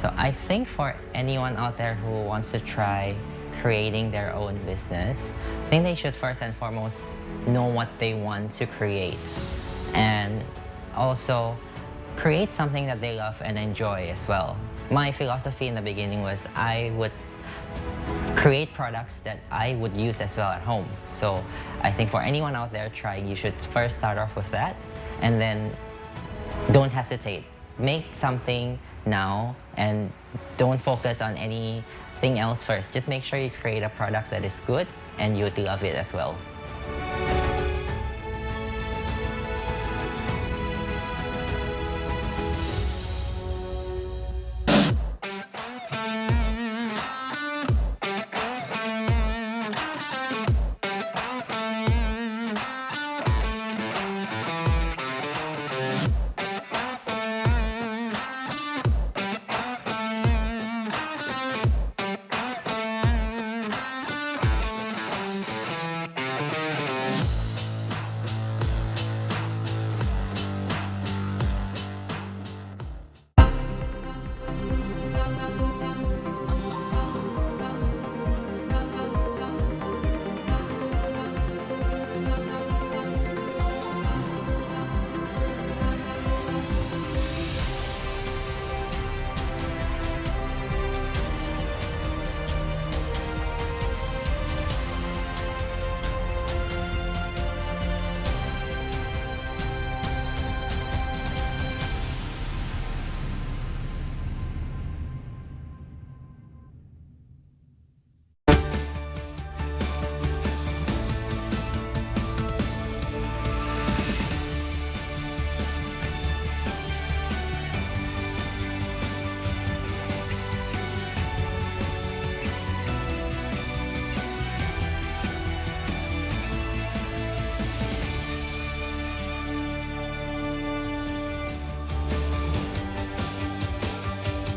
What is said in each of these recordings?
So I think for anyone out there who wants to try creating their own business, I think they should first and foremost know what they want to create, and also create something that they love and enjoy as well. My philosophy in the beginning was I would create products that I would use as well at home. So I think for anyone out there trying, you should first start off with that, and then don't hesitate. Make something now and don't focus on anything else first. Just make sure you create a product that is good and you'd love it as well.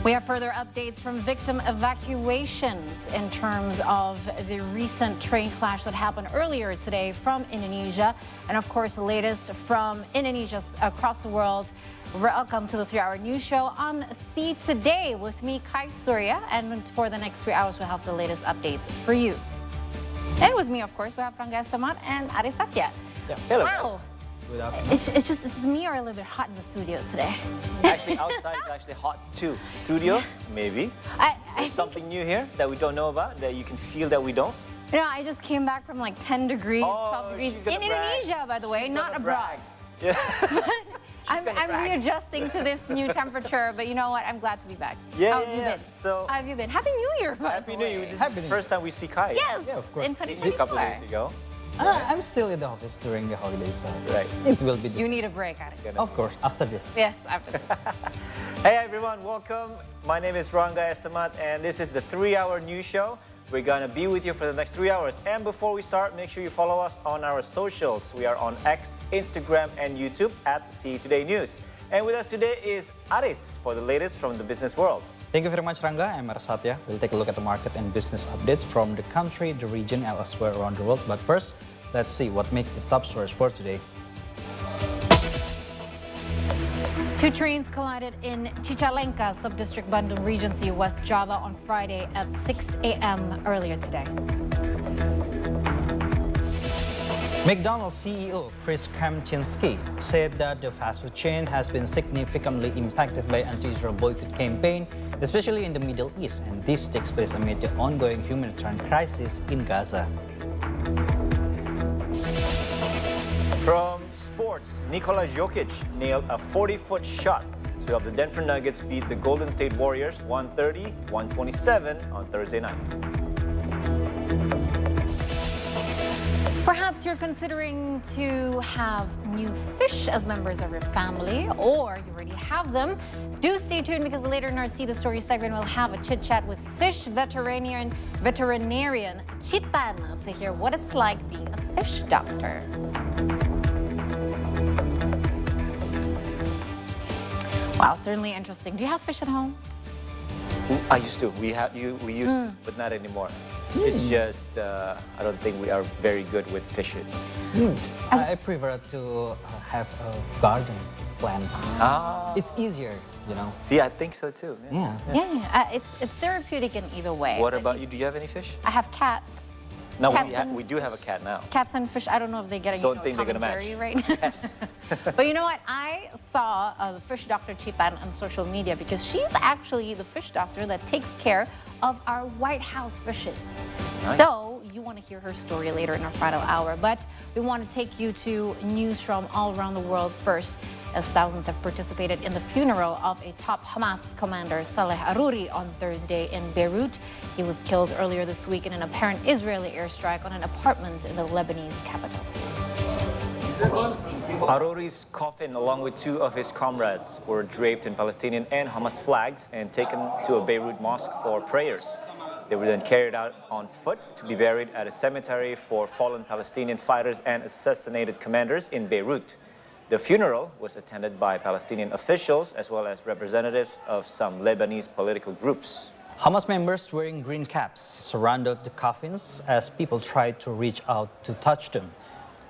We have further updates from victim evacuations in terms of the recent train crash that happened earlier today from Indonesia. And of course, the latest from Indonesia across the world. Welcome to the 3-Hour News Show on See Today with me, Kai Surya. And for the next 3 hours, we'll have the latest updates for you. And with me, of course, we have Rangga Estemat and Aris Satya. Yeah. Hello. Wow. Good afternoon. It's just, this is me or a little bit hot in the studio today? Actually, outside is actually hot too. Studio, maybe. There's something new here that we don't know about, that you can feel that we don't. You know, I just came back from like 10 degrees, 12 degrees in Indonesia, by the way, not abroad. Yeah. I'm readjusting to this new temperature, but you know what? I'm glad to be back. Yeah, How have you been? So, How have you been? Happy New Year, by Happy the New way. Year. This is the first time we see Kai. Yes, Yeah, of course. in Seen 2024. you a couple of days ago. I'm still in the office during the holidays, so Right. it will be this. You need a break, Aris. Of course, after this. Yes, after this. Hey everyone, welcome. My name is Rangga Estemat and this is the 3-Hour News Show. We're gonna be with you for the next 3 hours. And before we start, make sure you follow us on our socials. We are on X, Instagram, and YouTube at See Today News. And with us today is Aris for the latest from the business world. Thank you very much, Rangga. I'm Aris Satya. We'll take a look at the market and business updates from the country, the region, and elsewhere around the world. But first, let's see what makes the top stories for today. 2 trains collided in Cicalengka, Subdistrict Bandung Regency, West Java on Friday at 6 a.m. earlier today. McDonald's CEO Chris Kempczinski said that the fast food chain has been significantly impacted by anti-Israel boycott campaign, especially in the Middle East, and this takes place amid the ongoing humanitarian crisis in Gaza. From sports, Nikola Jokic nailed a 40-foot shot to help the Denver Nuggets beat the Golden State Warriors 130-127 on Thursday night. Perhaps you're considering to have new fish as members of your family, or you already have them. Do stay tuned because later in our See the Story segment, we'll have a chit-chat with fish veterinarian Chitan to hear what it's like being a fish doctor. Wow, certainly interesting. Do you have fish at home? I used to. We used to, but not anymore. It's just I don't think we are very good with fishes. I prefer to have a garden. plant. Ah. It's easier, you know. See, I think so too. Yeah. Yeah, it's therapeutic in either way. What about you? Do you have any fish? I have cats. No, Cats we, and- we do have a cat now. Cats and fish. I don't know if they're getting Don't think Tom they're and gonna Jerry match. right now. Yes. But you know what? I saw the fish doctor Chitan on social media because she's actually the fish doctor that takes care of our White House fishes. Nice. So you want to hear her story later in our final hour. But we want to take you to news from all around the world first, as thousands have participated in the funeral of a top Hamas commander, Saleh Aruri, on Thursday in Beirut. He was killed earlier this week in an apparent Israeli airstrike on an apartment in the Lebanese capital. Aruri's coffin, along with two of his comrades, were draped in Palestinian and Hamas flags and taken to a Beirut mosque for prayers. They were then carried out on foot to be buried at a cemetery for fallen Palestinian fighters and assassinated commanders in Beirut. The funeral was attended by Palestinian officials as well as representatives of some Lebanese political groups. Hamas members wearing green caps surrounded the coffins as people tried to reach out to touch them.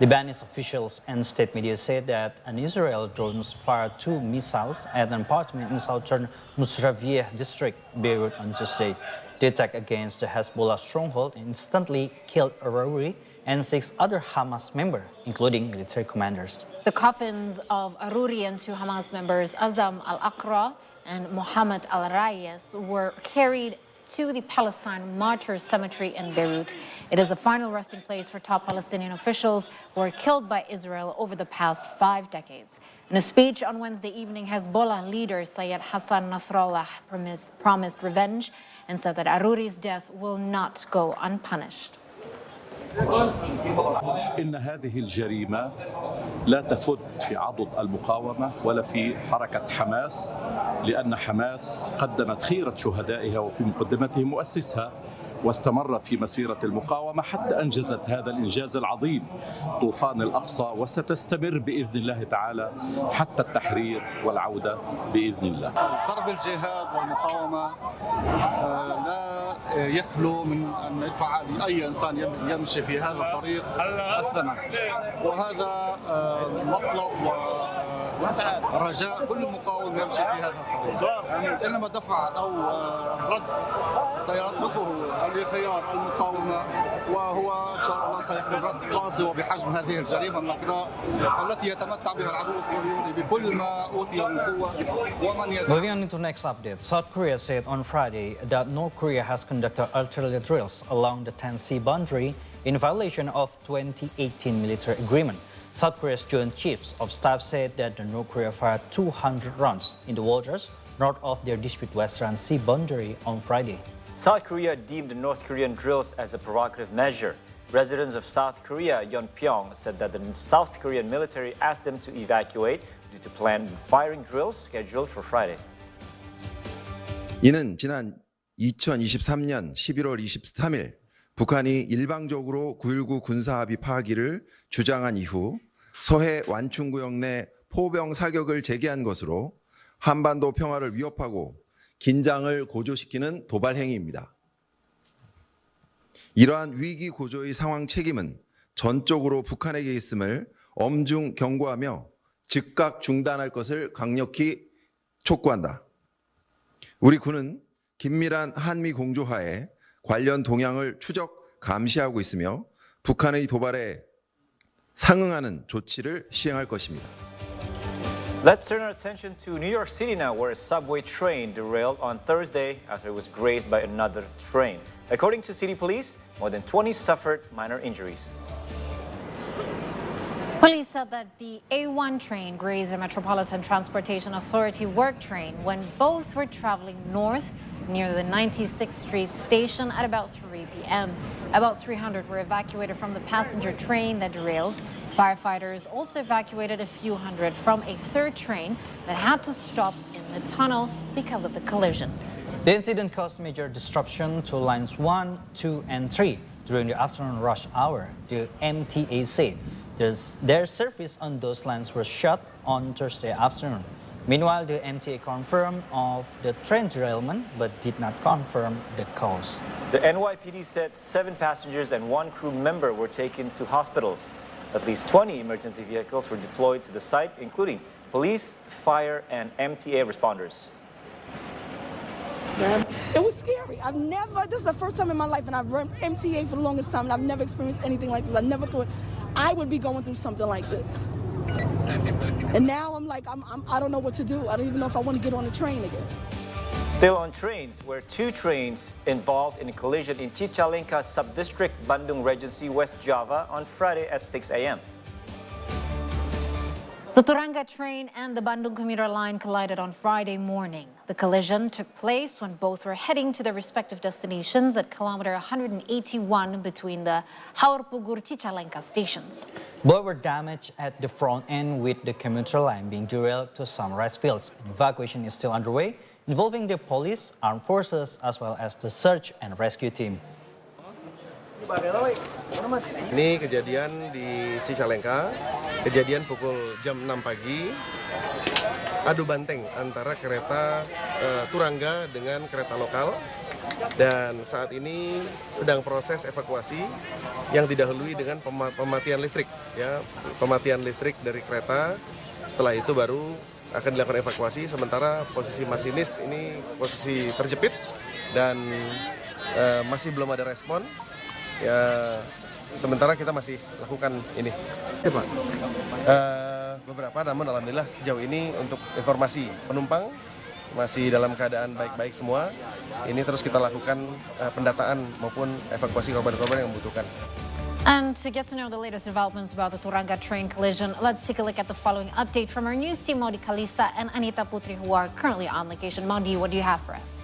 Lebanese officials and state media said that an Israeli drone fired 2 missiles at an apartment in southern Musraviyeh district, Beirut, on Tuesday. The attack against the Hezbollah stronghold instantly killed Aruri and 6 other Hamas members, including military commanders. The coffins of Aruri and 2 Hamas members, Azam al-Aqra and Mohammed al-Rayes, were carried to the Palestine Martyrs Cemetery in Beirut. It is the final resting place for top Palestinian officials who were killed by Israel over the past 5 decades. In a speech on Wednesday evening, Hezbollah leader Syed Hassan Nasrallah promised revenge and said that Aruri's death will not go unpunished. إن هذه الجريمة لا تفت في عضد المقاومة ولا في حركة حماس، لأن حماس قدمت خيرة شهدائها وفي مقدمتهم مؤسسها، واستمرت في مسيرة المقاومة حتى أنجزت هذا الإنجاز العظيم طوفان الأقصى، وستستمر بإذن الله تعالى حتى التحرير والعودة بإذن الله. ضرب الجهاد والمقاومة لا يخلو من أن يدفع أي إنسان يمشي في هذا الطريق الثمن، وهذا مطلب ورجاء كل مقاوم يمشي في هذا الطريق. إنما دفع أو رد سيتركه لخيار المقاومة، وهو إن شاء الله سيكون رد قاسي وبحجم هذه الجريمة النقراء التي يتمتع بها العدو الصهيوني بكل ما أوتي من قوة ومن Moving on to the next update, South Korea said on Friday that North Korea has conducted artillery drills along the 10-sea boundary in violation of 2018 military agreement. South Korea's Joint Chiefs of Staff said that the North Korea fired 200 rounds in the waters north of their disputed Western Sea boundary on Friday. South Korea deemed the North Korean drills as a provocative measure. Residents of South Korea, Yeonpyeong, said that the South Korean military asked them to evacuate due to planned firing drills scheduled for Friday. 이는 지난 2023년 11월 23일 북한이 일방적으로 9.19 군사합의 파기를 주장한 이후 서해 완충구역 내 포병 사격을 재개한 것으로 한반도 평화를 위협하고 긴장을 고조시키는 도발 행위입니다. 이러한 위기 고조의 상황 책임은 전적으로 북한에게 있음을 엄중 경고하며 즉각 중단할 것을 강력히 촉구한다. 우리 군은 긴밀한 한미 공조하에 관련 동향을 추적 감시하고 있으며 북한의 도발에 상응하는 조치를 시행할 것입니다. Let's turn our attention to New York City now, where a subway train derailed on Thursday after it was grazed by another train. According to city police, more than 20 suffered minor injuries. Police said that the A1 train grazed a Metropolitan Transportation Authority work train when both were traveling north near the 96th Street station at about 3 p.m. About 300 were evacuated from the passenger train that derailed. Firefighters also evacuated a few hundred from a third train that had to stop in the tunnel because of the collision. The incident caused major disruption to lines 1, 2, and 3 during the afternoon rush hour, the MTA said. Their service on those lines was shut on Thursday afternoon. Meanwhile, the MTA confirmed of the train derailment but did not confirm the cause. The NYPD said 7 passengers and 1 crew member were taken to hospitals. At least 20 emergency vehicles were deployed to the site, including police, fire, and MTA responders. It was scary. This is the first time in my life, and I've run MTA for the longest time, and I've never experienced anything like this. I never thought I would be going through something like this. And now I'm like, I don't know what to do. I don't even know if I want to get on the train again. Still on trains, where two trains involved in a collision in Cicalengka Subdistrict, Bandung Regency, West Java on Friday at 6 a.m. The Turanga train and the Bandung commuter line collided on Friday morning. The collision took place when both were heading to their respective destinations at kilometer 181 between the Haurpugur-Cicalengka stations. Both were damaged at the front end, with the commuter line being derailed to some rice fields. Evacuation is still underway, involving the police, armed forces, as well as the search and rescue team. Ini kejadian di Cicalengka, kejadian pukul jam 6 pagi, adu banteng antara kereta Turanga dengan kereta lokal, dan saat ini sedang proses evakuasi yang didahului dengan pematian listrik, ya, pematian listrik dari kereta. Setelah itu baru akan dilakukan evakuasi. Sementara posisi masinis ini posisi terjepit dan masih belum ada respon. Ya, sementara kita masih lakukan ini. Ya, Pak. Beberapa, namun alhamdulillah sejauh ini untuk informasi penumpang masih dalam keadaan baik-baik semua. Ini terus kita lakukan pendataan maupun evakuasi korban-korban yang membutuhkan. And to get to know the latest developments about the Turanga train collision, let's take a look at the following update from our news team, Maudi Kalisa and Anita Putri, who are currently on location. Maudi, what do you have for us?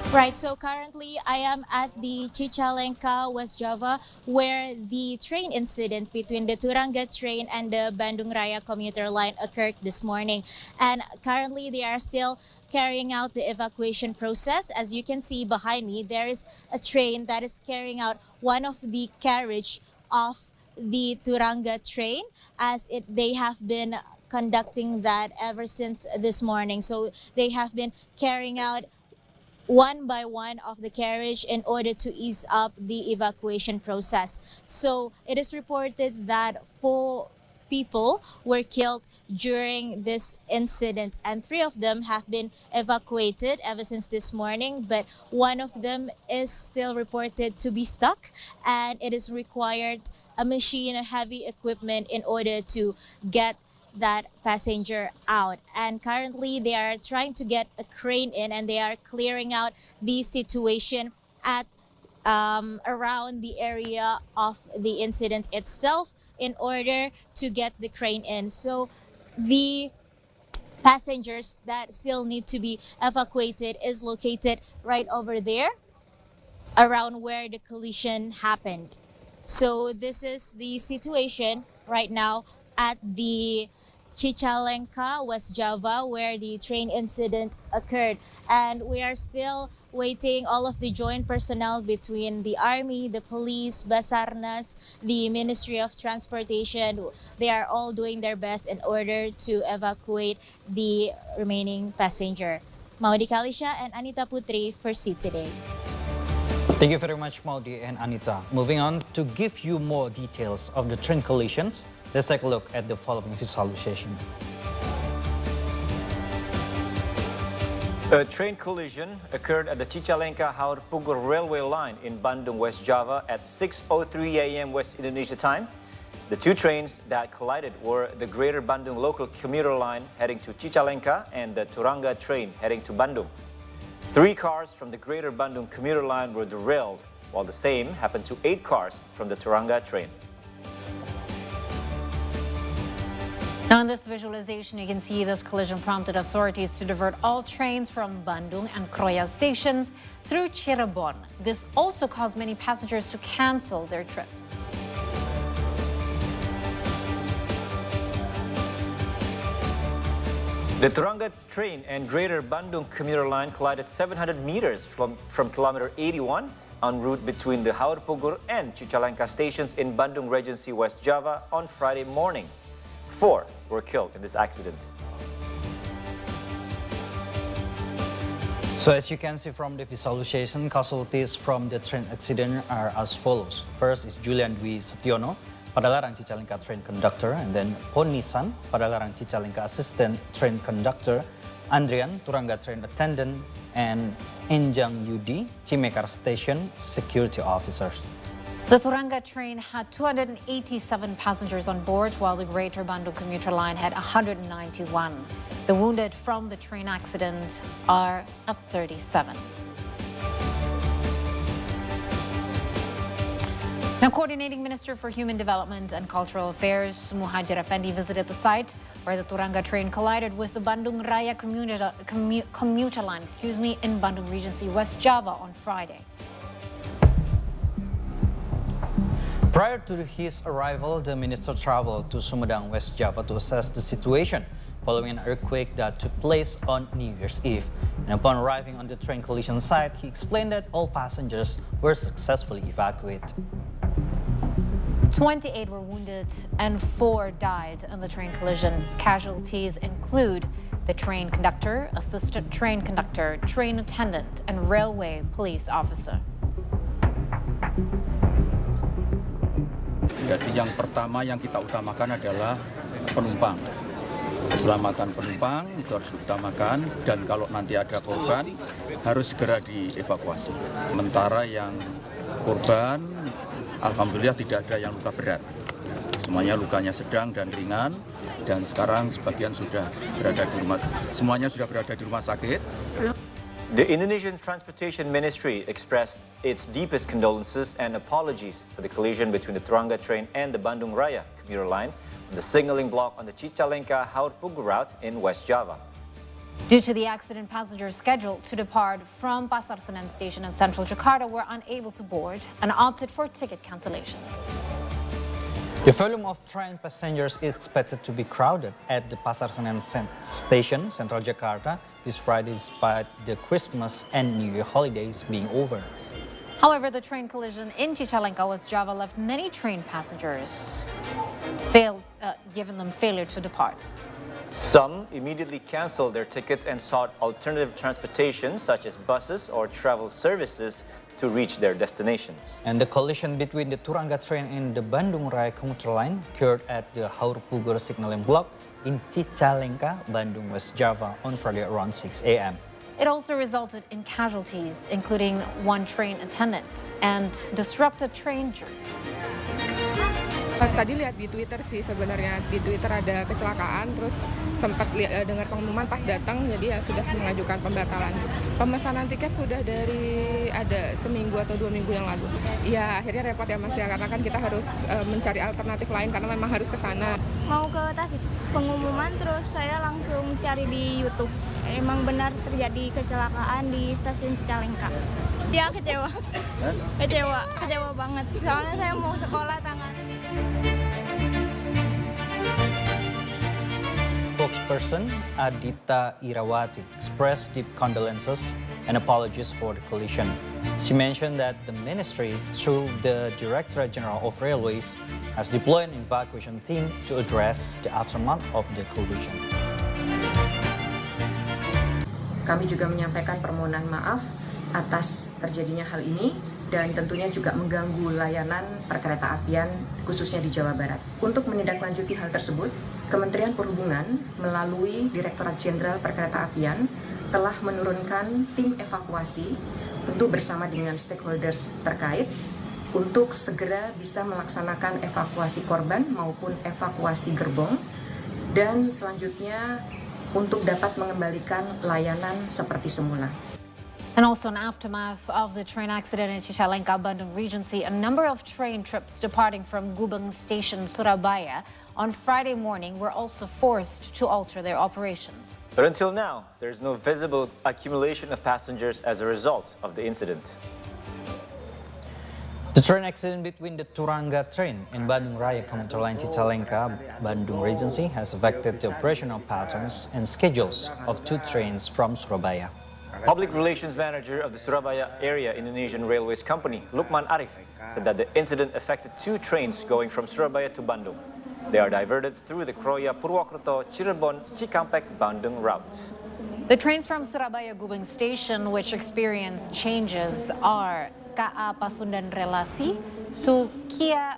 Right, so currently I am at the Cicalengka, West Java, where the train incident between the Turanga train and the Bandung Raya commuter line occurred this morning. And currently they are still carrying out the evacuation process. As you can see behind me, there is a train that is carrying out one of the carriage of the Turanga train, as they have been conducting that ever since this morning. So they have been carrying out one by one of the carriage in order to ease up the evacuation process. So it is reported that 4 people were killed during this incident, and 3 of them have been evacuated ever since this morning, but 1 of them is still reported to be stuck, and it is required a machine, a heavy equipment in order to get that passenger out. And currently they are trying to get a crane in, and they are clearing out the situation at around the area of the incident itself in order to get the crane in. So the passengers that still need to be evacuated is located right over there around where the collision happened. So this is the situation right now at the Cicalengka, West Java, where the train incident occurred. And we are still waiting all of the joint personnel between the Army, the police, Basarnas, the Ministry of Transportation. They are all doing their best in order to evacuate the remaining passenger. Maudi Kalisha and Anita Putri for C Today. Thank you very much, Maudi and Anita. Moving on, to give you more details of the train collisions, let's take a look at the following visualization. A train collision occurred at the Cicalengka Haurpugur railway line in Bandung, West Java at 6:03 a.m. West Indonesia time. The 2 trains that collided were the Greater Bandung local commuter line heading to Cicalengka and the Turanga train heading to Bandung. 3 cars from the Greater Bandung commuter line were derailed, while the same happened to 8 cars from the Turanga train. Now in this visualization, you can see this collision prompted authorities to divert all trains from Bandung and Kroya stations through Cirebon. This also caused many passengers to cancel their trips. The Turanga train and Greater Bandung commuter line collided 700 meters from kilometer 81 en route between the Haurpugur and Cicalengka stations in Bandung Regency, West Java on Friday morning. 4 were killed in this accident. So as you can see from the visualization, casualties from the train accident are as follows. First is Julian Dwi Setiono, Padalarang Cicalengka train conductor, and then Ponisan, Padalarang Cicalengka assistant train conductor, Andrian, Turangga train attendant, and Enjang Yudi, Cimekar station security officers. The Turangga train had 287 passengers on board, while the Greater Bandung commuter line had 191. The wounded from the train accident are at 37. Now, Coordinating Minister for Human Development and Cultural Affairs, Muhajir Effendi, visited the site where the Turangga train collided with the Bandung Raya commuter line, in Bandung Regency, West Java on Friday. Prior to his arrival, the minister traveled to Sumedang, West Java to assess the situation following an earthquake that took place on New Year's Eve. And upon arriving on the train collision site, he explained that all passengers were successfully evacuated. 28 were wounded and 4 died in the train collision. Casualties include the train conductor, assistant train conductor, train attendant, and railway police officer. Jadi yang pertama yang kita utamakan adalah penumpang. Keselamatan penumpang itu harus diutamakan, dan kalau nanti ada korban harus segera dievakuasi. Sementara yang korban, alhamdulillah tidak ada yang luka berat. Semuanya lukanya sedang dan ringan, dan sekarang sebagian sudah berada di rumah, semuanya sudah berada di rumah sakit. The Indonesian Transportation Ministry expressed its deepest condolences and apologies for the collision between the Turangga train and the Bandung Raya commuter line on the signaling block on the Cicalengka-Haur Pugu route in West Java. Due to the accident, passengers scheduled to depart from Pasar Senen station in central Jakarta were unable to board and opted for ticket cancellations. The volume of train passengers is expected to be crowded at the Pasar Senen station, central Jakarta, this Friday, despite the Christmas and New Year holidays being over. However, the train collision in Cicalengka, West Java, left many train passengers giving them failure to depart. Some immediately canceled their tickets and sought alternative transportation, such as buses or travel services, to reach their destinations. And the collision between the Turangga train and the Bandung Raya commuter line occurred at the Haur Pugu signaling block in Cicalengka, Bandung, West Java on Friday around 6 a.m. It also resulted in casualties, including 1 train attendant, and disrupted train journeys. Tadi lihat di Twitter sih, sebenarnya di Twitter ada kecelakaan, terus sempat dengar pengumuman pas datang, jadi ya sudah mengajukan pembatalan. Pemesanan tiket sudah dari ada seminggu atau 2 minggu yang lalu. Ya akhirnya repot ya Mas ya, karena kan kita harus mencari alternatif lain karena memang harus ke sana. Mau ke Tasik, pengumuman terus saya langsung cari di YouTube. Emang benar terjadi kecelakaan di stasiun Cicalengka. Ya kecewa, kecewa banget. Soalnya saya mau sekolah tanggal. Spokesperson Adita Irawati expressed deep condolences and apologies for the collision. She mentioned that the ministry, through the Directorate General of Railways, has deployed an evacuation team to address the aftermath of the collision. Kami juga menyampaikan permohonan maaf atas terjadinya hal ini dan tentunya juga mengganggu layanan perkereta-apian khususnya di Jawa Barat. Untuk menindaklanjuti hal tersebut, Kementerian Perhubungan melalui Direktorat Jenderal Perkereta-apian telah menurunkan tim evakuasi tentu bersama dengan stakeholders terkait untuk segera bisa melaksanakan evakuasi korban maupun evakuasi gerbong dan selanjutnya untuk dapat mengembalikan layanan seperti semula. And also in aftermath of the train accident in Cicalengka, Bandung Regency, a number of train trips departing from Gubeng Station, Surabaya, on Friday morning were also forced to alter their operations. But until now, there's no visible accumulation of passengers as a result of the incident. The train accident between the Turangga train and Bandung Raya commuter line Cicalengka, Bandung Regency has affected the operational patterns and schedules of 2 trains from Surabaya. Public Relations Manager of the Surabaya Area Indonesian Railways Company, Lukman Arif, said that the incident affected 2 trains going from Surabaya to Bandung. They are diverted through the Kroya Purwokerto Cirebon Cikampek Bandung route. The trains from Surabaya Gubeng Station, which experienced changes, are KA Pasundan Relasi to Kia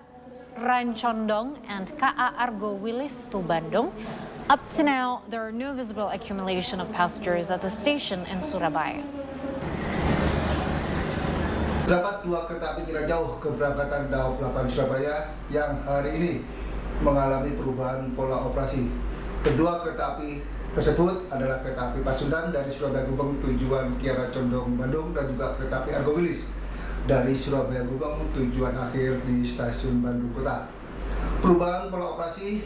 Rancondong and KA Argo Wilis to Bandung. Up to now, there are no visible accumulation of passengers at the station in Surabaya. Terdapat dua kereta api jarak jauh keberangkatan Daob 8 Surabaya yang hari ini mengalami perubahan pola operasi. Kedua kereta api tersebut adalah kereta api Pasundan dari Surabaya Gubeng tujuan Kiara Condong Bandung dan juga kereta api Argo Wilis dari Surabaya Gubeng tujuan akhir di stasiun Bandung Kota. Perubahan pola operasi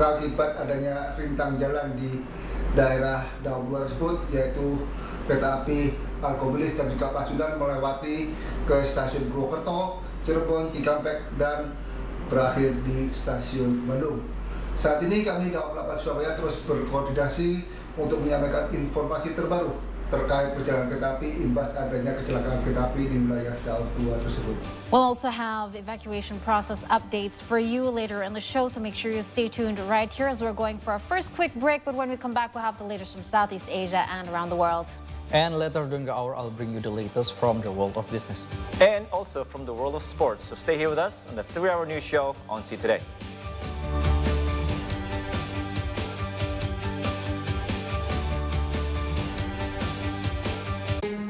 akibat adanya rintang jalan di daerah Daob 2 tersebut, yaitu kereta api Argo Wilis dan juga Pasundan melewati ke stasiun Purwokerto, Cirebon, Cikampek, dan berakhir di stasiun Bandung. Saat ini kami Daob 8 Surabaya terus berkoordinasi untuk menyampaikan informasi terbaru terkait perjalanan kereta api imbas adanya kecelakaan kereta api di wilayah Daob 2 tersebut. We'll also have evacuation process updates for you later in the show, so make sure you stay tuned right here as we're going for our first quick break. But when we come back, we'll have the latest from Southeast Asia and around the world. And later during the hour, I'll bring you the latest from the world of business. And also from the world of sports. So stay here with us on the 3-hour news show on See Today.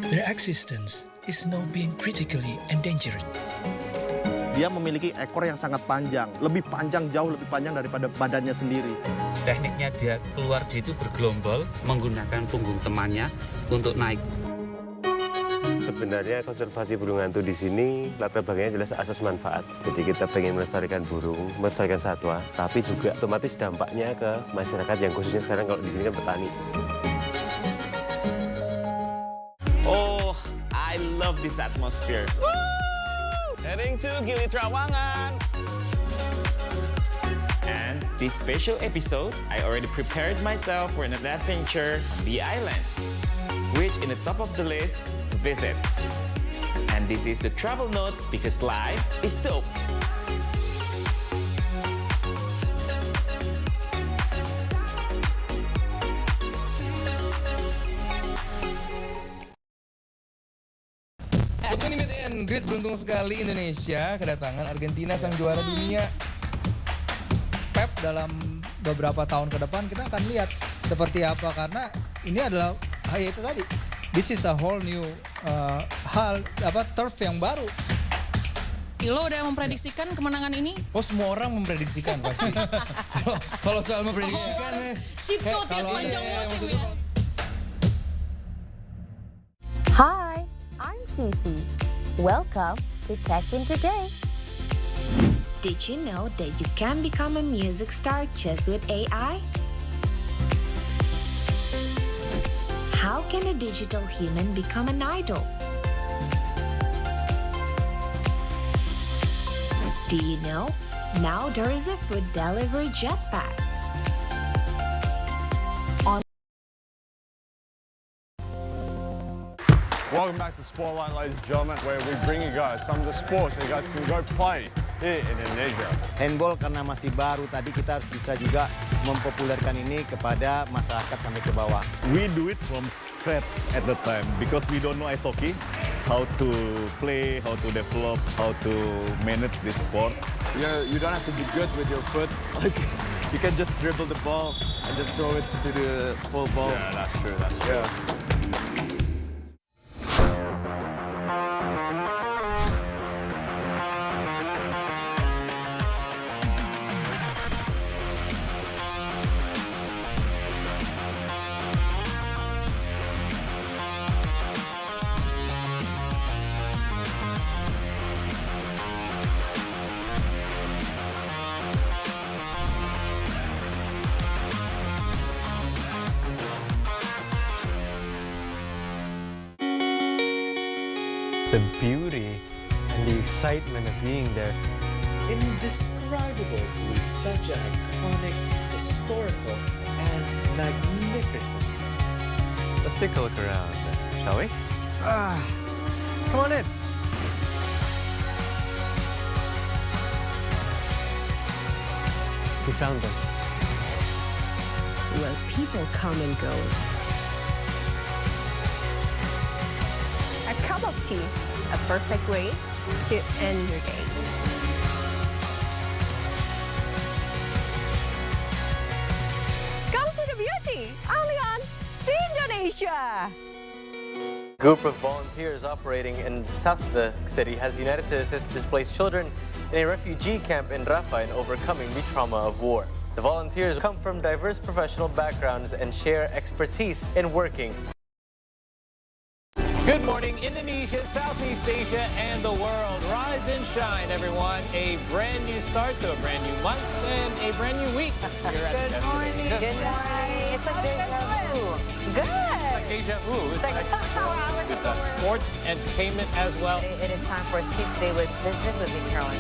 Their existence is now being critically endangered. Dia memiliki ekor yang sangat panjang, jauh lebih panjang daripada badannya sendiri. Tekniknya dia keluar dia itu bergelombol, menggunakan punggung temannya untuk naik. Sebenarnya konservasi burung hantu di sini latar belakangnya jelas asas manfaat. Jadi kita pengen melestarikan burung, melestarikan satwa, tapi juga otomatis dampaknya ke masyarakat yang khususnya sekarang kalau di sini kan petani. Oh, I love this atmosphere. Woo! Heading to Gili Trawangan. And this special episode, I already prepared myself for an adventure on the island, which in the top of the list to visit. And this is the travel note because life is dope. Untuk meet and greet, beruntung sekali Indonesia kedatangan Argentina sang juara dunia. Pep dalam beberapa tahun ke depan kita akan lihat seperti apa, karena ini adalah itu tadi. This is a whole new turf yang baru. Ilo udah memprediksikan kemenangan ini? Oh, semua orang memprediksikan pasti. Kalau soal memprediksikan, Cipto tiap panjang musim ya. Hi, I'm Cece. Welcome to Tech in Today. Did you know that you can become a music star just with AI? How can a digital human become an idol? Do you know? Now there is a food delivery jetpack. Welcome back to Spotlight, ladies and gentlemen, where we bring you guys some of the sports that you guys can go play here in Indonesia. Handball karena masih baru, tadi kita harus bisa juga mempopulerkan ini kepada masyarakat sampai ke bawah. We do it from scratch at the time because we don't know ice hockey, how to play, how to develop, how to manage this sport. You don't have to be good with your foot. You can just dribble the ball and just throw it to the full ball. Yeah, that's true. That's true. Yeah. The beauty and the excitement of being there, indescribable through such an iconic, historical, and magnificent. Let's take a look around, shall we? Come on in. We found them. Where people come and go. A cup of tea, a perfect way to end your day. Allianz Indonesia. Group of volunteers operating in the south of the city has united to assist displaced children in a refugee camp in Rafah in overcoming the trauma of war. The volunteers come from diverse professional backgrounds and share expertise in working. Good morning, Indonesia, Southeast Asia, and the world. Rise and shine, everyone. A brand new start to a brand new month and a brand new week. Here at Good morning. Good morning. It's a deja vu. Good. Like deja vu. It's like with sports, entertainment as well. It is time for See Today with Business with me, Caroline.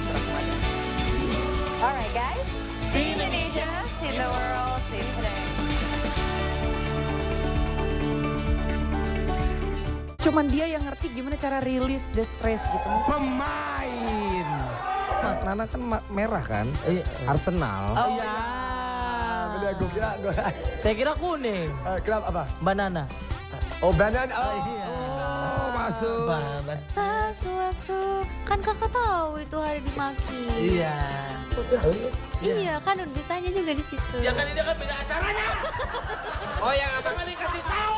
All right, guys. See Indonesia, see the world, see today. Cuman dia yang ngerti gimana cara rilis the stress gitu. Pemain. Nana kan merah kan? Arsenal. Oh iya. Saya kira kuning. Kenapa apa? Banana. Oh banana. Oh iya. Oh masuk. Pas waktu kan kakak tahu itu hari dimaki. Iya. Iya kan udah ditanya juga di situ. Ya kan ini kan beda acaranya. Oh yang abang kan dikasih tahu.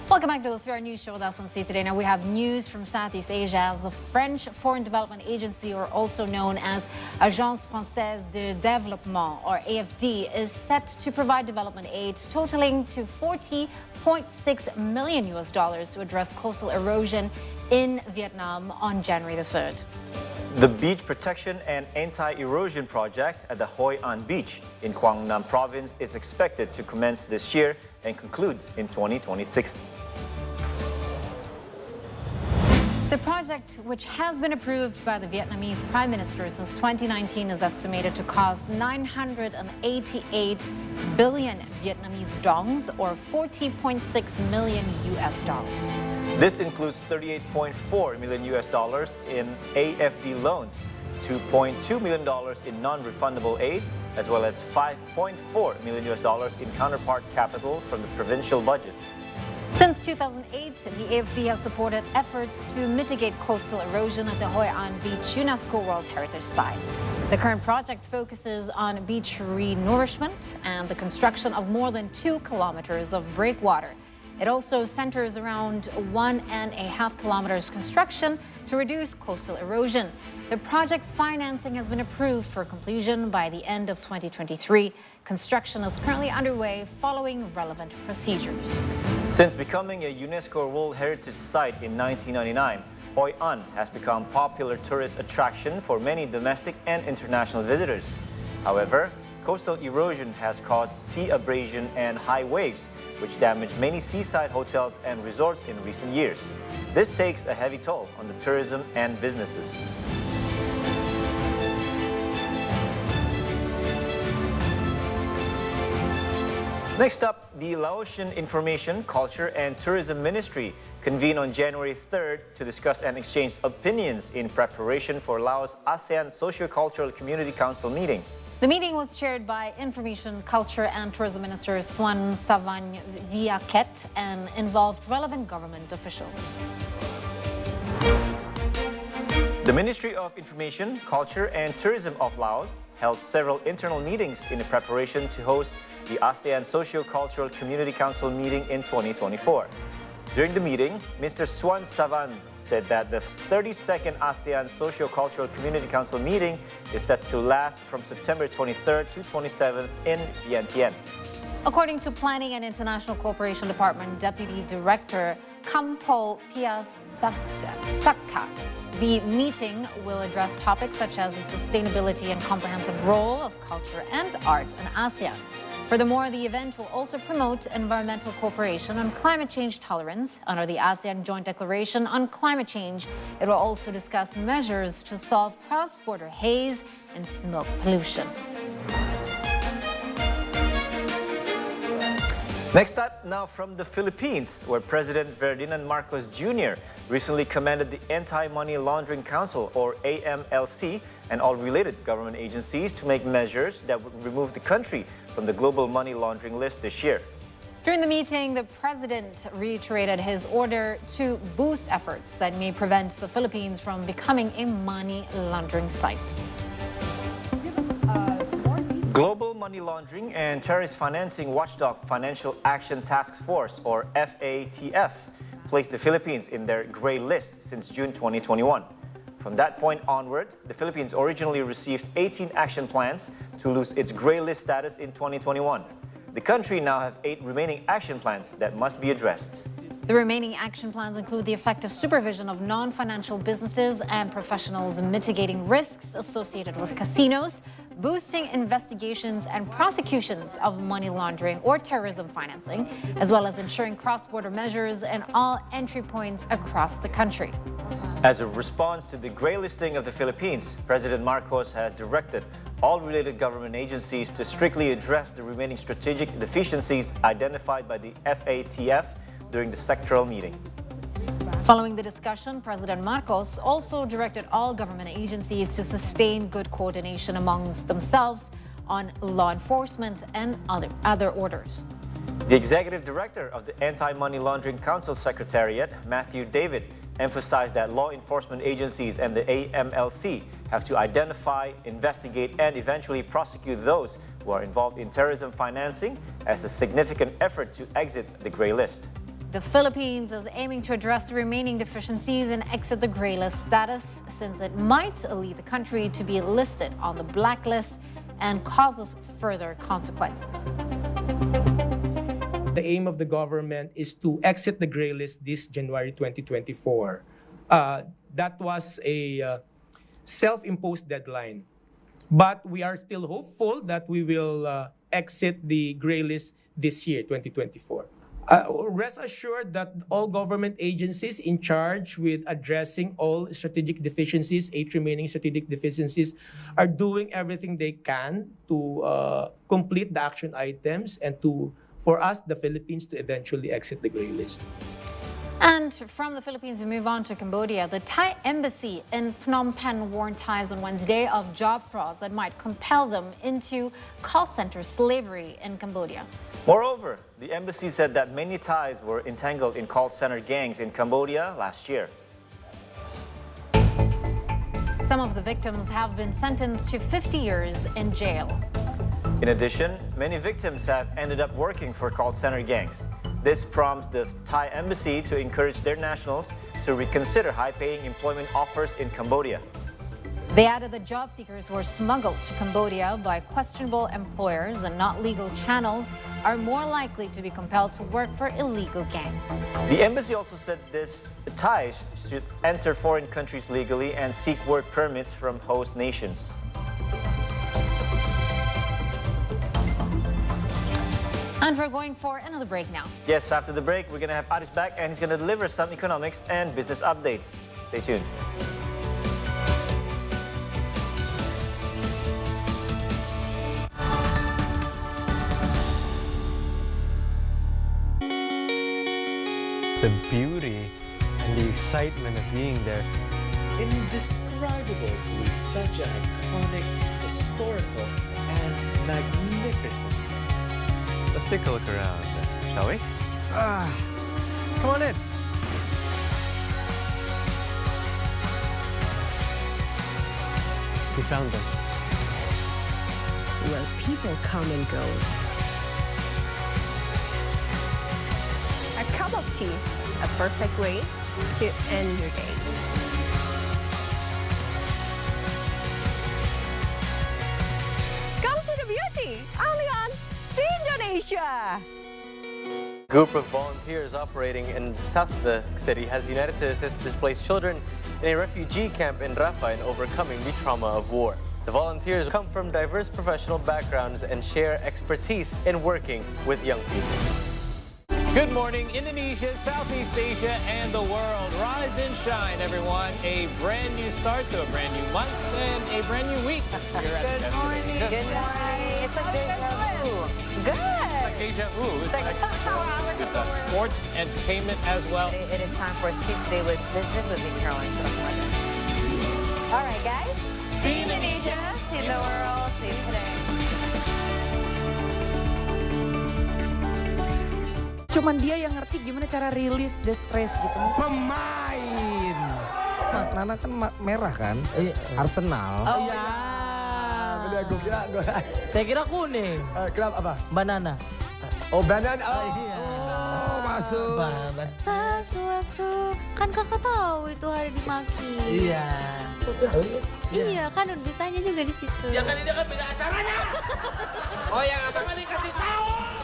Welcome back to the 3 Hour News Show with us on See Today. Now we have news from Southeast Asia as the French Foreign Development Agency, or also known as Agence Française de Développement, or AFD, is set to provide development aid totaling to $40.6 million to address coastal erosion in Vietnam on January the 3rd. The Beach Protection and Anti-Erosion Project at the Hoi An Beach in Quang Nam Province is expected to commence this year and concludes in 2026. The project, which has been approved by the Vietnamese Prime Minister since 2019, is estimated to cost 988 billion Vietnamese dongs, or $40.6 million. This includes $38.4 million in AFD loans, $2.2 million in non-refundable aid, as well as $5.4 million in counterpart capital from the provincial budget. Since 2008, the AFD has supported efforts to mitigate coastal erosion at the Hoi An Beach UNESCO World Heritage Site. The current project focuses on beach renourishment and the construction of more than 2 kilometers of breakwater. It also centers around 1.5 kilometers construction to reduce coastal erosion. The project's financing has been approved for completion by the end of 2023. Construction is currently underway following relevant procedures. Since becoming a UNESCO World Heritage Site in 1999, Hoi An has become a popular tourist attraction for many domestic and international visitors. However, coastal erosion has caused sea abrasion and high waves, which damaged many seaside hotels and resorts in recent years. This takes a heavy toll on the tourism and businesses. Next up, the Laotian Information, Culture and Tourism Ministry convened on January 3rd to discuss and exchange opinions in preparation for Laos ASEAN Socio-Cultural Community Council meeting. The meeting was chaired by Information, Culture and Tourism Minister Suan Savanviaket and involved relevant government officials. The Ministry of Information, Culture and Tourism of Laos held several internal meetings in preparation to host the ASEAN Socio-Cultural Community Council meeting in 2024. During the meeting, Mr. Suan Savan said that the 32nd ASEAN Socio-Cultural Community Council meeting is set to last from September 23rd to 27th in Vientiane. According to Planning and International Cooperation Department Deputy Director Kampo Piasakka, the meeting will address topics such as the sustainability and comprehensive role of culture and art in ASEAN. Furthermore, the event will also promote environmental cooperation on climate change tolerance under the ASEAN Joint Declaration on Climate Change. It will also discuss measures to solve cross-border haze and smoke pollution. Next up, now from the Philippines, where President Ferdinand Marcos Jr. recently commended the Anti-Money Laundering Council, or AMLC, and all related government agencies to make measures that would remove the country from the global money laundering list this year. During the meeting, the president reiterated his order to boost efforts that may prevent the Philippines from becoming a money laundering site. Global Money Laundering and Terrorist Financing Watchdog Financial Action Task Force, or FATF, placed the Philippines in their gray list since June 2021. From that point onward, the Philippines originally received 18 action plans to lose its gray list status in 2021. The country now has 8 remaining action plans that must be addressed. The remaining action plans include the effective supervision of non-financial businesses and professionals, mitigating risks associated with casinos, boosting investigations and prosecutions of money laundering or terrorism financing, as well as ensuring cross-border measures in all entry points across the country. As a response to the gray listing of the Philippines, President Marcos has directed all related government agencies to strictly address the remaining strategic deficiencies identified by the FATF during the sectoral meeting. Following the discussion, President Marcos also directed all government agencies to sustain good coordination amongst themselves on law enforcement and other orders. The Executive Director of the Anti-Money Laundering Council Secretariat, Matthew David, emphasized that law enforcement agencies and the AMLC have to identify, investigate, and eventually prosecute those who are involved in terrorism financing as a significant effort to exit the gray list. The Philippines is aiming to address the remaining deficiencies and exit the gray list status, since it might lead the country to be listed on the blacklist and causes further consequences. The aim of the government is to exit the gray list this January 2024. That was a self-imposed deadline. But we are still hopeful that we will exit the gray list this year, 2024. Rest assured that all government agencies in charge with addressing all strategic deficiencies, 8 remaining strategic deficiencies, are doing everything they can to complete the action items and for us, the Philippines, to eventually exit the gray list. And from the Philippines, we move on to Cambodia. The Thai embassy in Phnom Penh warned Thais on Wednesday of job frauds that might compel them into call center slavery in Cambodia. Moreover, the embassy said that many Thais were entangled in call center gangs in Cambodia last year. Some of the victims have been sentenced to 50 years in jail. In addition, many victims have ended up working for call center gangs. This prompts the Thai embassy to encourage their nationals to reconsider high-paying employment offers in Cambodia. They added that job seekers who are smuggled to Cambodia by questionable employers and not legal channels are more likely to be compelled to work for illegal gangs. The embassy also said the Thais should enter foreign countries legally and seek work permits from host nations. And we're going for another break now. Yes, after the break, we're going to have Aris back and he's going to deliver some economics and business updates. Stay tuned. The beauty and the excitement of being there. Indescribable through such an iconic, historical, and magnificent. Let's take a look around, shall we? Come on in. We found them. Where people come and go. A cup of tea, a perfect way to end your day. Come see the beauty, only on Indonesia. Group of volunteers operating in the south of the city has united to assist displaced children in a refugee camp in Rafah in overcoming the trauma of war. The volunteers come from diverse professional backgrounds and share expertise in working with young people. Good morning, Indonesia, Southeast Asia, and the world. Rise and shine, everyone. A brand new start to a brand new month and a brand new week. Here at Good morning. Good morning. It's a deja vu. Good. It's like deja vu. It's like with sports, entertainment as well. It is time for Steve Today with Business with me, Caroline. All right, guys. See Indonesia, see the world, see today. Cuman dia yang ngerti gimana cara rilis the stress gitu. Pemain. Nana kan merah kan? Arsenal. Oh iya. Gue kira Saya kira kuning. kenapa apa? Banana. Oh banana. Oh iya. Oh, masuk. Pas waktu kan kakak tahu itu hari dimaki. Iya. Iya kan udah ditanya juga di situ. Ya kan ini kan beda acaranya. Oh yang apa kan dikasih tahu?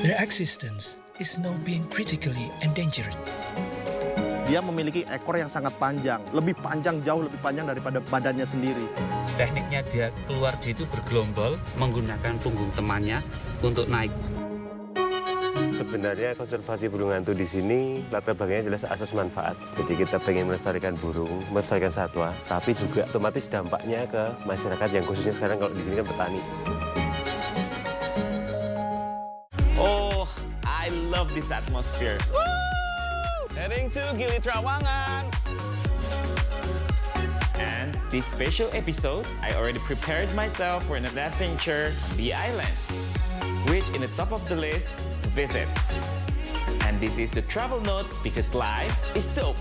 Their existence is now being critically endangered. Dia memiliki ekor yang sangat panjang, jauh lebih panjang daripada badannya sendiri. Tekniknya dia keluar itu bergelombol menggunakan punggung temannya untuk naik. Sebenarnya konservasi burung hantu di sini latar belakangnya jelas asas manfaat. Jadi kita pengen melestarikan burung, melestarikan satwa, tapi juga otomatis dampaknya ke masyarakat yang khususnya sekarang kalau di sini kan petani. Oh, I love this atmosphere. Heading to Gili Trawangan. And this special episode, I already prepared myself for an adventure on Bee Island, which in the top of the list to visit. And this is the travel note because life is dope.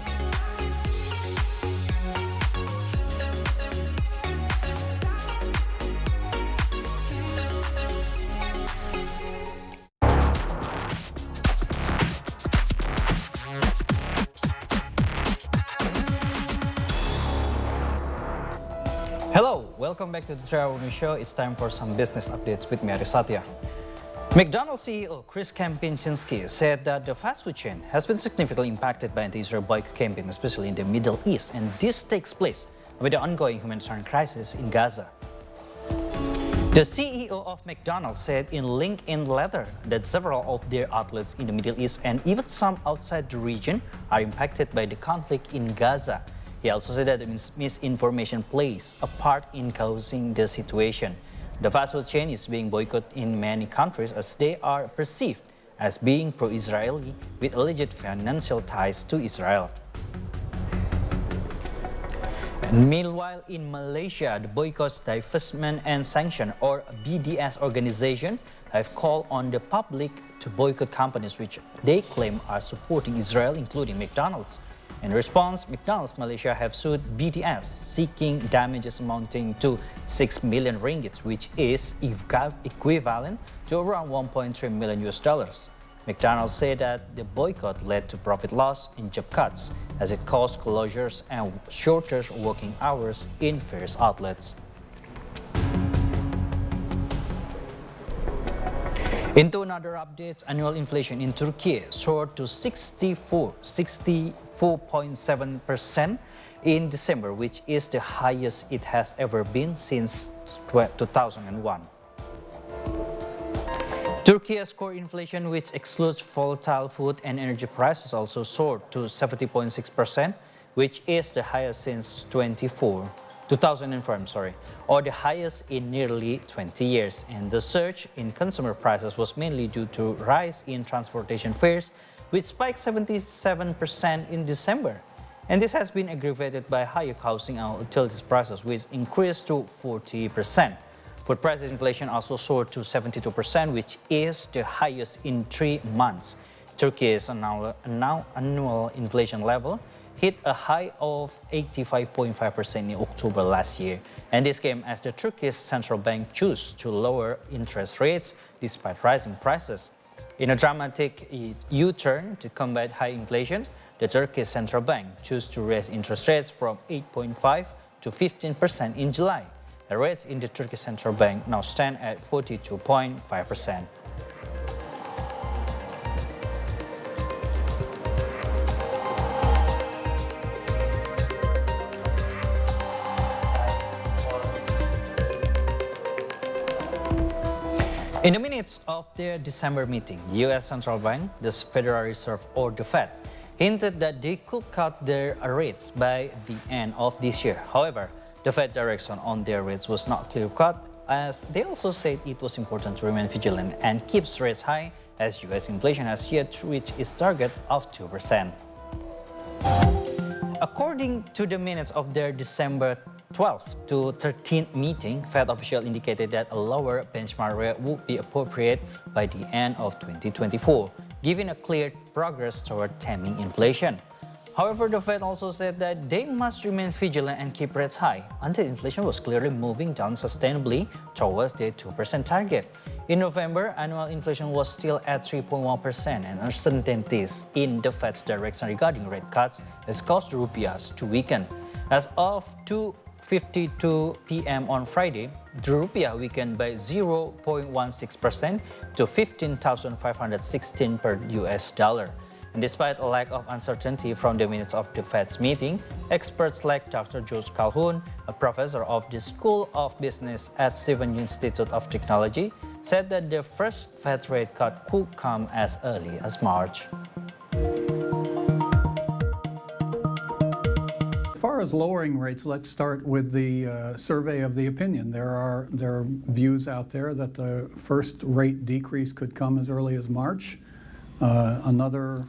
Hello, welcome back to the Travel News Show. It's time for some business updates with me, Ari Satya. McDonald's CEO Chris Kempczinski said that the fast food chain has been significantly impacted by the Israel boycott campaign, especially in the Middle East, and this takes place with the ongoing humanitarian crisis in Gaza. The CEO of McDonald's said in LinkedIn letter that several of their outlets in the Middle East and even some outside the region are impacted by the conflict in Gaza. He also said that misinformation plays a part in causing the situation. The fast food chain is being boycotted in many countries as they are perceived as being pro-Israeli with alleged financial ties to Israel. And meanwhile, in Malaysia, the Boycott, Divestment and Sanction or BDS organization have called on the public to boycott companies which they claim are supporting Israel, including McDonald's. In response, McDonald's Malaysia have sued BDS, seeking damages amounting to 6 million ringgit, which is equivalent to around $1.3 million. McDonald's said that the boycott led to profit loss and job cuts, as it caused closures and shorter working hours in various outlets. Into another update, annual inflation in Turkey soared to 64.7% in December, which is the highest it has ever been since 2001. Turkey's core inflation, which excludes volatile food and energy prices, also soared to 70.6%, which is the highest since 2004, or the highest in nearly 20 years. And the surge in consumer prices was mainly due to rise in transportation fares, which spiked 77% in December. And this has been aggravated by higher housing and utilities prices, which increased to 40%. Food price inflation also soared to 72%, which is the highest in 3 months. Turkey's annual inflation level hit a high of 85.5% in October last year. And this came as the Turkish central bank chose to lower interest rates despite rising prices. In a dramatic U-turn to combat high inflation, the Turkish central bank chose to raise interest rates from 8.5% to 15% in July. The rates in the Turkish central bank now stand at 42.5%. In the minutes of their December meeting, the U.S. Central Bank, the Federal Reserve or the Fed, hinted that they could cut their rates by the end of this year. However, the Fed direction on their rates was not clear-cut, as they also said it was important to remain vigilant and keep rates high, as U.S. inflation has yet to reach its target of 2%. According to the minutes of their December 12th to 13th meeting, Fed officials indicated that a lower benchmark rate would be appropriate by the end of 2024, giving a clear progress toward taming inflation. However, the Fed also said that they must remain vigilant and keep rates high until inflation was clearly moving down sustainably towards their 2% target. In November, annual inflation was still at 3.1%, and uncertainties in the Fed's direction regarding rate cuts has caused the rupiah to weaken. As of 2:52 p.m. on Friday, the rupiah weakened by 0.16% to 15,516 per US dollar. And despite a lack of uncertainty from the minutes of the Fed's meeting, experts like Dr. George Calhoun, a professor of the School of Business at Stephen Institute of Technology, said that the first Fed rate cut could come as early as March. As far as lowering rates, let's start with the survey of the opinion. There are views out there that the first rate decrease could come as early as March. Another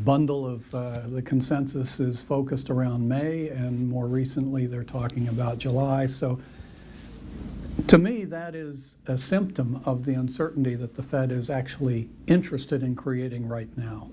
bundle of the consensus is focused around May, and more recently they're talking about July. So to me, that is a symptom of the uncertainty that the Fed is actually interested in creating right now.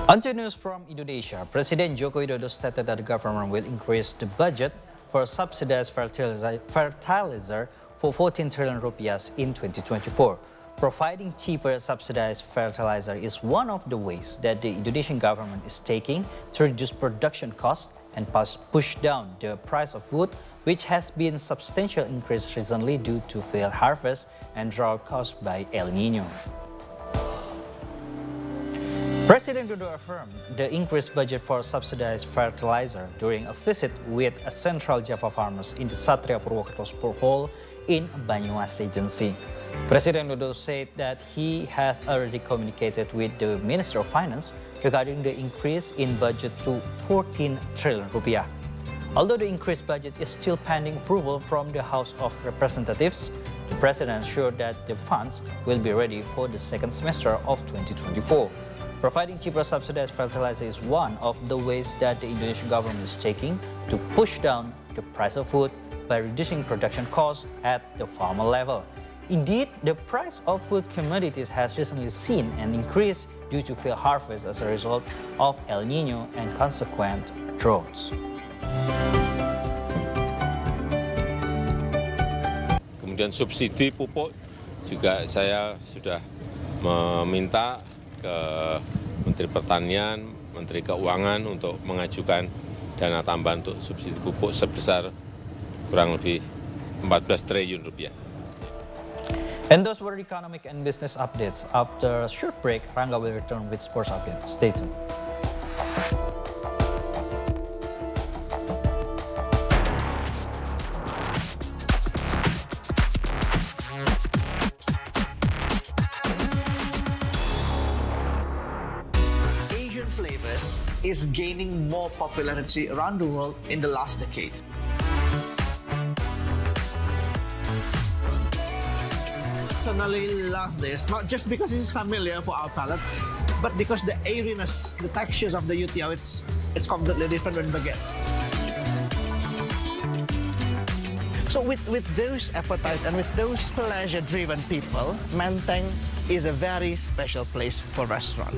On to news from Indonesia, President Joko Widodo stated that the government will increase the budget for subsidized fertilizer for 14 trillion rupiah in 2024. Providing cheaper subsidized fertilizer is one of the ways that the Indonesian government is taking to reduce production costs and push down the price of food, which has been substantial increase recently due to failed harvest and drought caused by El Nino. President Widodo affirmed the increased budget for subsidized fertilizer during a visit with Central Java farmers in the Satria Purwokerto Spur Hall in Banyumas Regency. President Widodo said that he has already communicated with the Minister of Finance regarding the increase in budget to 14 trillion rupiah. Although the increased budget is still pending approval from the House of Representatives, the President assured that the funds will be ready for the second semester of 2024. Providing cheaper subsidized fertilizer is one of the ways that the Indonesian government is taking to push down the price of food by reducing production costs at the farmer level. Indeed, the price of food commodities has recently seen an increase due to failed harvest as a result of El Nino and consequent droughts. Kemudian subsidi pupuk juga saya sudah meminta ke Menteri Pertanian, Menteri Keuangan untuk mengajukan dana tambahan untuk subsidi pupuk sebesar kurang lebih 14 triliun rupiah. And those were economic and business updates. After a short break, Rangga will return with sports update. Stay tuned. Asian flavors is gaining more popularity around the world in the last decade. Personally love this, not just because it's familiar for our palate, but because the airiness, the textures of the youtiao, it's completely different than baguette. So with those appetite and with those pleasure-driven people, Menteng is a very special place for restaurant.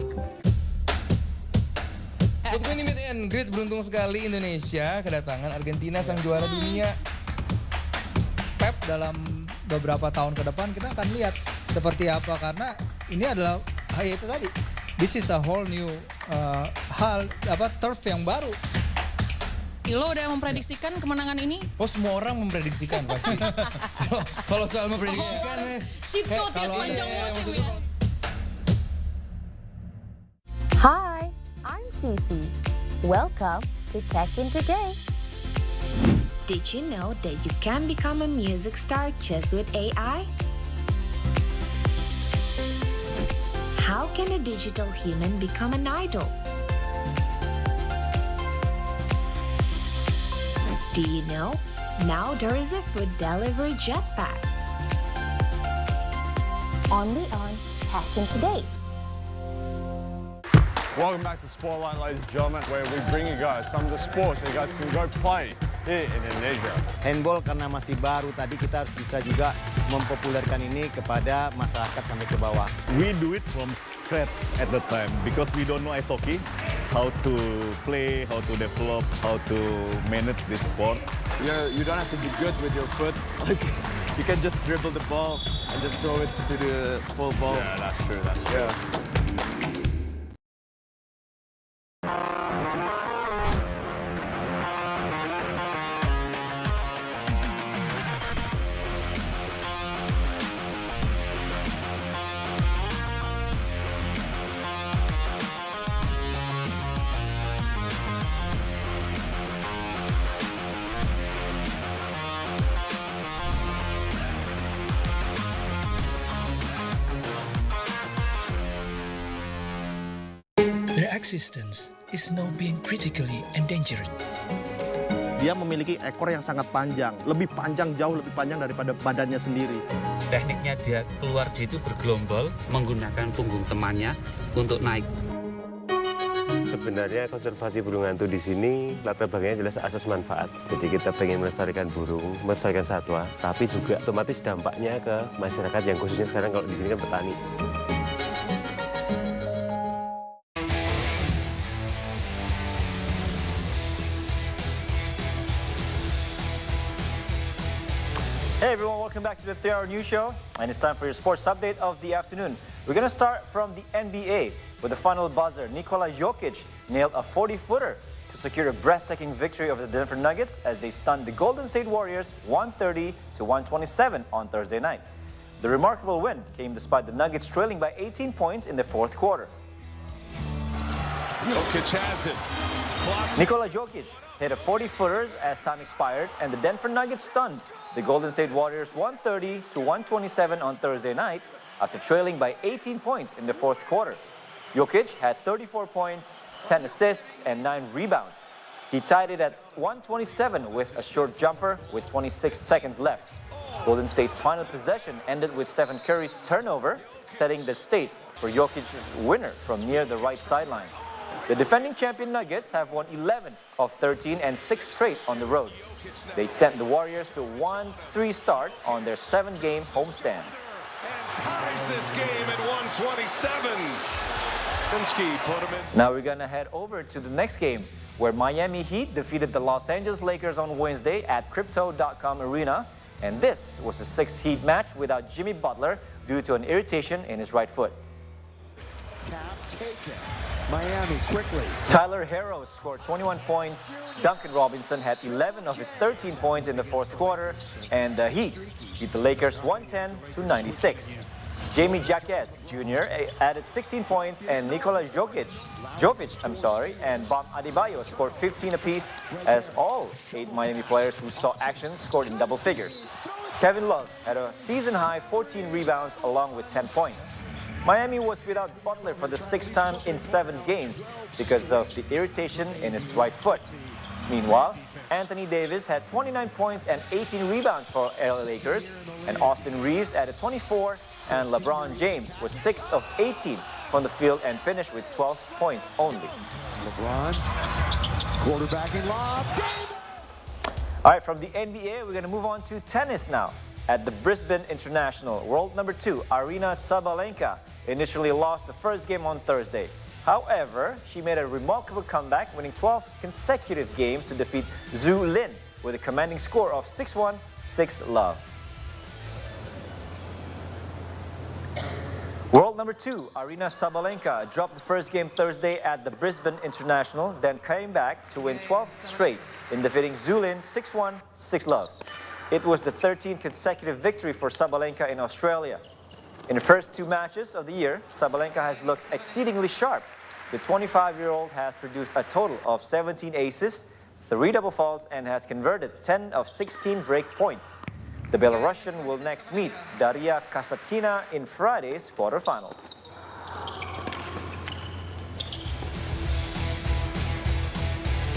Untuk ini meet and greet, beruntung sekali Indonesia kedatangan Argentina sang juara dunia. Pep dalam beberapa tahun ke depan kita akan lihat seperti apa, karena ini adalah itu tadi, this is a whole new turf yang baru. Ilo udah memprediksikan kemenangan ini? Oh, semua orang memprediksikan pasti. Kalau soal memprediksikan, Cipto tiap panjang musim ya. Hi, I'm Cece. Welcome to Tech in Today. Did you know that you can become a music star just with AI? How can a digital human become an idol? Do you know? Now there is a food delivery jetpack. Only on Tech in Today. Welcome back to Spotlight, ladies and gentlemen, where we bring you guys some of the sports that you guys can go play di Indonesia. Handball karena masih baru tadi kita harus bisa juga mempopulerkan ini kepada masyarakat sampai ke bawah. We do it from scratch at the time because we don't know ice hockey, how to play, how to develop, how to manage this sport. You don't have to be good with your foot. You can just dribble the ball and just throw it to the full ball. Yeah, that's true. That's true. Yeah. Their existence is now being critically endangered. Dia memiliki ekor yang sangat panjang, jauh lebih panjang daripada badannya sendiri. Tekniknya dia keluar dia itu bergelombol menggunakan punggung temannya untuk naik. Sebenarnya konservasi burung hantu di sini latar belakangnya jelas asas manfaat. Jadi kita pengen melestarikan burung, melestarikan satwa, tapi juga otomatis dampaknya ke masyarakat yang khususnya sekarang kalau di sini kan petani. Hey everyone, welcome back to the 3-Hour News Show, and it's time for your sports update of the afternoon. We're going to start from the NBA with the final buzzer. Nikola Jokic nailed a 40-footer to secure a breathtaking victory over the Denver Nuggets as they stunned the Golden State Warriors 130-127 on Thursday night. The remarkable win came despite the Nuggets trailing by 18 points in the fourth quarter. Jokic has it. Nikola Jokic hit a 40-footer as time expired, and the Denver Nuggets stunned the Golden State Warriors 130-127 on Thursday night after trailing by 18 points in the fourth quarter. Jokic had 34 points, 10 assists, and 9 rebounds. He tied it at 127 with a short jumper with 26 seconds left. Golden State's final possession ended with Stephen Curry's turnover, setting the stage for Jokic's winner from near the right sideline. The defending champion Nuggets have won 11 of 13 and 6 straight on the road. They sent the Warriors to a 1-3 start on their 7-game homestand. Ties this game at 127. Now we're gonna head over to the next game, where Miami Heat defeated the Los Angeles Lakers on Wednesday at Crypto.com Arena, and this was the 6th Heat match without Jimmy Butler due to an irritation in his right foot. Miami quickly. Tyler Herro scored 21 points. Duncan Robinson had 11 of his 13 points in the fourth quarter, and the Heat beat the Lakers 110-96. Jamie Jaquez Jr. added 16 points, and Nikola Jokic, and Bam Adebayo scored 15 apiece, as all 8 Miami players who saw action scored in double figures. Kevin Love had a season-high 14 rebounds along with 10 points. Miami was without Butler for the 6th time in 7 games because of the irritation in his right foot. Meanwhile, Anthony Davis had 29 points and 18 rebounds for LA Lakers, and Austin Reeves added 24, and LeBron James was 6 of 18 from the field and finished with 12 points only. LeBron, quarterbacking lob. All right, from the NBA, we're going to move on to tennis now. At the Brisbane International, world number 2, Aryna Sabalenka initially lost the first game on Thursday. However, she made a remarkable comeback, winning 12 consecutive games to defeat Zhu Lin with a commanding score of 6-1, 6-love. World number 2, Aryna Sabalenka dropped the first game Thursday at the Brisbane International, then came back to win 12 straight in defeating Zhu Lin 6-1, 6-love. It was the 13th consecutive victory for Sabalenka in Australia. In the first 2 matches of the year, Sabalenka has looked exceedingly sharp. The 25-year-old has produced a total of 17 aces, 3 double faults, and has converted 10 of 16 break points. The Belarusian will next meet Daria Kasatkina in Friday's quarterfinals.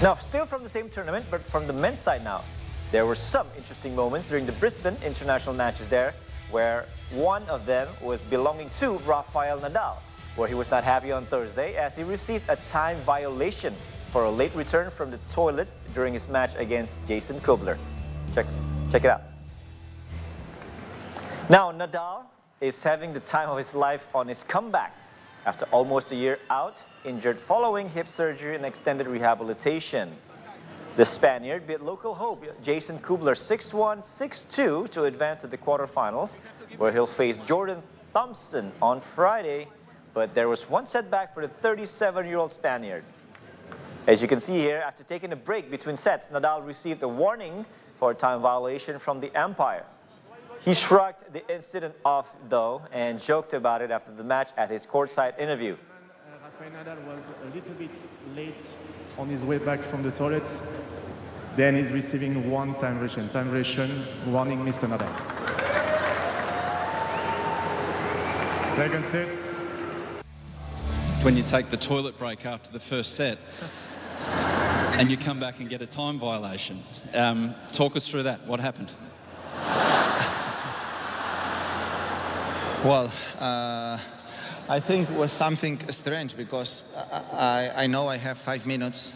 Now, still from the same tournament, but from the men's side now. There were some interesting moments during the Brisbane International matches there, where one of them was belonging to Rafael Nadal, where he was not happy on Thursday as he received a time violation for a late return from the toilet during his match against Jason Kubler. Check it out. Now, Nadal is having the time of his life on his comeback after almost a year out, injured following hip surgery and extended rehabilitation. The Spaniard beat local hope Jason Kubler 6-1, 6-2 to advance to the quarterfinals, where he'll face Jordan Thompson on Friday. But there was one setback for the 37-year-old Spaniard. As you can see here, after taking a break between sets, Nadal received a warning for a time violation from the umpire. He shrugged the incident off, though, and joked about it after the match at his courtside interview. Rafael Nadal was a little bit late on his way back from the toilets. Then he's receiving one time violation, warning Mr. Nadal. Second set. When you take the toilet break after the first set and you come back and get a time violation. Talk us through that. What happened? Well, I think it was something strange because I know I have 5 minutes.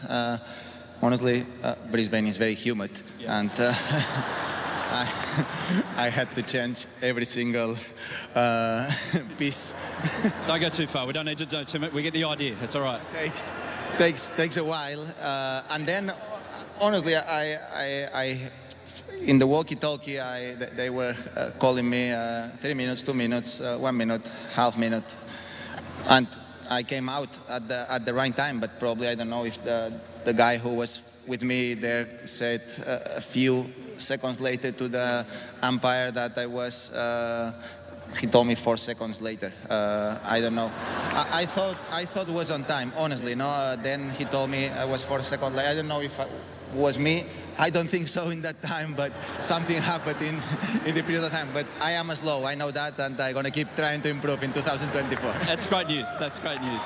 Honestly, Brisbane is very humid, and I had to change every single piece. Don't go too far. We don't need to do too much. We get the idea. That's all right. Takes a while, and then honestly, I in the walkie-talkie, they were calling me 3 minutes, 2 minutes, 1 minute, half minute, and I came out at the right time. But probably I don't know if the guy who was with me there said a few seconds later to the umpire that I was. He told me 4 seconds later. I don't know. I thought it was on time. Honestly, no. Then he told me I was 4 seconds late. I don't know if it was me. I don't think so in that time, but something happened in the period of time. But I am slow. I know that, and I'm gonna keep trying to improve in 2024. That's great news. That's great news.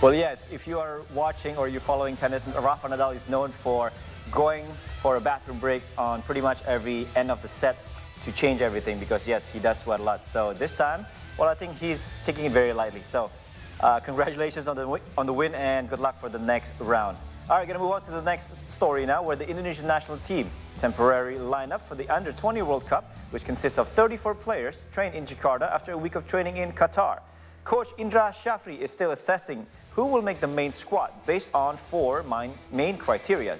Well, yes, if you are watching or you're following tennis, Rafa Nadal is known for going for a bathroom break on pretty much every end of the set to change everything because, yes, he does sweat a lot. So this time, well, I think he's taking it very lightly. So congratulations on the win and good luck for the next round. All right, going to move on to the next story now, where the Indonesian national team temporary lineup for the Under-20 World Cup, which consists of 34 players, trained in Jakarta after a week of training in Qatar. Coach Indra Shafri is still assessing who will make the main squad based on 4 main criteria.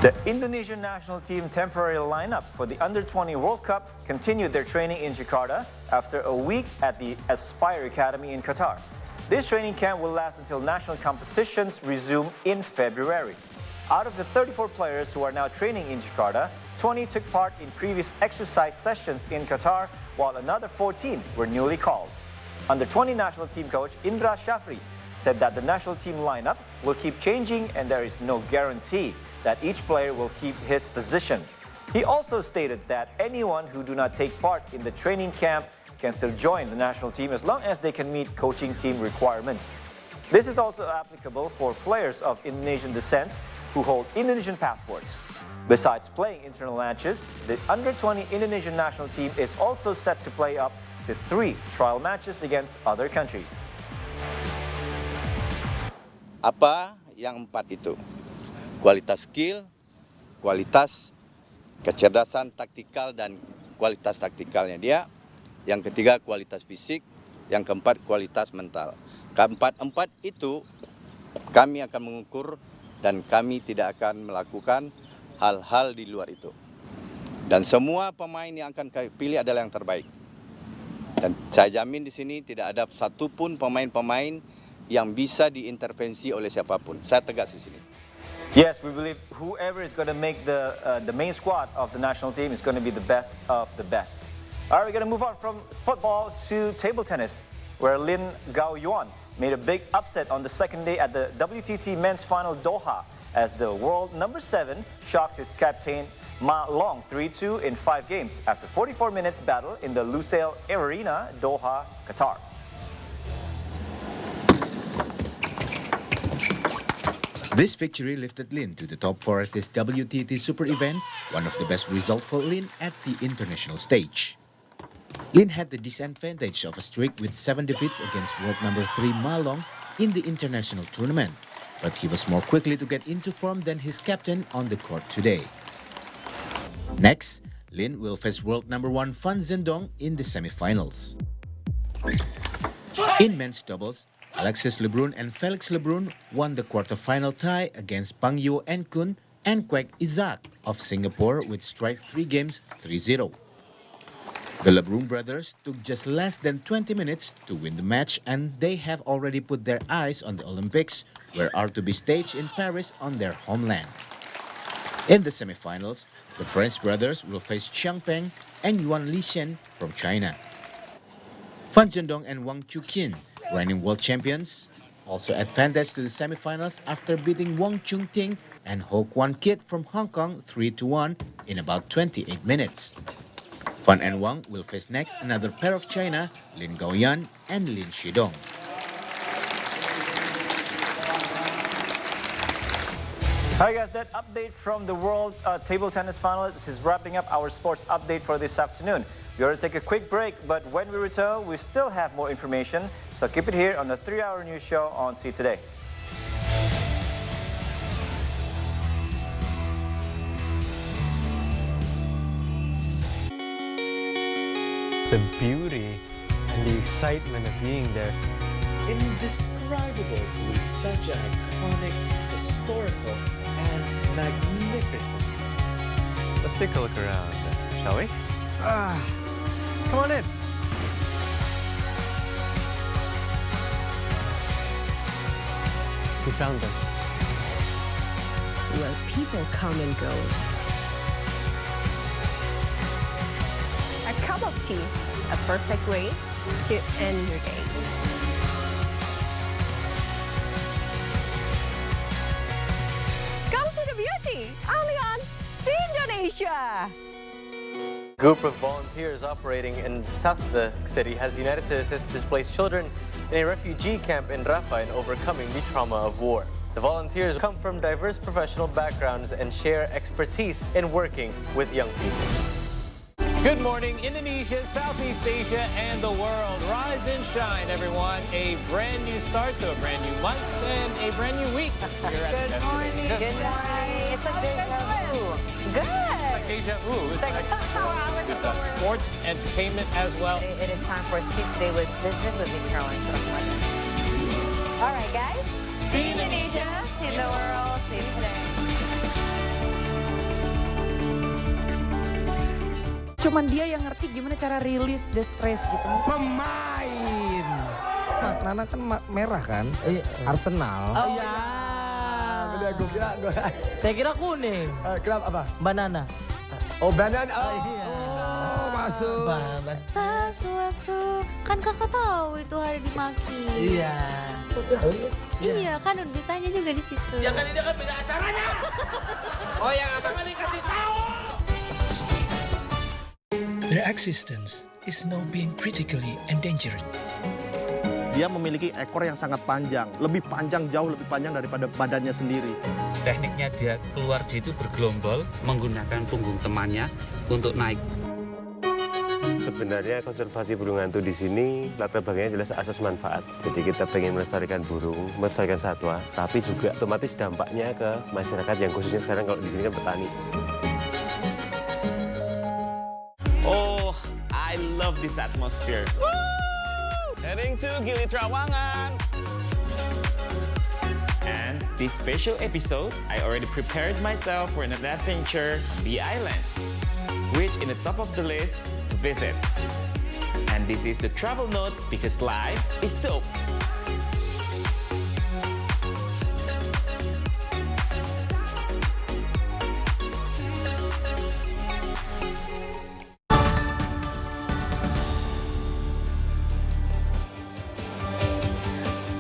The Indonesian national team temporary lineup for the Under-20 World Cup continued their training in Jakarta after a week at the Aspire Academy in Qatar. This training camp will last until national competitions resume in February. Out of the 34 players who are now training in Jakarta, 20 took part in previous exercise sessions in Qatar, while another 14 were newly called. Under-20 national team coach Indra Shafri said that the national team lineup will keep changing and there is no guarantee that each player will keep his position. He also stated that anyone who do not take part in the training camp can still join the national team as long as they can meet coaching team requirements. This is also applicable for players of Indonesian descent who hold Indonesian passports. Besides playing internal matches, the Under-20 Indonesian national team is also set to play up to 3 trial matches against other countries. Apa yang 4 itu? Kualitas skill, kualitas kecerdasan taktikal dan kualitas taktikalnya dia. Yang ketiga kualitas fisik, yang keempat kualitas mental. Keempat itu kami akan mengukur dan kami tidak akan melakukan hal-hal di luar itu. Dan semua pemain yang akan kami pilih adalah yang terbaik. Dan saya jamin di sini tidak ada satupun pemain-pemain yang bisa diintervensi oleh siapapun. Saya tegas di sini. Yes, we believe whoever is going to make the main squad of the national team is going to be the best of the best. All right, we're going to move on from football to table tennis, where Lin Gaoyuan made a big upset on the second day at the WTT Men's Final Doha as the world number 7 shocked his captain Ma Long 3-2 in 5 games after 44 minutes battle in the Lusail Arena, Doha, Qatar. This victory lifted Lin to the top 4 at this WTT Super event, one of the best results for Lin at the international stage. Lin had the disadvantage of a streak with 7 defeats against world number 3 Ma Long in the international tournament, but he was more quickly to get into form than his captain on the court today. Next, Lin will face world number 1 Fan Zhendong in the semifinals. In men's doubles, Alexis Lebrun and Felix Lebrun won the quarterfinal tie against Pang Yo Enkun and Kwek Izzat of Singapore with straight 3 games 3-0. The Lebrun brothers took just less than 20 minutes to win the match, and they have already put their eyes on the Olympics, where are to be staged in Paris on their homeland. In the semifinals, the French brothers will face Xiang Peng and Yuan Lishen from China. Fan Zhendong and Wang Chuqin, reigning world champions, also advanced to the semifinals after beating Wang Chungting and Ho Kwan Kit from Hong Kong 3-1 in about 28 minutes. Fan and Wang will face next another pair of China, Lin Gaoyan and Lin Shidong. Alright guys, that update from the World Table Tennis Finals is wrapping up our sports update for this afternoon. We are going to take a quick break, but when we return, we still have more information. So keep it here on the 3-hour news show on See Today. The beauty and the excitement of being there. Indescribable to lose such an iconic, historical, and magnificent. Let's take a look around, shall we? Come on in. We found them. Where people come and go. A cup of tea, a perfect way to end your day. Come see the beauty, only on See Indonesia. A group of volunteers operating in the south of the city has united to assist displaced children in a refugee camp in Rafah in overcoming the trauma of war. The volunteers come from diverse professional backgrounds and share expertise in working with young people. Good morning, Indonesia, Southeast Asia, and the world. Rise and shine, everyone. A brand new start to a brand new month and a brand new week. Good morning. Good morning. It's a deja vu. Good. Like deja vu. It's like with sports, entertainment as well. It is time for See Today with Business with me, Caroline. All right, guys. See Indonesia, see the world, see today. Cuman dia yang ngerti gimana cara rilis the stress gitu. Pemain. Nana kan merah kan? Arsenal. Oh iya. Saya kira kuning. Kenapa apa? Banana. Oh banana. Oh iya. Oh masuk. Pas waktu kan kakak tahu itu hari dimaki. Iya. Iya kan udah ditanya juga di situ. Ya kan ini kan beda acaranya. Oh yang apa kan dikasih tahu. Their existence is now being critically endangered. Dia memiliki ekor yang sangat panjang, lebih panjang, jauh lebih panjang daripada badannya sendiri. Tekniknya dia keluar dia itu bergelombol menggunakan punggung temannya untuk naik. Sebenarnya konservasi burung hantu di sini latar belakangnya jelas asas manfaat. Jadi kita pengen melestarikan burung, melestarikan satwa, tapi juga otomatis dampaknya ke masyarakat yang khususnya sekarang kalau di sini kan petani. Oh, I love this atmosphere. Woo! Heading to Gili Trawangan. And this special episode, I already prepared myself for an adventure on the island, which in the top of the list to visit. And this is the travel note because life is dope.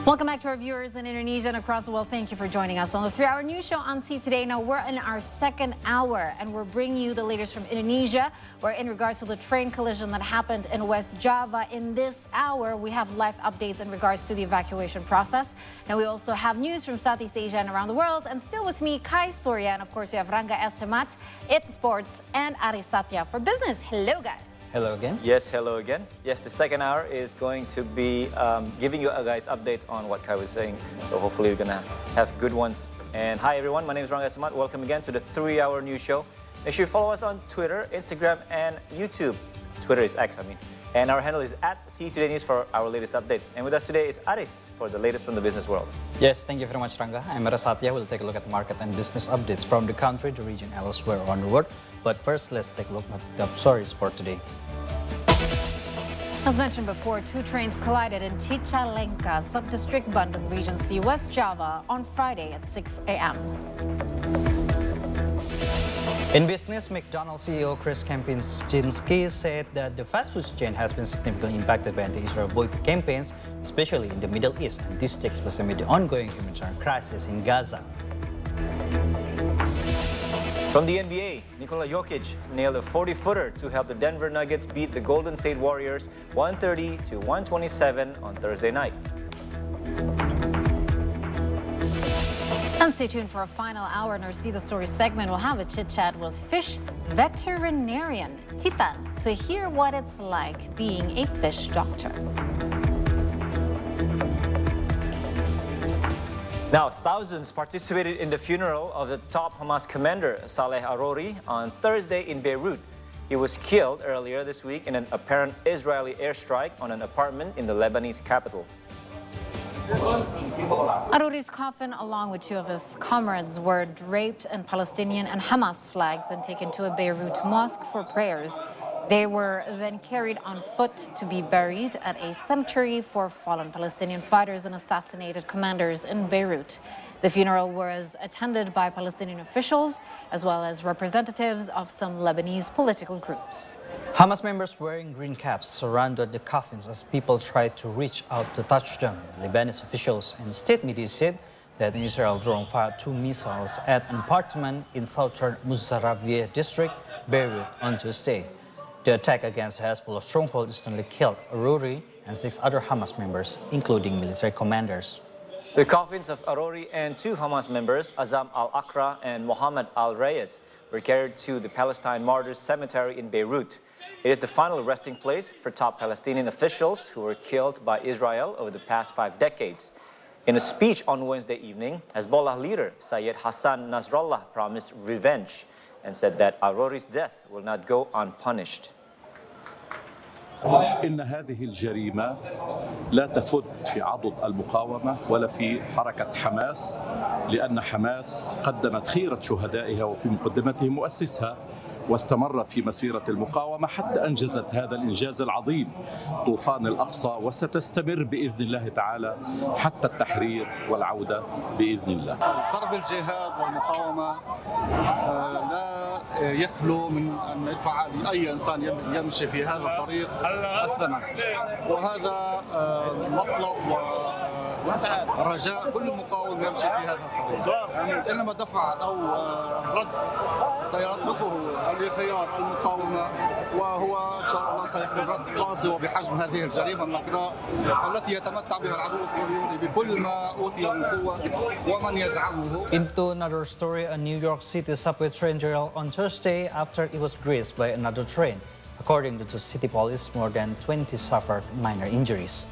Welcome back to our viewers in Indonesia and across the world. Thank you for joining us on the 3-hour news show on See Today. Now we're in our second hour and we're bringing you the latest from Indonesia. Where in regards to the train collision that happened in West Java, in this hour we have live updates in regards to the evacuation process. Now we also have news from Southeast Asia and around the world. And still with me, Kai Surya, and of course we have Rangga Estemat, It Sports, and Ari Satya for business. Hello guys. Hello again. Yes, hello again. Yes, the second hour is going to be giving you guys updates on what Kai was saying. So hopefully we're going to have good ones. And hi everyone, my name is Rangga Samat. Welcome again to the 3-hour news show. Make sure you follow us on Twitter, Instagram, and YouTube. Twitter is X, I mean. And our handle is @CE Today News for our latest updates. And with us today is Aris for the latest from the business world. Yes, thank you very much, Rangga. I'm Era Satya. We'll take a look at market and business updates from the country, the region, elsewhere on the world. But first, let's take a look at the top stories for today. As mentioned before, two trains collided in Cicalengka, Subdistrict Bandung Region C, West Java, on Friday at 6 a.m. In business, McDonald's CEO Chris Kempczinski said that the fast food chain has been significantly impacted by anti-Israel boycott campaigns, especially in the Middle East, and this takes place amid the ongoing humanitarian crisis in Gaza. From the NBA, Nikola Jokic nailed a 40-footer to help the Denver Nuggets beat the Golden State Warriors 130-127 on Thursday night. And stay tuned for a final hour in our See the Story segment. We'll have a chit-chat with fish veterinarian Chitan to hear what it's like being a fish doctor. Now, thousands participated in the funeral of the top Hamas commander, Saleh Arori, on Thursday in Beirut. He was killed earlier this week in an apparent Israeli airstrike on an apartment in the Lebanese capital. Arori's coffin, along with two of his comrades, were draped in Palestinian and Hamas flags and taken to a Beirut mosque for prayers. They were then carried on foot to be buried at a cemetery for fallen Palestinian fighters and assassinated commanders in Beirut. The funeral was attended by Palestinian officials as well as representatives of some Lebanese political groups. Hamas members wearing green caps surrounded the coffins as people tried to reach out to touch them. Lebanese officials and state media said that an Israeli drone fired 2 missiles at an apartment in southern Muzarraviyeh district, Beirut, on Tuesday. The attack against Hezbollah stronghold instantly killed Arori and 6 other Hamas members, including military commanders. The coffins of Arori and 2 Hamas members, Azam al-Aqra and Mohammed al-Reyes, were carried to the Palestine Martyrs Cemetery in Beirut. It is the final resting place for top Palestinian officials who were killed by Israel over the past 5 decades. In a speech on Wednesday evening, Hezbollah leader Syed Hassan Nasrallah promised revenge and said that Arori's death will not go unpunished. إن هذه الجريمة لا تفت في عضد المقاومة ولا في حركة حماس، لأن حماس قدمت خيرة شهدائها وفي مقدمتهم مؤسسها، واستمرت في مسيرة المقاومة حتى أنجزت هذا الإنجاز العظيم طوفان الأقصى، وستستمر بإذن الله تعالى حتى التحرير والعودة بإذن الله. ضرب الجهاد والمقاومة لا يخلو من أن يدفع أي إنسان يمشي في هذا الطريق الثمن، وهذا مطلب ورجاء كل مقاوم يمشي في هذا الطريق. إنما دفع أو رد سيتركه لخيار المقاومة، وهو إن شاء الله سيكون رد قاسي وبحجم هذه الجريمة النقراء التي يتمتع بها العدو الصهيوني بكل ما أوتي من قوة ومن يدعمه. Into another story, a New York City subway train derailed on Thursday after it was grazed by another train. According to the city police, more than 20 suffered minor injuries.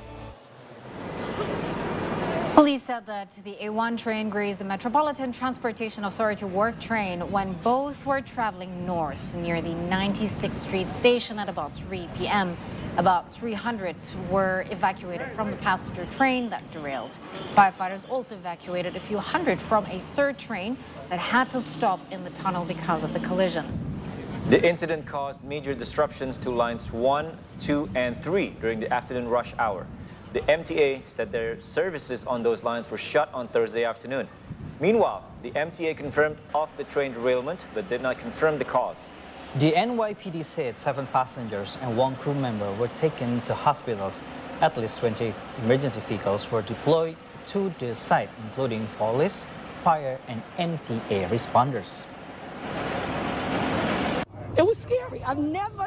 Police said that the A1 train grazed the Metropolitan Transportation Authority work train when both were traveling north near the 96th Street station at about 3 p.m. About 300 were evacuated from the passenger train that derailed. Firefighters also evacuated a few hundred from a third train that had to stop in the tunnel because of the collision. The incident caused major disruptions to lines 1, 2, and 3 during the afternoon rush hour. The MTA said their services on those lines were shut on Thursday afternoon. Meanwhile, the MTA confirmed of the train derailment but did not confirm the cause. The NYPD said 7 passengers and 1 crew member were taken to hospitals. At least 20 emergency vehicles were deployed to the site, including police, fire, and MTA responders. It was scary.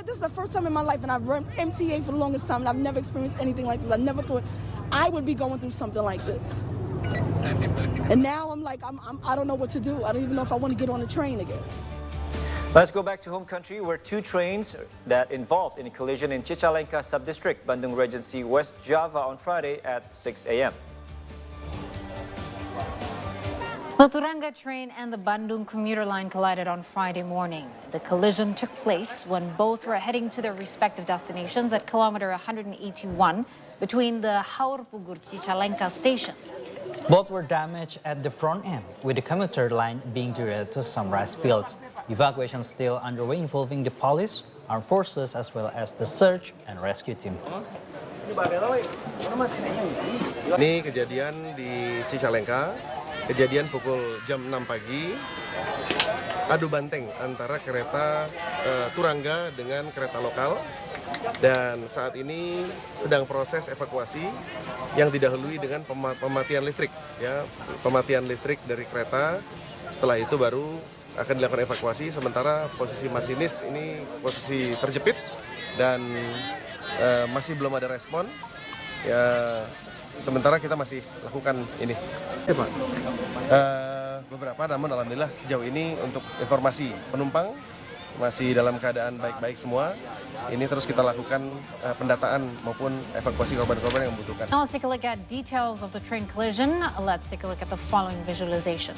This is the first time in my life, and I've run MTA for the longest time, and I've never experienced anything like this. I never thought I would be going through something like this. And now I'm like, I don't know what to do. I don't even know if I want to get on the train again. Let's go back to home country where two trains that involved in a collision in Cicalengka Subdistrict, Bandung Regency, West Java on Friday at 6 a.m. The Turanga train and the Bandung commuter line collided on Friday morning. The collision took place when both were heading to their respective destinations at kilometer 181 between the Haurpugur Cicalengka stations. Both were damaged at the front end, with the commuter line being derailed to some rice fields. Evacuation still underway involving the police, armed forces, as well as the search and rescue team. Ini kejadian di Cicalengka, kejadian pukul jam 6 pagi, adu banteng antara kereta Turangga dengan kereta lokal. Dan saat ini sedang proses evakuasi yang didahului dengan pematian listrik, ya, pematian listrik dari kereta. Setelah itu baru akan dilakukan evakuasi. Sementara posisi masinis ini posisi terjepit dan masih belum ada respon. Ya, sementara kita masih lakukan ini. Ya, Pak. Beberapa, namun alhamdulillah sejauh ini untuk informasi penumpang masih dalam keadaan baik-baik semua. Ini terus kita lakukan pendataan maupun evakuasi korban-korban yang membutuhkan. Now let's take a look at details of the train collision. Let's take a look at the following visualization.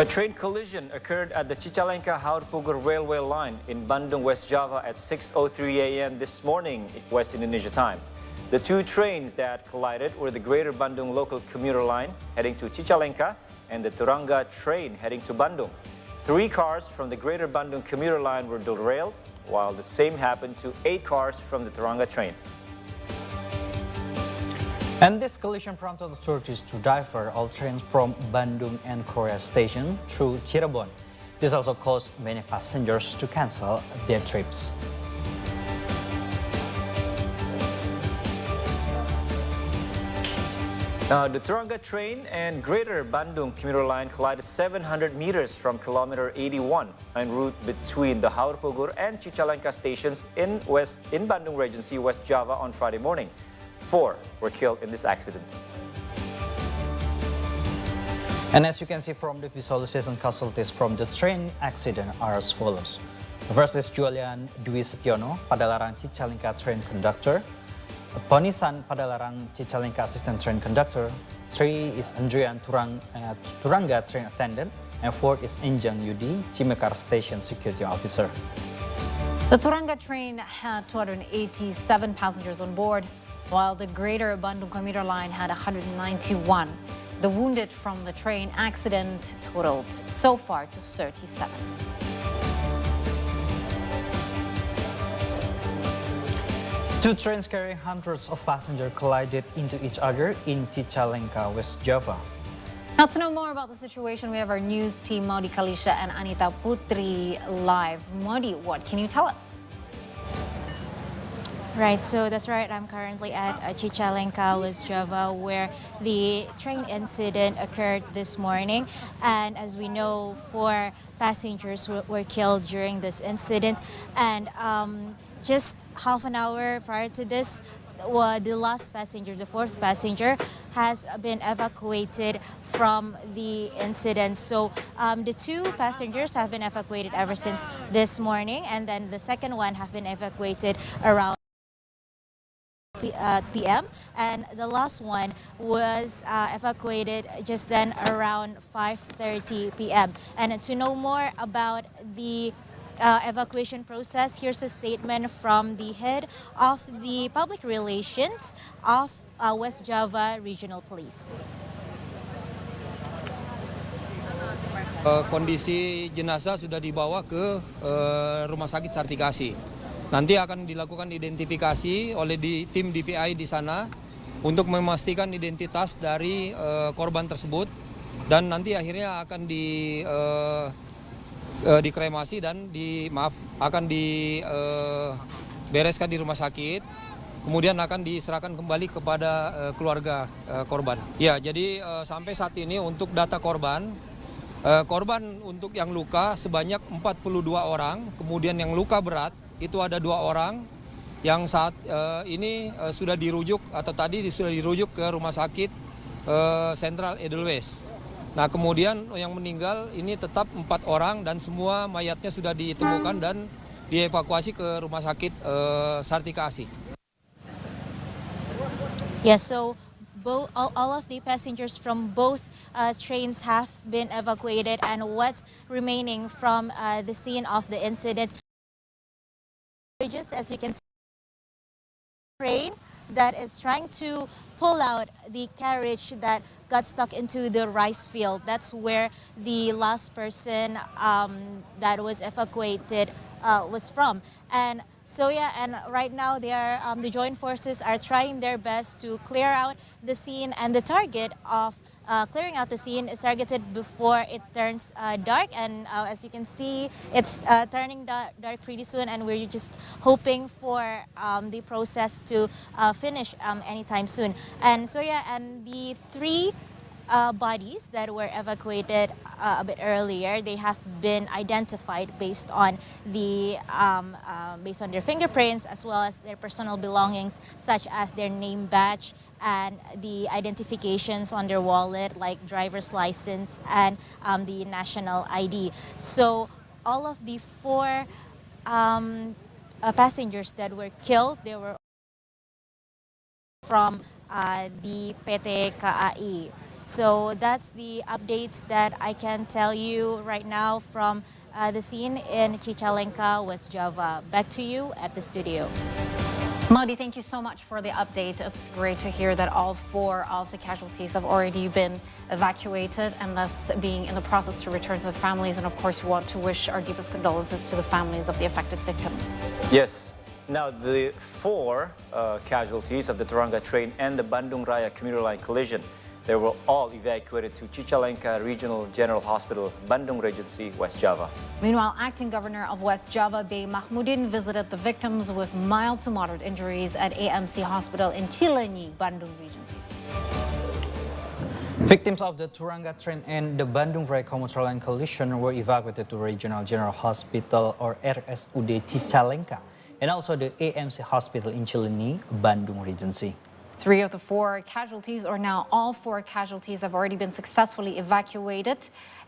A train collision occurred at the Cicalengka Haurpugur railway line in Bandung, West Java at 6:03 a.m. this morning, West Indonesia time. The two trains that collided were the Greater Bandung local commuter line heading to Cicalengka and the Turanga train heading to Bandung. 3 cars from the Greater Bandung commuter line were derailed, while the same happened to 8 cars from the Turanga train. And this collision prompted authorities to divert all trains from Bandung and Korea Station through Cirebon. This also caused many passengers to cancel their trips. The Turanga train and Greater Bandung commuter line collided 700 meters from kilometer 81 en route between the Haurpugur and Cicalengka stations in Bandung Regency, West Java on Friday morning. 4 were killed in this accident. And as you can see from the visualization, casualties from the train accident are as follows. The first is Julian Dwi Setiono, Padalarang Cicalengka train conductor. Ponisan Padalarang Cicalengka assistant train conductor. 3 is Andrian Turanga train attendant. And 4 is Injang Yudi, Cimekar station security officer. The Turanga train had 287 passengers on board, while the Greater Bandung commuter line had 191. The wounded from the train accident totaled so far to 37. Two trains carrying hundreds of passengers collided into each other in Cicalengka, West Java. Now to know more about the situation, we have our news team Maudi Kalisha and Anita Putri live. Maudi, what can you tell us? Right, so that's right. I'm currently at Cicalengka, West Java, where the train incident occurred this morning. And as we know, 4 passengers were killed during this incident. And just half an hour prior to this, the last passenger, the 4th passenger, has been evacuated from the incident. So the 2 passengers have been evacuated ever since this morning, and then the second one have been evacuated around p.m. and the last one was evacuated just then around 5:30 p.m. And to know more about the evacuation process, here's a statement from the head of the public relations of West Java Regional Police. Kondisi jenazah sudah dibawa ke Rumah Sakit Sartikasi. Nanti akan dilakukan identifikasi oleh tim DVI di sana untuk memastikan identitas dari korban tersebut, dan nanti akhirnya akan dikremasi dan akan dibereskan di rumah sakit, kemudian akan diserahkan kembali kepada keluarga korban. Ya, jadi sampai saat ini untuk data korban untuk yang luka sebanyak 42 orang, kemudian yang luka berat itu ada 2 orang yang saat ini sudah dirujuk atau tadi sudah dirujuk ke Rumah Sakit Sentral Edelweiss. Nah, kemudian yang meninggal ini tetap 4 orang dan semua mayatnya sudah ditemukan dan dievakuasi ke Rumah Sakit Sartika Asih. Yes, so all of the passengers from both trains have been evacuated, and what's remaining from the scene of the incident, as you can see, train that is trying to pull out the carriage that got stuck into the rice field. That's where the last person that was evacuated was from. And so yeah, and right now they are the joint forces are trying their best to clear out the scene, and the target of clearing out the scene is targeted before it turns dark. And as you can see, it's turning dark pretty soon, and we're just hoping for the process to finish anytime soon. And so yeah, and the 3 bodies that were evacuated a bit earlier, they have been identified based on their fingerprints as well as their personal belongings, such as their name badge and the identifications on their wallet, like driver's license and the national ID. So all of the 4 passengers that were killed, they were from the PT KAI. So that's the updates that I can tell you right now from the scene in Cicalengka, West Java. Back to you at the studio. Maudi, thank you so much for the update. It's great to hear that all 4 of the casualties have already been evacuated and thus being in the process to return to the families. And of course, we want to wish our deepest condolences to the families of the affected victims. Yes. Now, the 4 casualties of the Turanga train and the Bandung Raya commuter line collision, they were all evacuated to Cicalengka Regional General Hospital, Bandung Regency, West Java. Meanwhile, Acting Governor of West Java, Bey Mahmudin, visited the victims with mild to moderate injuries at AMC Hospital in Cileunyi, Bandung Regency. Victims of the Turanga train and the Bandung Raya commuter line collision were evacuated to Regional General Hospital or RSUD Cicalengka and also the AMC Hospital in Cileunyi, Bandung Regency. 3 of the 4 casualties, or now all 4 casualties, have already been successfully evacuated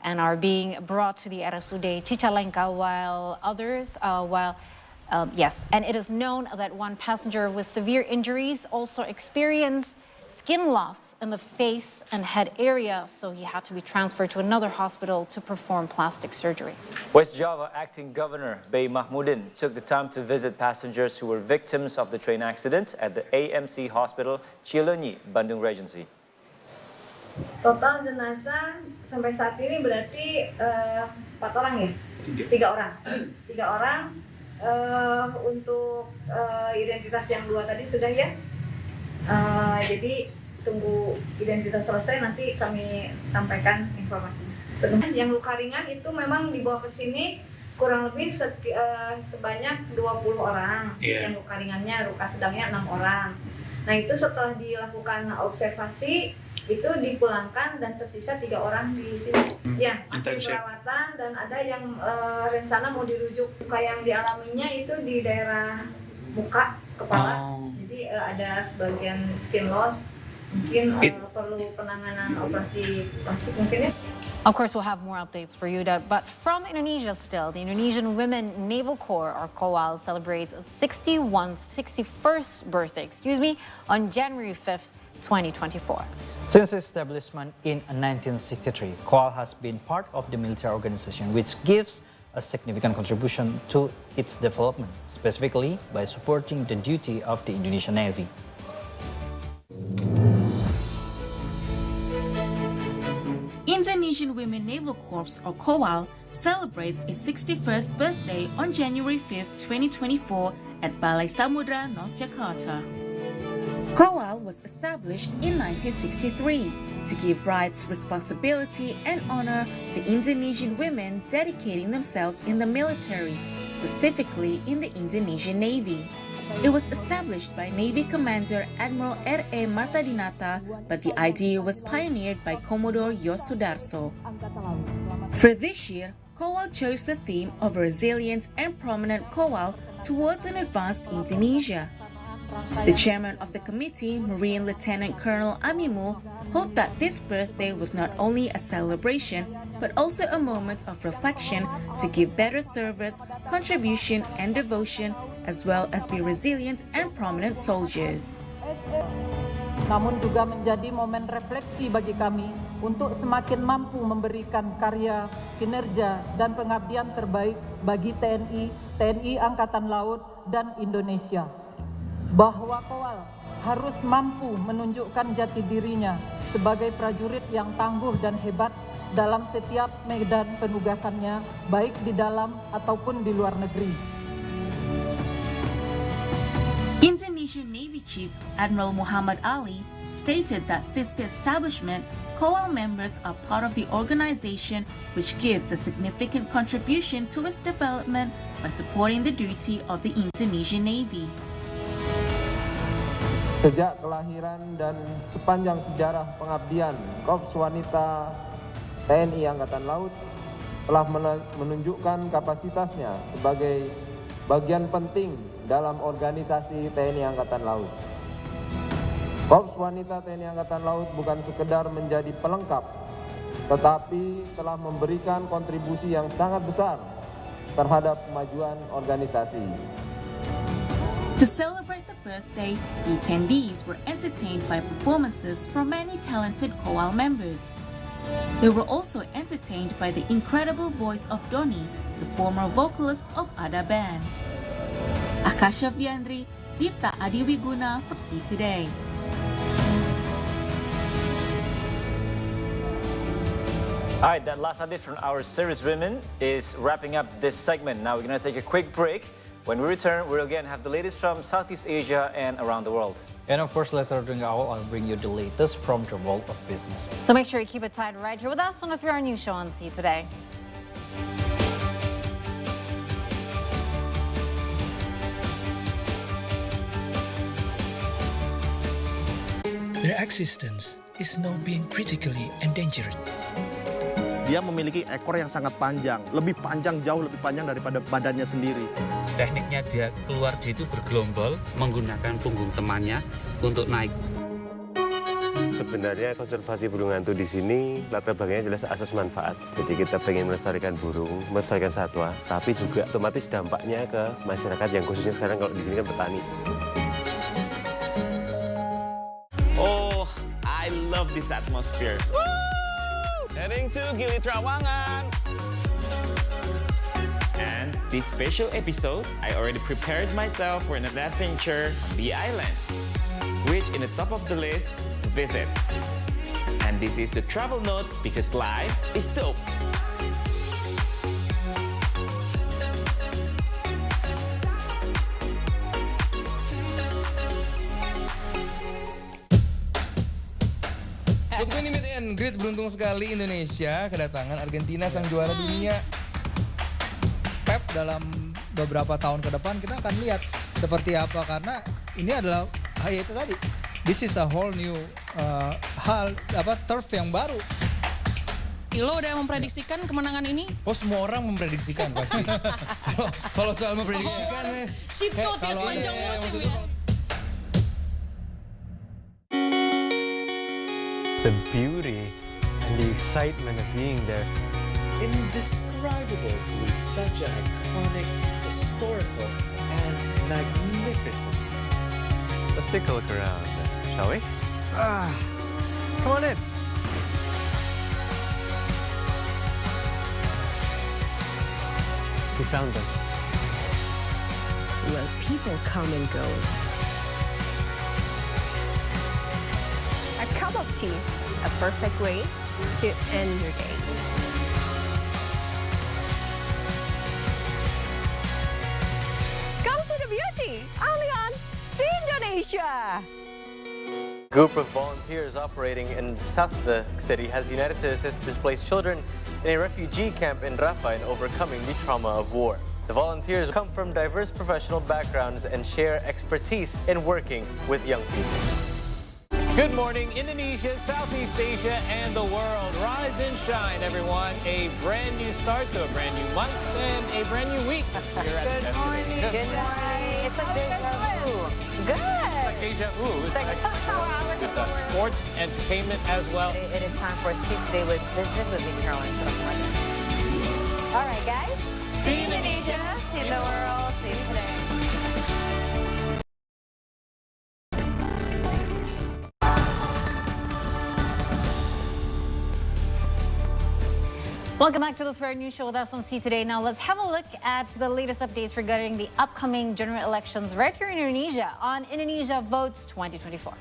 and are being brought to the RSUD Cicalengka, while others, and it is known that 1 passenger with severe injuries also experienced skin loss in the face and head area, so he had to be transferred to another hospital to perform plastic surgery. West Java Acting Governor Bey Mahmudin took the time to visit passengers who were victims of the train accidents at the AMC Hospital, Cileunyi, Bandung Regency. Total jenazah sampai saat ini berarti 4 orang ya? 3 orang. 3 orang. Untuk identitas yang 2 tadi sudah ya? Jadi tunggu identitas selesai, nanti kami sampaikan informasinya. Yang luka ringan itu memang dibawa ke sini kurang lebih sebanyak 20 orang. Yang luka ringannya, luka sedangnya 6 orang. Nah itu setelah dilakukan observasi itu dipulangkan dan tersisa 3 orang di sini. Ya, masih perawatan dan ada yang rencana mau dirujuk. Luka yang dialaminya itu di daerah muka, kepala. Jadi ada sebagian skin loss, mungkin perlu penanganan operasi plastik mungkin ya. Of course, we'll have more updates for you. But from Indonesia still, the Indonesian Women Naval Corps, or KOWAL, celebrates its 61st birthday, on January 5th, 2024. Since its establishment in 1963, KOWAL has been part of the military organization, which gives a significant contribution to its development, specifically by supporting the duty of the Indonesian Navy. Indonesian Women Naval Corps, or KOWAL, celebrates its 61st birthday on January 5, 2024 at Balai Samudra, North Jakarta. KOWAL was established in 1963 to give rights, responsibility, and honor to Indonesian women dedicating themselves in the military, specifically in the Indonesian Navy. It was established by Navy Commander Admiral R.E. Martadinata, but the idea was pioneered by Commodore Yosudarso. For this year, KOWAL chose the theme of a resilient and prominent KOWAL towards an advanced Indonesia. The chairman of the committee, Marine Lieutenant Colonel Amimul, hoped that this birthday was not only a celebration, but also a moment of reflection to give better service, contribution, and devotion, as well as be resilient and prominent soldiers. Namun juga menjadi momen refleksi bagi kami untuk semakin mampu memberikan karya, kinerja, dan pengabdian terbaik bagi TNI, TNI Angkatan Laut, dan Indonesia. Bahwa Kowal harus mampu menunjukkan jati dirinya sebagai prajurit yang tangguh dan hebat dalam setiap medan penugasannya, baik di dalam ataupun di luar negeri. Indonesian Navy Chief Admiral Muhammad Ali stated that since the establishment, Kowal members are part of the organization, which gives a significant contribution to its development by supporting the duty of the Indonesian Navy. Sejak kelahiran dan sepanjang sejarah pengabdian, Korps Wanita TNI Angkatan Laut telah menunjukkan kapasitasnya sebagai bagian penting dalam organisasi TNI Angkatan Laut. Korps Wanita TNI Angkatan Laut bukan sekedar menjadi pelengkap, tetapi telah memberikan kontribusi yang sangat besar terhadap kemajuan organisasi. To celebrate the birthday, the attendees were entertained by performances from many talented Kowal members. They were also entertained by the incredible voice of Doni, the former vocalist of Ada Band. Akasha Viandri, Dipta Adiwiguna from See Today. All right, that last update from our servicewomen is wrapping up this segment. Now we're going to take a quick break. When we return, we'll again have the latest from Southeast Asia and around the world. And of course, later during the hour, I'll bring you the latest from the world of business. So make sure you keep it tight right here with us on the 3 Hour News Show on See Today. Their existence is now being critically endangered. Dia memiliki ekor yang sangat panjang, jauh lebih panjang daripada badannya sendiri. Tekniknya dia itu bergelombol menggunakan punggung temannya untuk naik. Sebenarnya konservasi burung hantu di sini latar belakangnya jelas asas manfaat. Jadi kita pengen melestarikan burung, melestarikan satwa, tapi juga otomatis dampaknya ke masyarakat yang khususnya sekarang kalau di sini kan petani. Oh, I love this atmosphere. Woo! Heading to Gili Trawangan. And this special episode, I already prepared myself for an adventure on Bee Island, which in the top of the list to visit. And this is the travel note because life is dope. Untuk ini meet and greet, beruntung sekali Indonesia kedatangan Argentina sang juara dunia. Pep dalam beberapa tahun ke depan kita akan lihat seperti apa, karena ini adalah itu tadi. This is a whole new turf yang baru. Lo udah memprediksikan kemenangan ini? Oh, semua orang memprediksikan pasti. Kalau soal memprediksikan, cheat code ya sepanjang musim ya. The beauty and the excitement of being there, indescribable to lose such an iconic, historical, and magnificent. Let's take a look around, shall we? Come on in. We found them. Where people come and go. A cup of tea, a perfect way to end your day. Come see the beauty, only on See Indonesia. A group of volunteers operating in the south of the city has united to assist displaced children in a refugee camp in Rafah in overcoming the trauma of war. The volunteers come from diverse professional backgrounds and share expertise in working with young people. Good morning, Indonesia, Southeast Asia, and the world. Rise and shine, everyone. A brand new start to a brand new month and a brand new week. Here at Good morning. Good morning. It's like deja vu. Good. It's like deja vu. It's like with sports, entertainment as well. It is time for See Today with Business with me, Caroline Sarakumada. All right, guys. See Indonesia, see the world, see today. Welcome back to the Square News Show with us on See Today. Now let's have a look at the latest updates regarding the upcoming general elections right here in Indonesia on Indonesia Votes 2024.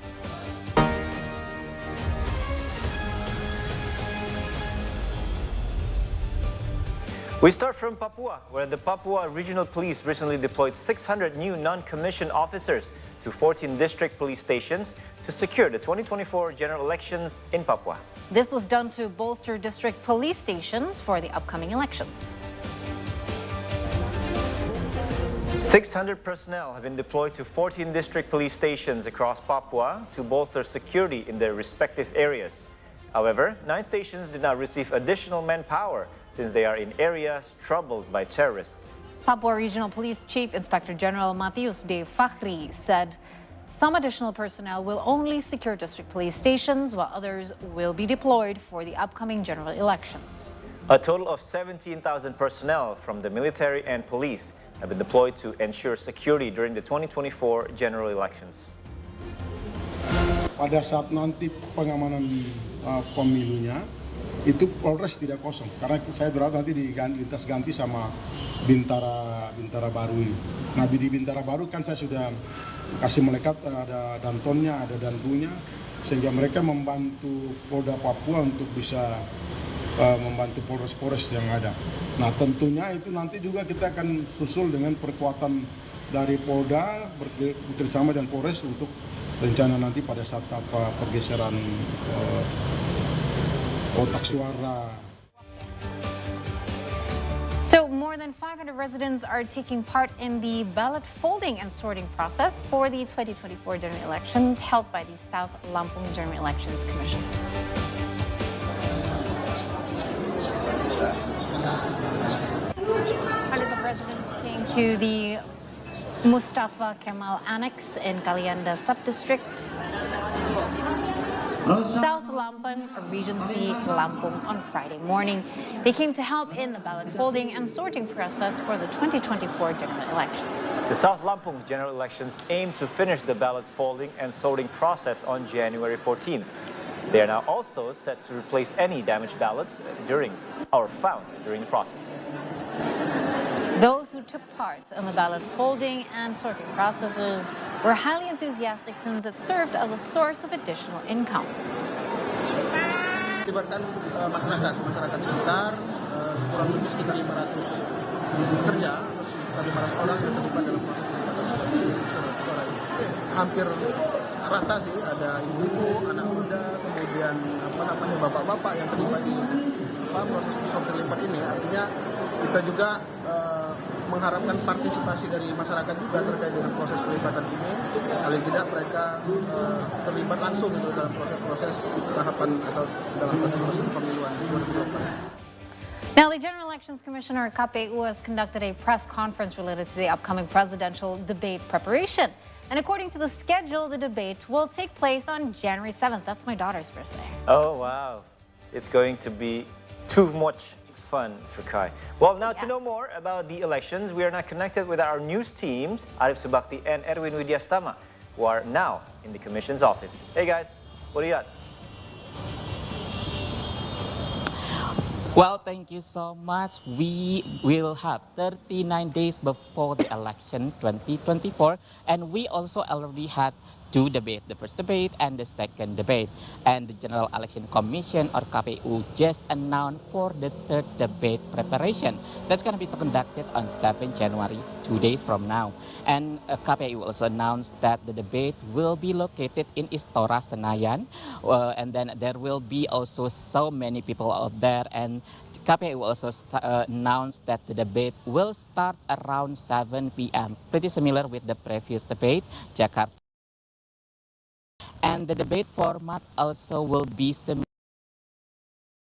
We start from Papua, where the Papua Regional Police recently deployed 600 new non-commissioned officers to 14 district police stations to secure the 2024 general elections in Papua. This was done to bolster district police stations for the upcoming elections. 600 personnel have been deployed to 14 district police stations across Papua to bolster security in their respective areas. However, 9 stations did not receive additional manpower since they are in areas troubled by terrorists. Papua Regional Police Chief Inspector General Matius De Fakhri said some additional personnel will only secure district police stations while others will be deployed for the upcoming general elections. A total of 17,000 personnel from the military and police have been deployed to ensure security during the 2024 general elections. Pada saat nanti pengamanan pemilunya, itu Polres tidak kosong karena saya berharap nanti lintas ganti sama Bintara Baru ini. Nah di Bintara Baru kan saya sudah kasih melekat ada dantonnya, ada danrunya sehingga mereka membantu Polda Papua untuk bisa membantu Polres-Polres yang ada. Nah tentunya itu nanti juga kita akan susul dengan perkuatan dari Polda bekerjasama dengan Polres untuk rencana nanti pada saat pergeseran kotak suara. So more than 500 residents are taking part in the ballot folding and sorting process for the 2024 general elections held by the South Lampung General Elections Commission. Hundreds of residents came to the Mustafa Kemal Annex in Kalianda Subdistrict, South Lampung, Regency, Lampung on Friday morning. They came to help in the ballot folding and sorting process for the 2024 general elections. The South Lampung general elections aim to finish the ballot folding and sorting process on January 14th. They are now also set to replace any damaged ballots found during the process. Those who took part in the ballot folding and sorting processes were highly enthusiastic since it served as a source of additional income. Melibatkan masyarakat sekitar kurang lebih sekitar 500 pekerja atau sekitar 500 orang yang terlibat dalam proses penghitungan suara ini. Hampir rata sih, ada ibu-ibu, anak muda, kemudian bapak-bapak yang terlibat di proses sortir lipat ini. Artinya kita juga mengharapkan partisipasi dari masyarakat juga terkait dengan proses pelibatan ini. Paling tidak mereka terlibat langsung dalam proses tahapan atau dalam proses pemiluan 2024. Now, the General Elections Commissioner KPU has conducted a press conference related to the upcoming presidential debate preparation. And according to the schedule, the debate will take place on January 7th. That's my daughter's birthday. Oh, wow. It's going to be too much fun for Kai. Well, now to know more about the elections, we are now connected with our news teams, Arif Subakti and Erwin Widyastama, who are now in the Commission's office. Hey guys, what do you got? Well, thank you so much. We will have 39 days before the election 2024, and we also already had 2 debates, the first debate and the second debate. And the General Election Commission or KPU just announced for the 3rd debate preparation. That's going to be conducted on 7 January, 2 days from now. And KPU also announced that the debate will be located in Istora Senayan. And then there will be also so many people out there. And KPU also announced that the debate will start around 7 p.m. Pretty similar with the previous debate, Jakarta. And the debate format also will be similar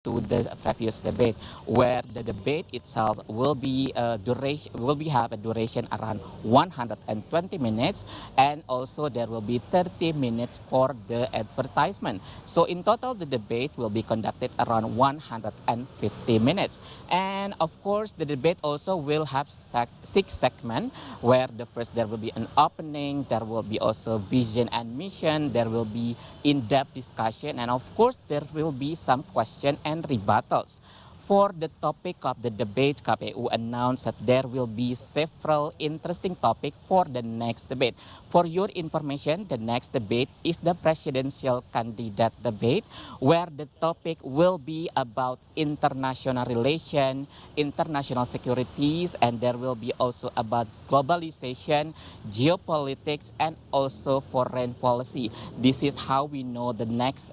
to the previous debate, where the debate itself will be have a duration around 120 minutes, and also there will be 30 minutes for the advertisement. So in total, the debate will be conducted around 150 minutes. And of course, the debate also will have 6 segments, where the first there will be an opening, there will be also vision and mission, there will be in-depth discussion, and of course there will be some question and rebuttals. For the topic of the debate, KPU announced that there will be several interesting topics for the next debate. For your information, the next debate is the presidential candidate debate, where the topic will be about international relations, international securities, and there will be also about globalization, geopolitics, and also foreign policy. This is how we know the next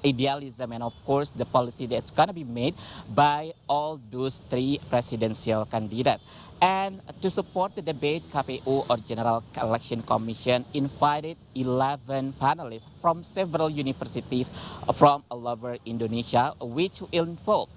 idealism, and of course the policy that's going to be made by all those 3 presidential candidates. And to support the debate, KPU or General Election Commission invited 11 panelists from several universities from all over Indonesia, which will involve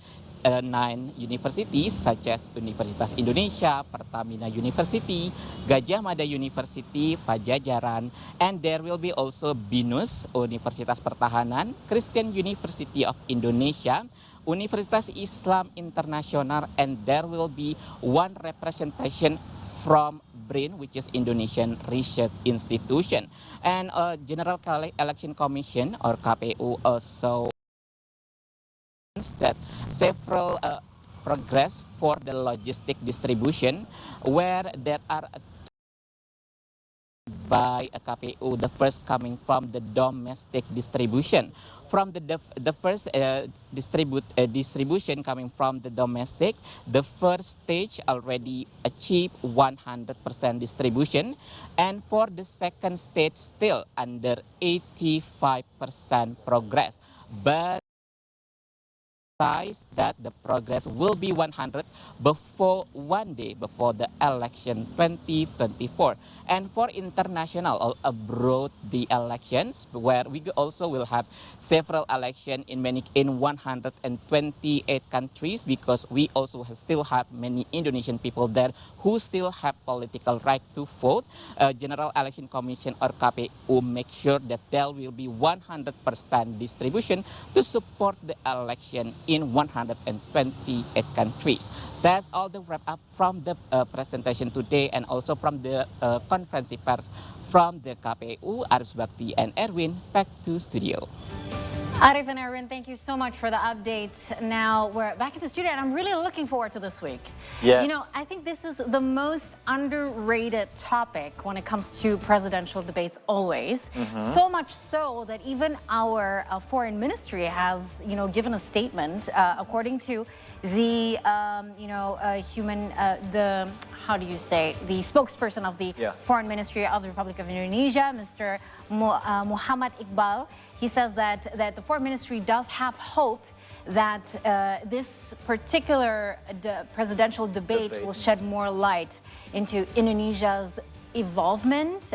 9 universities such as Universitas Indonesia, Pertamina University, Gajah Mada University, Pajajaran, and there will be also BINUS, Universitas Pertahanan, Christian University of Indonesia, Universitas Islam Internasional, and there will be 1 representation from BRIN, which is Indonesian Research Institution. And General Election Commission or KPU also that several progress for the logistic distribution, where there are by a KPU, the first coming from the domestic distribution. From the first distribution coming from the domestic, the first stage already achieved 100% distribution, and for the second stage still under 85% progress. But that the progress will be 100 before 1 day before the election 2024. And for international or abroad the elections, where we also will have several elections in 128 countries, because we also still have many Indonesian people there who still have political right to vote. General Election Commission or KPU make sure that there will be 100% distribution to support the election in 128 countries. That's all the wrap up from the presentation today, and also from the conference pers from the KPU. Arif Bakti and Erwin, back to studio. Arif and Erwin, thank you so much for the update. Now we're back in the studio, and I'm really looking forward to this week. Yes. You know, I think this is the most underrated topic when it comes to presidential debates always. So much so that even our foreign ministry has, given a statement according to the, the spokesperson of the Foreign Ministry of the Republic of Indonesia, Mr. Muhammad Iqbal. He says that the Foreign Ministry does have hope that this particular presidential debate will shed more light into Indonesia's involvement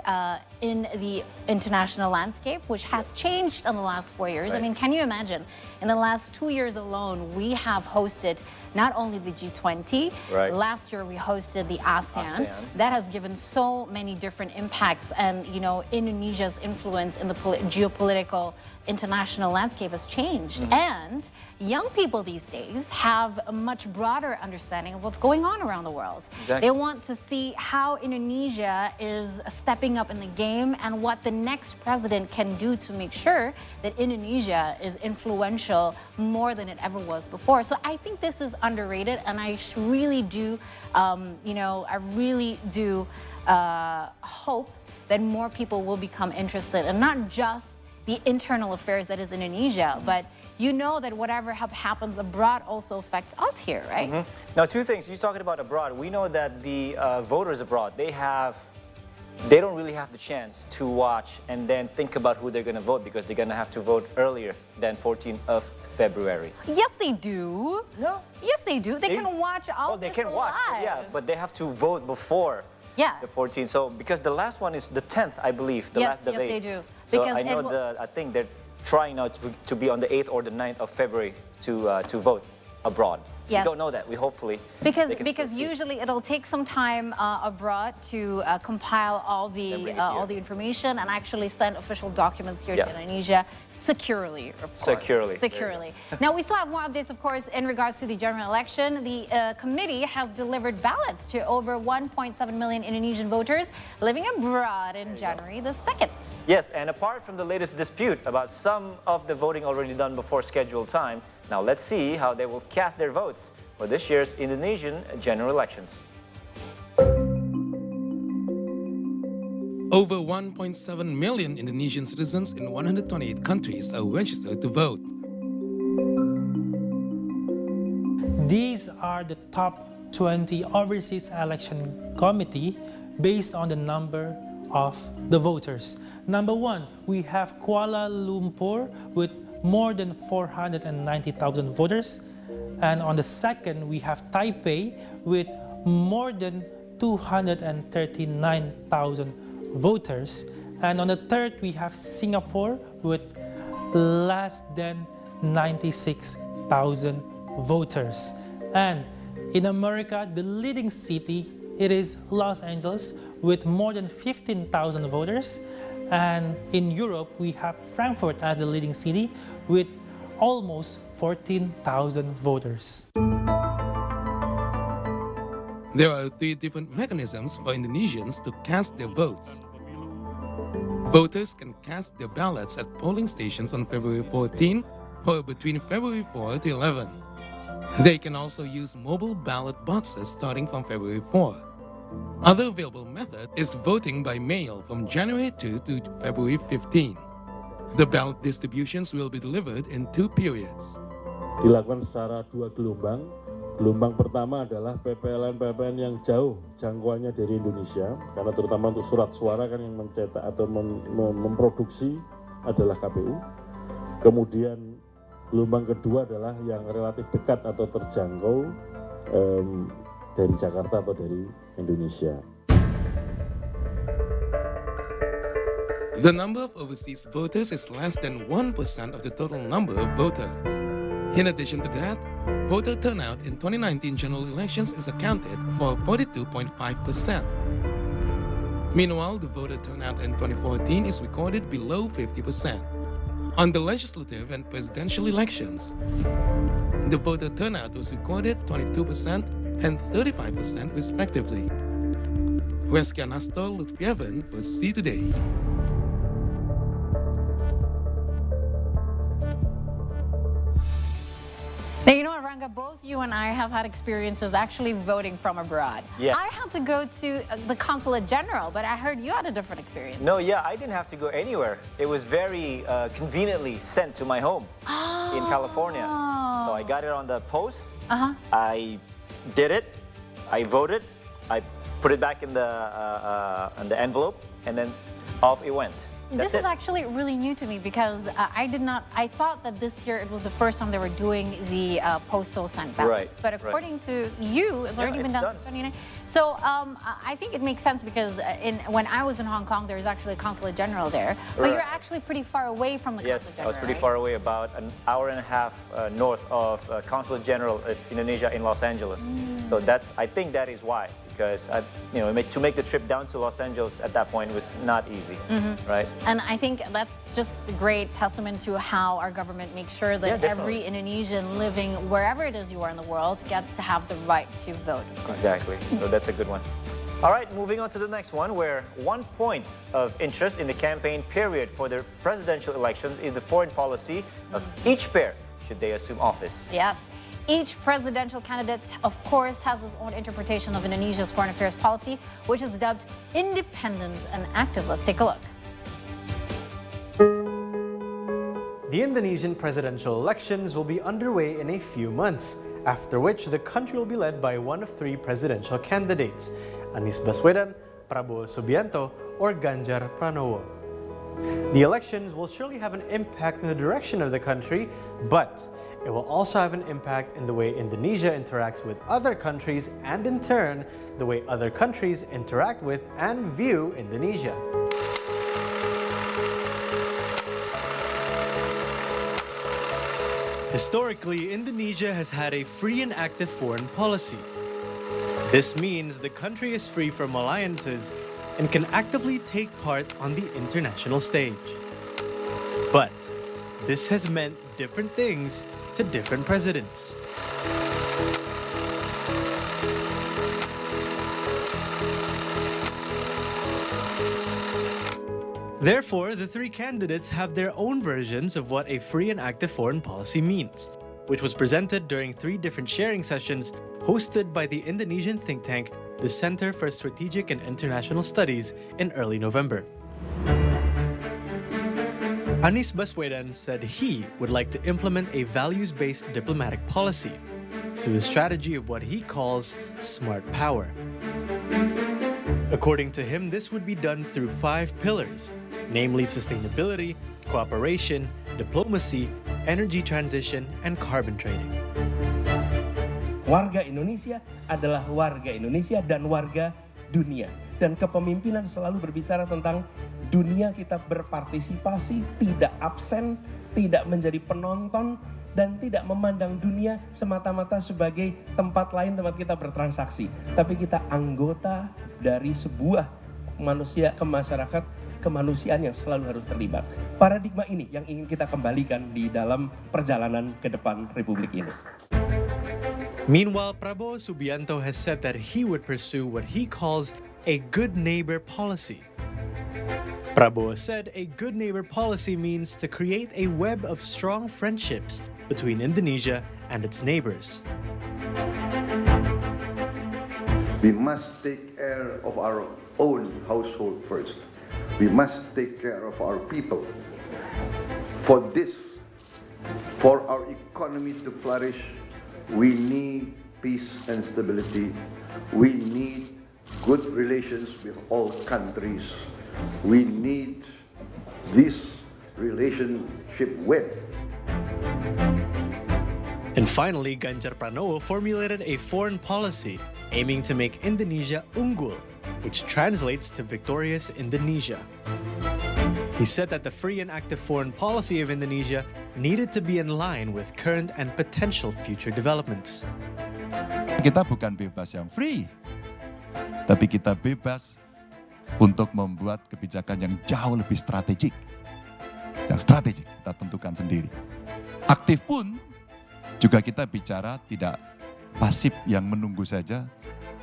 in the international landscape, which has changed in the last 4 years. I mean, can you imagine? In the last 2 years alone, we have hosted not only the G20, last year we hosted the ASEAN. That has given so many different impacts, and Indonesia's influence in the geopolitical international landscape has changed. And young people these days have a much broader understanding of what's going on around the world. They want to see how Indonesia is stepping up in the game and what the next president can do to make sure that Indonesia is influential more than it ever was before. So I think this is underrated, and I really do, hope that more people will become interested, and not just the internal affairs that is Indonesia, but that whatever happens abroad also affects us here, right? Now, 2 things. You're talking about abroad. We know that the voters abroad, they don't really have the chance to watch and then think about who they're going to vote, because they're going to have to vote earlier than 14th of February. Yes, they do. No. Yes, they do. They can watch all they this can watch, live. but they have to vote before the 14th. So because the last one is the 10th, I believe, the last debate. Yes, they do. So Because I know I think that trying now to be on the 8th or the 9th of February to vote abroad. Yes. We don't know that. We hopefully because they can still see. usually it'll take some time abroad to compile all the information and actually send official documents here to Indonesia securely, of course. Securely. Now we still have more updates, of course, in regards to the general election. The committee has delivered ballots to over 1.7 million Indonesian voters living abroad in January the 2nd. Yes, and apart from the latest dispute about some of the voting already done before scheduled time, now let's see how they will cast their votes for this year's Indonesian general elections. Over 1.7 million Indonesian citizens in 128 countries are registered to vote. These are the top 20 overseas election committee based on the number of the voters. Number 1, we have Kuala Lumpur with more than 490,000 voters. And on the second, we have Taipei with more than 239,000 voters. And on the third, we have Singapore with less than 96,000 voters. And in America, the leading city, it is Los Angeles with more than 15,000 voters. And in Europe, we have Frankfurt as the leading city with almost 14,000 voters. There are 3 different mechanisms for Indonesians to cast their votes. Voters can cast their ballots at polling stations on February 14 or between February 4 to 11. They can also use mobile ballot boxes starting from February 4. Other available method is voting by mail from January 2 to February 15. The ballot distributions will be delivered in 2 periods. Dilakukan secara 2 gelombang. Gelombang pertama adalah PPLN-PPLN yang jauh jangkauannya dari Indonesia, karena terutama untuk surat suara kan yang mencetak atau memproduksi adalah KPU. Kemudian gelombang kedua adalah yang relatif dekat atau terjangkau dari Jakarta atau dari Indonesia. The number of overseas voters is less than 1% of the total number of voters. In addition to that, voter turnout in 2019 general elections is accounted for 42.5%. Meanwhile, the voter turnout in 2014 is recorded below 50%. On the legislative and presidential elections, the voter turnout was recorded 22% and 35% respectively. Reski Anastor, Lutfievan for See Today. Now, you know what, Ranga, both you and I have had experiences actually voting from abroad. Yeah. I had to go to the Consulate General, but I heard you had a different experience. No, yeah, I didn't have to go anywhere. It was very conveniently sent to my home in California. So I got it on the post. I did it. I voted. I put it back in the envelope, and then off it went. This is actually really new to me because I thought that this year it was the first time they were doing the postal sent ballots. But according to you, it's already been done since 2019. So I think it makes sense because when I was in Hong Kong, there was actually a Consulate General there. But you're actually pretty far away from the Consulate General. Yes, I was pretty far away, about an hour and a half north of Consulate General of Indonesia in Los Angeles. So I think that is why. Because to make the trip down to Los Angeles at that point was not easy, right? And I think that's just a great testament to how our government makes sure that every Indonesian living wherever it is you are in the world gets to have the right to vote. Exactly. So that's a good one. All right, moving on to the next one, where one point of interest in the campaign period for the presidential elections is the foreign policy of each pair should they assume office. Yes. Each presidential candidate, of course, has his own interpretation of Indonesia's foreign affairs policy, which is dubbed independent and active. Let's take a look. The Indonesian presidential elections will be underway in a few months, after which the country will be led by one of 3 presidential candidates, Anies Baswedan, Prabowo Subianto, or Ganjar Pranowo. The elections will surely have an impact in the direction of the country, but it will also have an impact in the way Indonesia interacts with other countries and, in turn, the way other countries interact with and view Indonesia. Historically, Indonesia has had a free and active foreign policy. This means the country is free from alliances and can actively take part on the international stage. But this has meant different things to different presidents. Therefore, the three candidates have their own versions of what a free and active foreign policy means, which was presented during 3 different sharing sessions hosted by the Indonesian think tank, the Center for Strategic and International Studies, in early November. Anies Baswedan said he would like to implement a values-based diplomatic policy through the strategy of what he calls smart power. According to him, this would be done through 5 pillars, namely sustainability, cooperation, diplomacy, energy transition, and carbon trading. Warga Indonesia adalah warga Indonesia dan warga dunia. Dan kepemimpinan selalu berbicara tentang dunia kita berpartisipasi, tidak absen, tidak menjadi penonton, dan tidak memandang dunia semata-mata sebagai tempat lain tempat kita bertransaksi. Tapi kita anggota dari sebuah manusia ke masyarakat, kemanusiaan yang selalu harus terlibat. Paradigma ini yang ingin kita kembalikan di dalam perjalanan ke depan Republik ini. Meanwhile, Prabowo Subianto has said that he would pursue what he calls a good neighbor policy. Prabowo said a good neighbor policy means to create a web of strong friendships between Indonesia and its neighbors. We must take care of our own household first. We must take care of our people. For this, for our economy to flourish, we need peace and stability. We need good relations with all countries. We need this relationship web. And finally, Ganjar Pranowo formulated a foreign policy aiming to make Indonesia unggul, which translates to victorious Indonesia. He said that the free and active foreign policy of Indonesia needed to be in line with current and potential future developments. Kita bukan bebas yang free, tapi kita bebas untuk membuat kebijakan yang jauh lebih strategik. Yang strategik kita tentukan sendiri. Aktif pun juga kita bicara tidak pasif yang menunggu saja,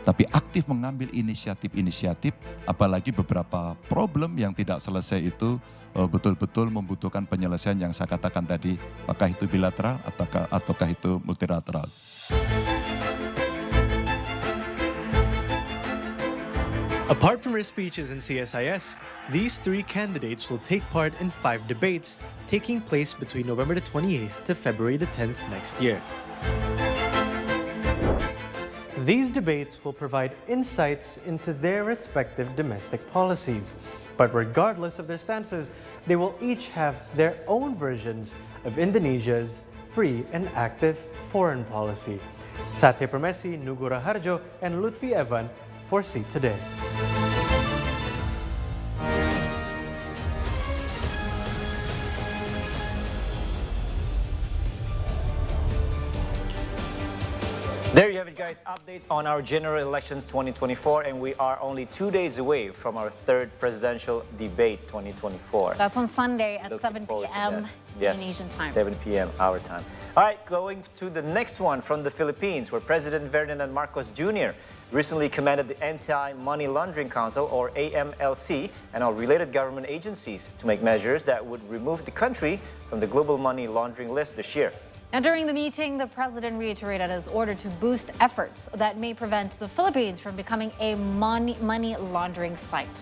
tapi aktif mengambil inisiatif-inisiatif, apalagi beberapa problem yang tidak selesai itu betul-betul membutuhkan penyelesaian yang saya katakan tadi, apakah itu bilateral ataukah itu multilateral. Apart from their speeches in CSIS, these 3 candidates will take part in 5 debates taking place between November the 28th to February the 10th next year. These debates will provide insights into their respective domestic policies. But regardless of their stances, they will each have their own versions of Indonesia's free and active foreign policy. Satya Permesi, Nugroho Harjo, and Lutfi Evan for See Today. There you have it, guys. Updates on our general elections 2024, and we are only 2 days away from our 3rd presidential debate 2024. That's on Sunday at Looking 7 p.m. Yes, Indonesian time. 7 p.m. our time. All right, going to the next one from the Philippines, where President Ferdinand Marcos Jr. recently commanded the Anti-Money Laundering Council, or AMLC, and all related government agencies to make measures that would remove the country from the global money laundering list this year. Now, during the meeting, the president reiterated his order to boost efforts that may prevent the Philippines from becoming a money laundering site.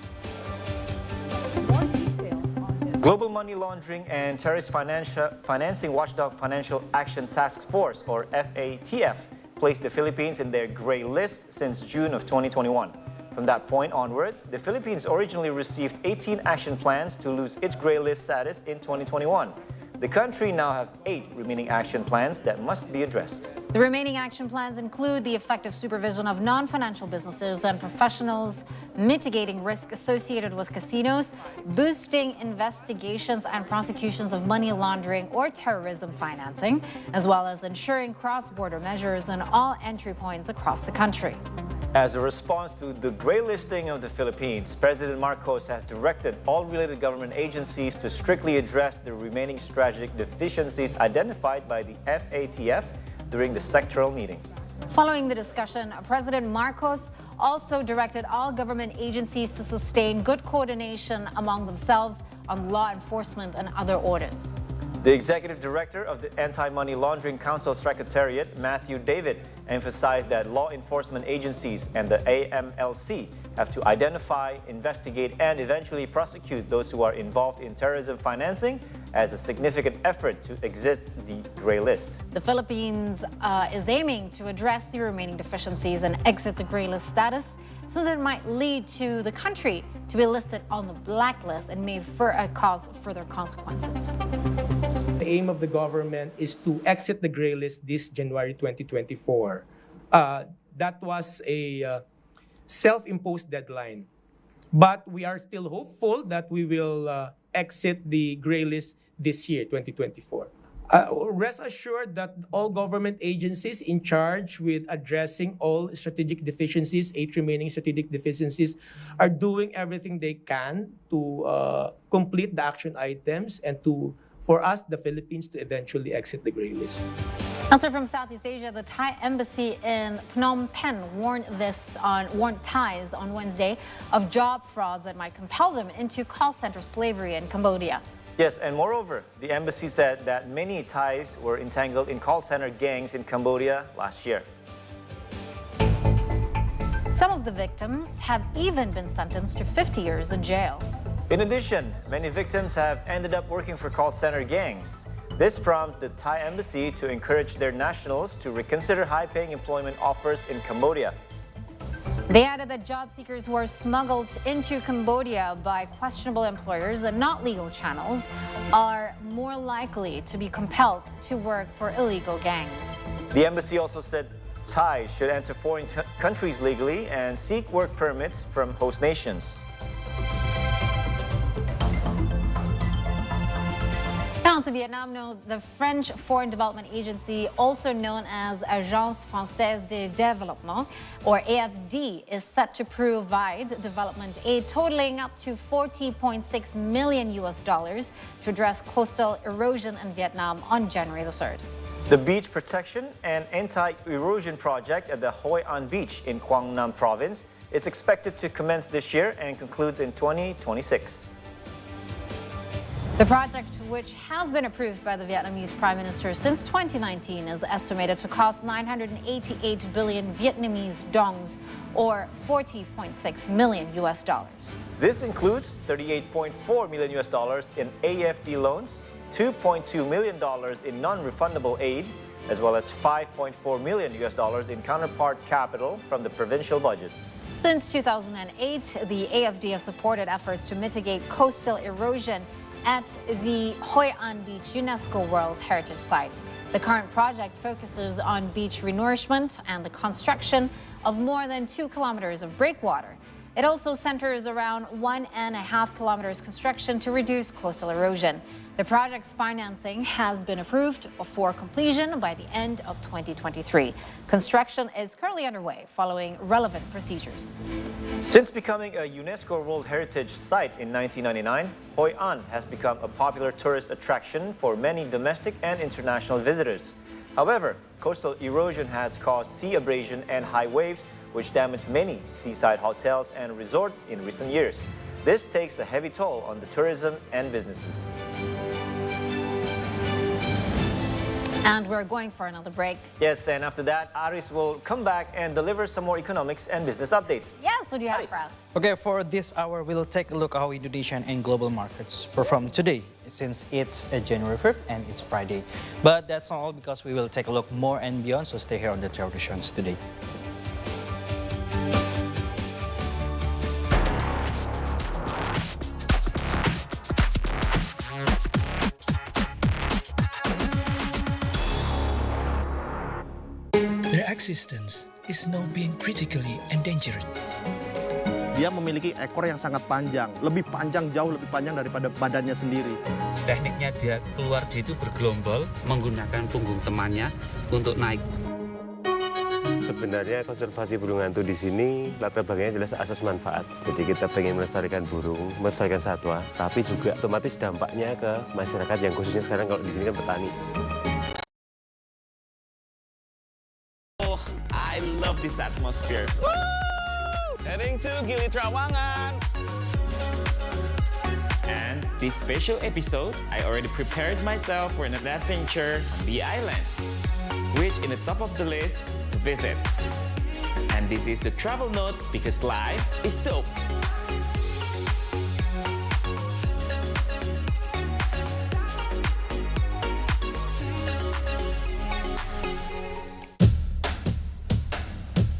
Global Money Laundering and Terrorist Financing Watchdog Financial Action Task Force, or FATF, placed the Philippines in their gray list since June of 2021. From that point onward, the Philippines originally received 18 action plans to lose its gray list status in 2021. The country now has 8 remaining action plans that must be addressed. The remaining action plans include the effective supervision of non-financial businesses and professionals, mitigating risk associated with casinos, boosting investigations and prosecutions of money laundering or terrorism financing, as well as ensuring cross-border measures on all entry points across the country. As a response to the gray listing of the Philippines, President Marcos has directed all related government agencies to strictly address the remaining strategic deficiencies identified by the FATF during the sectoral meeting. Following the discussion, President Marcos also directed all government agencies to sustain good coordination among themselves on law enforcement and other orders. The executive director of the Anti-Money Laundering Council Secretariat, Matthew David, emphasized that law enforcement agencies and the AMLC have to identify, investigate, and eventually prosecute those who are involved in terrorism financing as a significant effort to exit the gray list. The Philippines is aiming to address the remaining deficiencies and exit the gray list status, since it might lead to the country to be listed on the blacklist and may cause further consequences. The aim of the government is to exit the gray list this January 2024. That was a self-imposed deadline. But we are still hopeful that we will exit the gray list this year, 2024. Rest assured that all government agencies in charge with addressing all strategic deficiencies, 8 remaining strategic deficiencies, are doing everything they can to complete the action items and for us, the Philippines, to eventually exit the gray list. Also from Southeast Asia, the Thai embassy in Phnom Penh warned Thais on Wednesday of job frauds that might compel them into call center slavery in Cambodia. Yes, and moreover, the embassy said that many Thais were entangled in call center gangs in Cambodia last year. Some of the victims have even been sentenced to 50 years in jail. In addition, many victims have ended up working for call center gangs. This prompts the Thai embassy to encourage their nationals to reconsider high-paying employment offers in Cambodia. They added that job seekers who are smuggled into Cambodia by questionable employers and not legal channels are more likely to be compelled to work for illegal gangs. The embassy also said Thais should enter foreign countries legally and seek work permits from host nations. Down to Vietnam, the French Foreign Development Agency, also known as Agence Française de Développement, or AFD, is set to provide development aid totaling up to $40.6 million to address coastal erosion in Vietnam on January the 3rd. The Beach Protection and Anti-Erosion Project at the Hoi An Beach in Quang Nam Province is expected to commence this year and concludes in 2026. The project, which has been approved by the Vietnamese Prime Minister since 2019, is estimated to cost 988 billion Vietnamese dongs, or $40.6 million. This includes $38.4 million in AFD loans, $2.2 million in non-refundable aid, as well as $5.4 million in counterpart capital from the provincial budget. Since 2008, the AFD has supported efforts to mitigate coastal erosion at the Hoi An Beach UNESCO World Heritage Site. The current project focuses on beach renourishment and the construction of more than 2 kilometers of breakwater. It also centers around 1.5 kilometers construction to reduce coastal erosion. The project's financing has been approved for completion by the end of 2023. Construction is currently underway following relevant procedures. Since becoming a UNESCO World Heritage Site in 1999, Hoi An has become a popular tourist attraction for many domestic and international visitors. However, coastal erosion has caused sea abrasion and high waves, which damaged many seaside hotels and resorts in recent years. This takes a heavy toll on the tourism and businesses. And we're going for another break. Yes, and after that, Aris will come back and deliver some more economics and business updates. Yes, what do you have for us? Okay, for this hour, we'll take a look at how Indonesian and global markets perform today, since it's January 5th and it's Friday. But that's not all, because we will take a look more and beyond, so stay here on the televisions today. Their existence is now being critically endangered. dia memiliki ekor yang sangat panjang, jauh lebih panjang daripada badannya sendiri. Tekniknya dia keluar dia itu bergelombol menggunakan punggung temannya untuk naik. Sebenarnya konservasi burung hantu di sini latar belakangnya jelas asas manfaat. Jadi kita pengen melestarikan burung, melestarikan satwa, tapi juga otomatis dampaknya ke masyarakat yang khususnya sekarang kalau di sini kan petani. Oh, I love this atmosphere. Woo! Heading to Gili Trawangan. And this special episode, I already prepared myself for an adventure on Bee Island, which in the top of the list to visit. And this is the travel note because life is dope.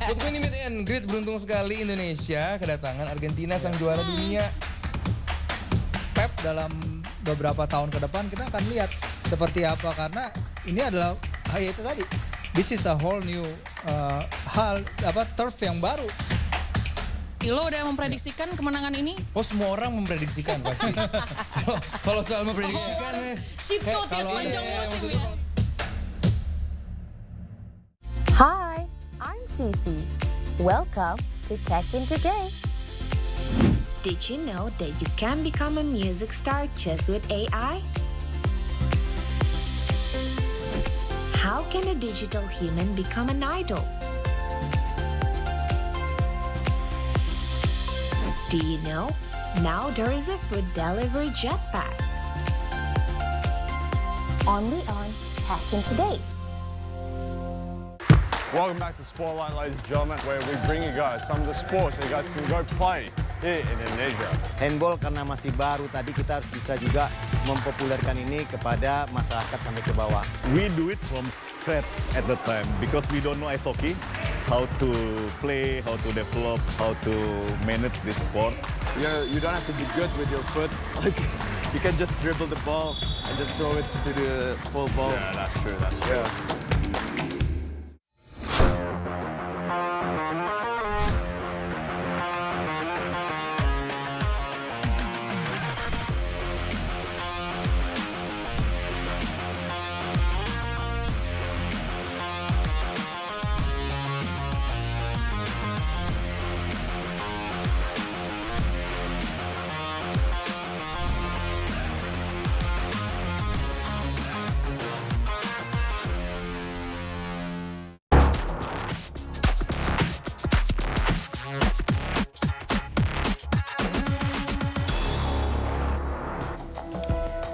Untuk ini meet and greet, beruntung sekali Indonesia kedatangan Argentina sang juara dunia. Pep dalam beberapa tahun ke depan kita akan lihat seperti apa, karena ini adalah itu tadi. This is a whole new turf yang baru. Ilo udah memprediksikan kemenangan ini? Oh, semua orang memprediksikan pasti. Kalau soal memprediksikan, Cipto tiap panjang musim ya. Hi, I'm Cece. Welcome to Tech in Today. Did you know that you can become a music star just with AI? How can a digital human become an idol? Do you know? Now there is a food delivery jetpack. Only on Tech in Today. Welcome back to Spotlight, ladies and gentlemen, where we bring you guys some of the sports that you guys can go play here in Indonesia. Handball karena masih baru, tadi kita harus bisa juga mempopulerkan ini kepada masyarakat sampai ke bawah. We do it from scratch at the time because we don't know ice hockey, how to play, how to develop, how to manage this sport. You don't have to be good with your foot. Like, you can just dribble the ball and just throw it to the full ball. Yeah, that's true. That's true. Yeah.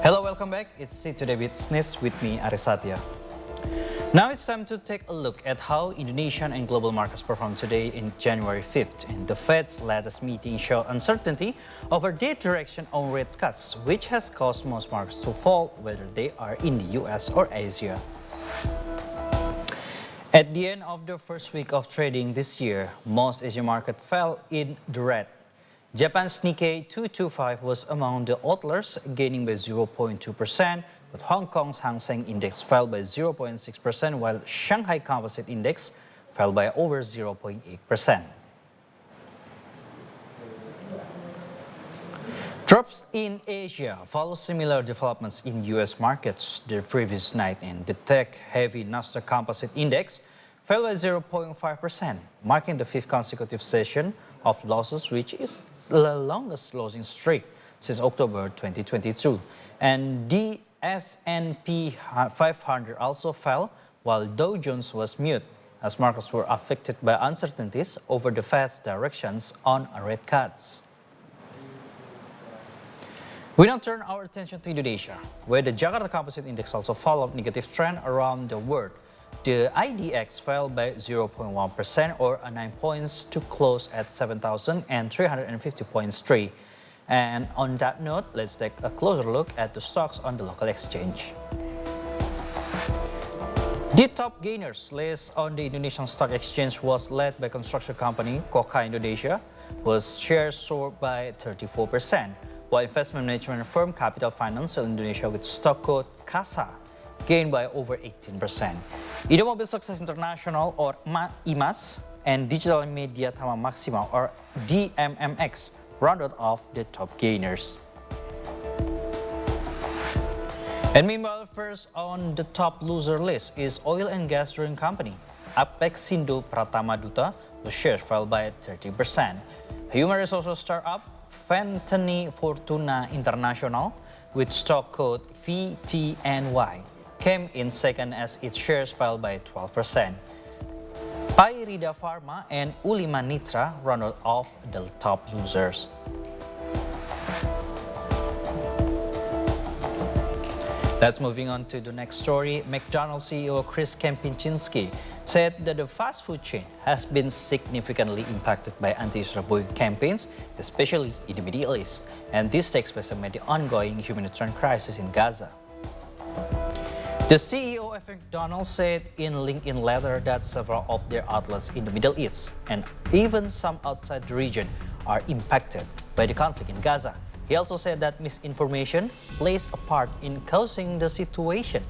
Hello, welcome back. It's See Today Business with me, Arisatya. Now it's time to take a look at how Indonesian and global markets performed today in January 5th. And the Fed's latest meeting showed uncertainty over their direction on rate cuts, which has caused most markets to fall, whether they are in the US or Asia. At the end of the first week of trading this year, most Asian markets fell in the red. Japan's Nikkei 225 was among the outliers, gaining by 0.2%, but Hong Kong's Hang Seng Index fell by 0.6%, while Shanghai Composite Index fell by over 0.8%. Drops in Asia follow similar developments in U.S. markets the previous night, and the tech-heavy Nasdaq Composite Index fell by 0.5%, marking the fifth consecutive session of losses, which is the longest losing streak since October 2022. And the S&P 500 also fell, while Dow Jones was mute, as markets were affected by uncertainties over the Fed's directions on rate cuts. We now turn our attention to Indonesia, where the Jakarta Composite Index also followed negative trend around the world. The IDX fell by 0.1% or 9 points to close at 7,350.3. And on that note, let's take a closer look at the stocks on the local exchange. The top gainers list on the Indonesian Stock Exchange was led by construction company Koka Indonesia, whose shares soared by 34%, while investment management firm Capital Financial Indonesia with stock code KASA gained by over 18%. Indomobil Success International, or IMAS, and Digital Media Tama Maxima, or DMMX, rounded off the top gainers. And meanwhile, first on the top loser list is oil and gas drilling company Apexindo Pratama Duta, whose shares fell by 30%. Human resources startup Fentani Fortuna International, with stock code VTNY, came in second as its shares fell by 12%. Pairida Pharma and Ulima Nitra rounded off the top losers. Let's moving on to the next story. McDonald's CEO Chris Kempczinski said that the fast food chain has been significantly impacted by anti-Israel boycott campaigns, especially in the Middle East, and this takes place amid the ongoing humanitarian crisis in Gaza. The CEO of McDonald's said in LinkedIn letter that several of their outlets in the Middle East and even some outside the region are impacted by the conflict in Gaza. He also said that misinformation plays a part in causing the situation.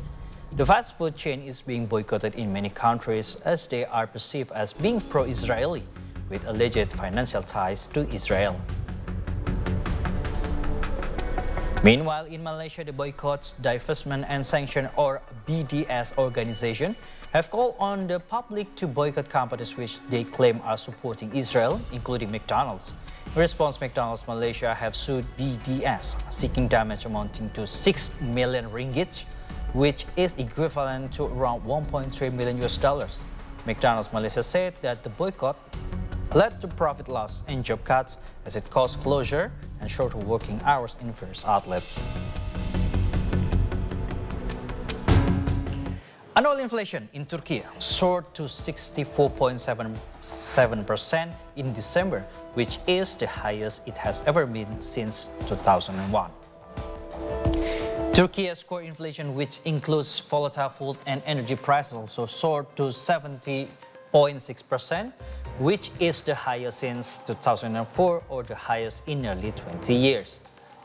The fast food chain is being boycotted in many countries as they are perceived as being pro-Israeli, with alleged financial ties to Israel. Meanwhile, in Malaysia, the Boycotts, Divestment and Sanction, or BDS organization have called on the public to boycott companies which they claim are supporting Israel, including McDonald's. In response, McDonald's Malaysia have sued BDS, seeking damage amounting to 6 million ringgit, which is equivalent to around $1.3 million. McDonald's Malaysia said that the boycott led to profit loss and job cuts as it caused closure and shorter working hours in various outlets. Annual inflation in Turkey soared to 64.77% in December, which is the highest it has ever been since 2001. Turkey's core inflation, which includes volatile food and energy prices, also soared to 70.6%, which is the highest since 2004 or the highest in nearly 20 years.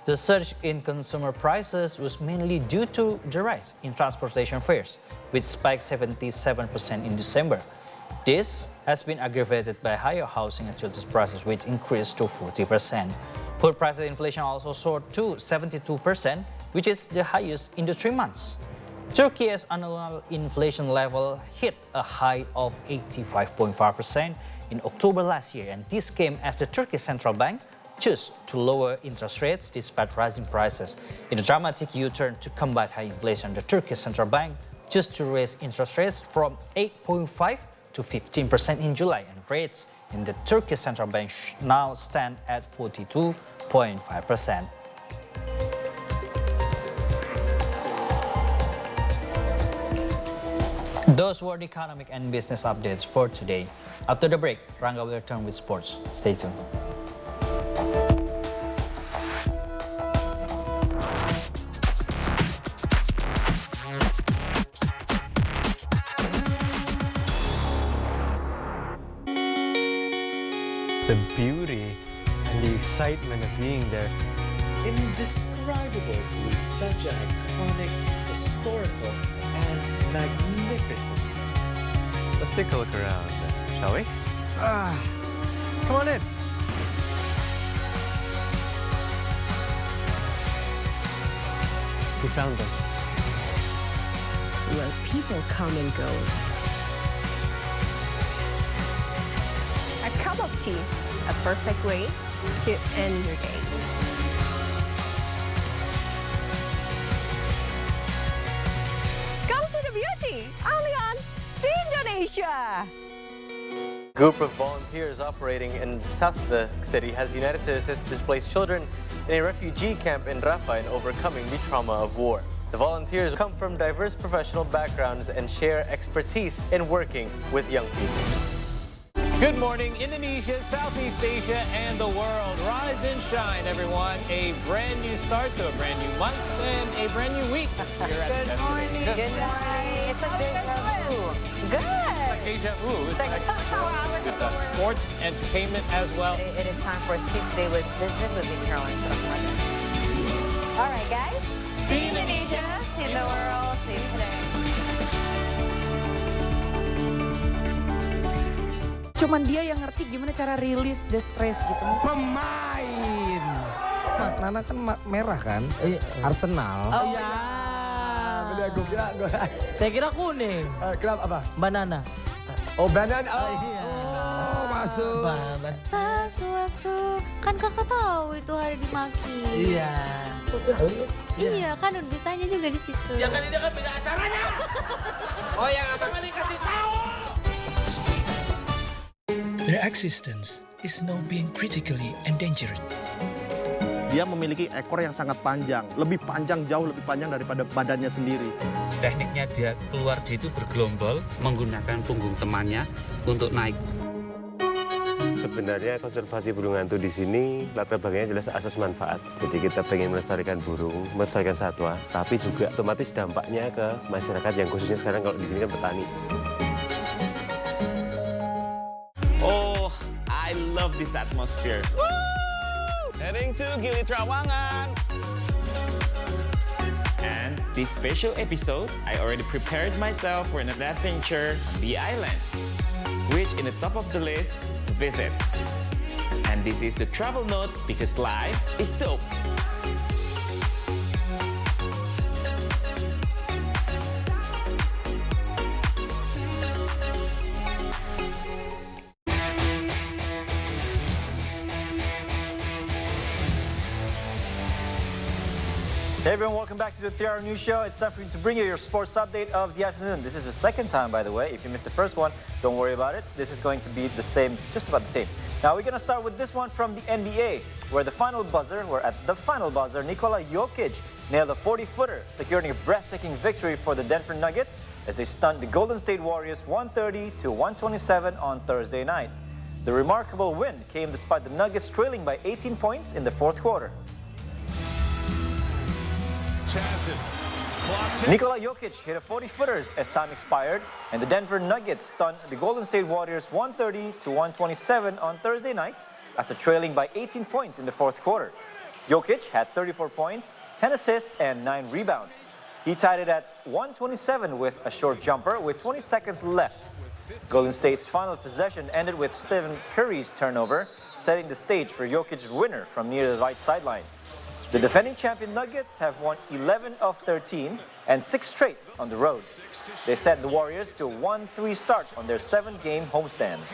The surge in consumer prices was mainly due to the rise in transportation fares, which spiked 77% in December. This has been aggravated by higher housing and utilities prices, which increased to 40%. Food price inflation also soared to 72%, which is the highest in the 3 months. Turkey's annual inflation level hit a high of 85.5% in October last year, and this came as the Turkish Central Bank chose to lower interest rates despite rising prices. In a dramatic U-turn to combat high inflation, the Turkish Central Bank chose to raise interest rates from 8.5% to 15% in July, and rates in the Turkish Central Bank now stand at 42.5%. Those were the economic and business updates for today. After the break, Rangga will return with sports. Stay tuned. The beauty and the excitement of being there, indescribable to lose such an iconic, historical, and magnificent. Let's take a look around, shall we? Come on in. We found them. Where people come and go. A cup of tea, a perfect way to end your day. Come see the beauty, only on See Indonesia. Group of volunteers operating in the south of the city has united to assist displaced children in a refugee camp in Rafah in overcoming the trauma of war. The volunteers come from diverse professional backgrounds and share expertise in working with young people. Good morning, Indonesia, Southeast Asia, and the world. Rise and shine, everyone. A brand new start to a brand new month and a brand new week. Here at Good morning. Good morning. It's a deja vu. Good. Deja vu. It's like with sports, entertainment as well. It is time for a Steve Today with Business with me, Caroline. All right, guys. See Indonesia, see the world, see today. Cuman dia yang ngerti gimana cara rilis the stress gitu. Pemain. Nana kan merah kan? Arsenal. Oh iya. Saya kira kuning. Kenapa apa? Banana. Oh, banana. Oh, iya. Oh, masuk. Pas waktu kan kakak tahu itu hari dimaki. Iya. Iya kan udah ditanya juga di situ. Ya kan ini kan beda acaranya. Oh yang apa kan dikasih tahu. Their existence is now being critically endangered. Dia memiliki ekor yang sangat panjang, jauh lebih panjang daripada badannya sendiri. Tekniknya dia itu bergelombol menggunakan punggung temannya untuk naik. Sebenarnya konservasi burung hantu di sini latar belakangnya jelas asas manfaat. Jadi kita pengen melestarikan burung, melestarikan satwa, tapi juga otomatis dampaknya ke masyarakat yang khususnya sekarang kalau di sini kan petani. Oh, I love this atmosphere. Woo! Heading to Gili Trawangan. And this special episode, I already prepared myself for an adventure on the island, which in the top of the list to visit. And this is the travel note because life is dope. Hey everyone, welcome back to the 3-Hour News Show. It's time for you to bring you your sports update of the afternoon. This is the second time, by the way. If you missed the first one, don't worry about it. This is going to be the same, just about the same. Now we're going to start with this one from the NBA, where at the final buzzer, Nikola Jokic nailed a 40-footer, securing a breathtaking victory for the Denver Nuggets as they stunned the Golden State Warriors 130-127 on Thursday night. The remarkable win came despite the Nuggets trailing by 18 points in the fourth quarter. Nikola Jokic hit a 40-footers as time expired, and the Denver Nuggets stunned the Golden State Warriors 130-127 on Thursday night after trailing by 18 points in the fourth quarter. Jokic had 34 points, 10 assists, and 9 rebounds. He tied it at 127 with a short jumper with 20 seconds left. Golden State's final possession ended with Stephen Curry's turnover, setting the stage for Jokic's winner from near the right sideline. The defending champion Nuggets have won 11 of 13 and 6 straight on the road. They sent the Warriors to a 1-3 start on their 7-game homestand.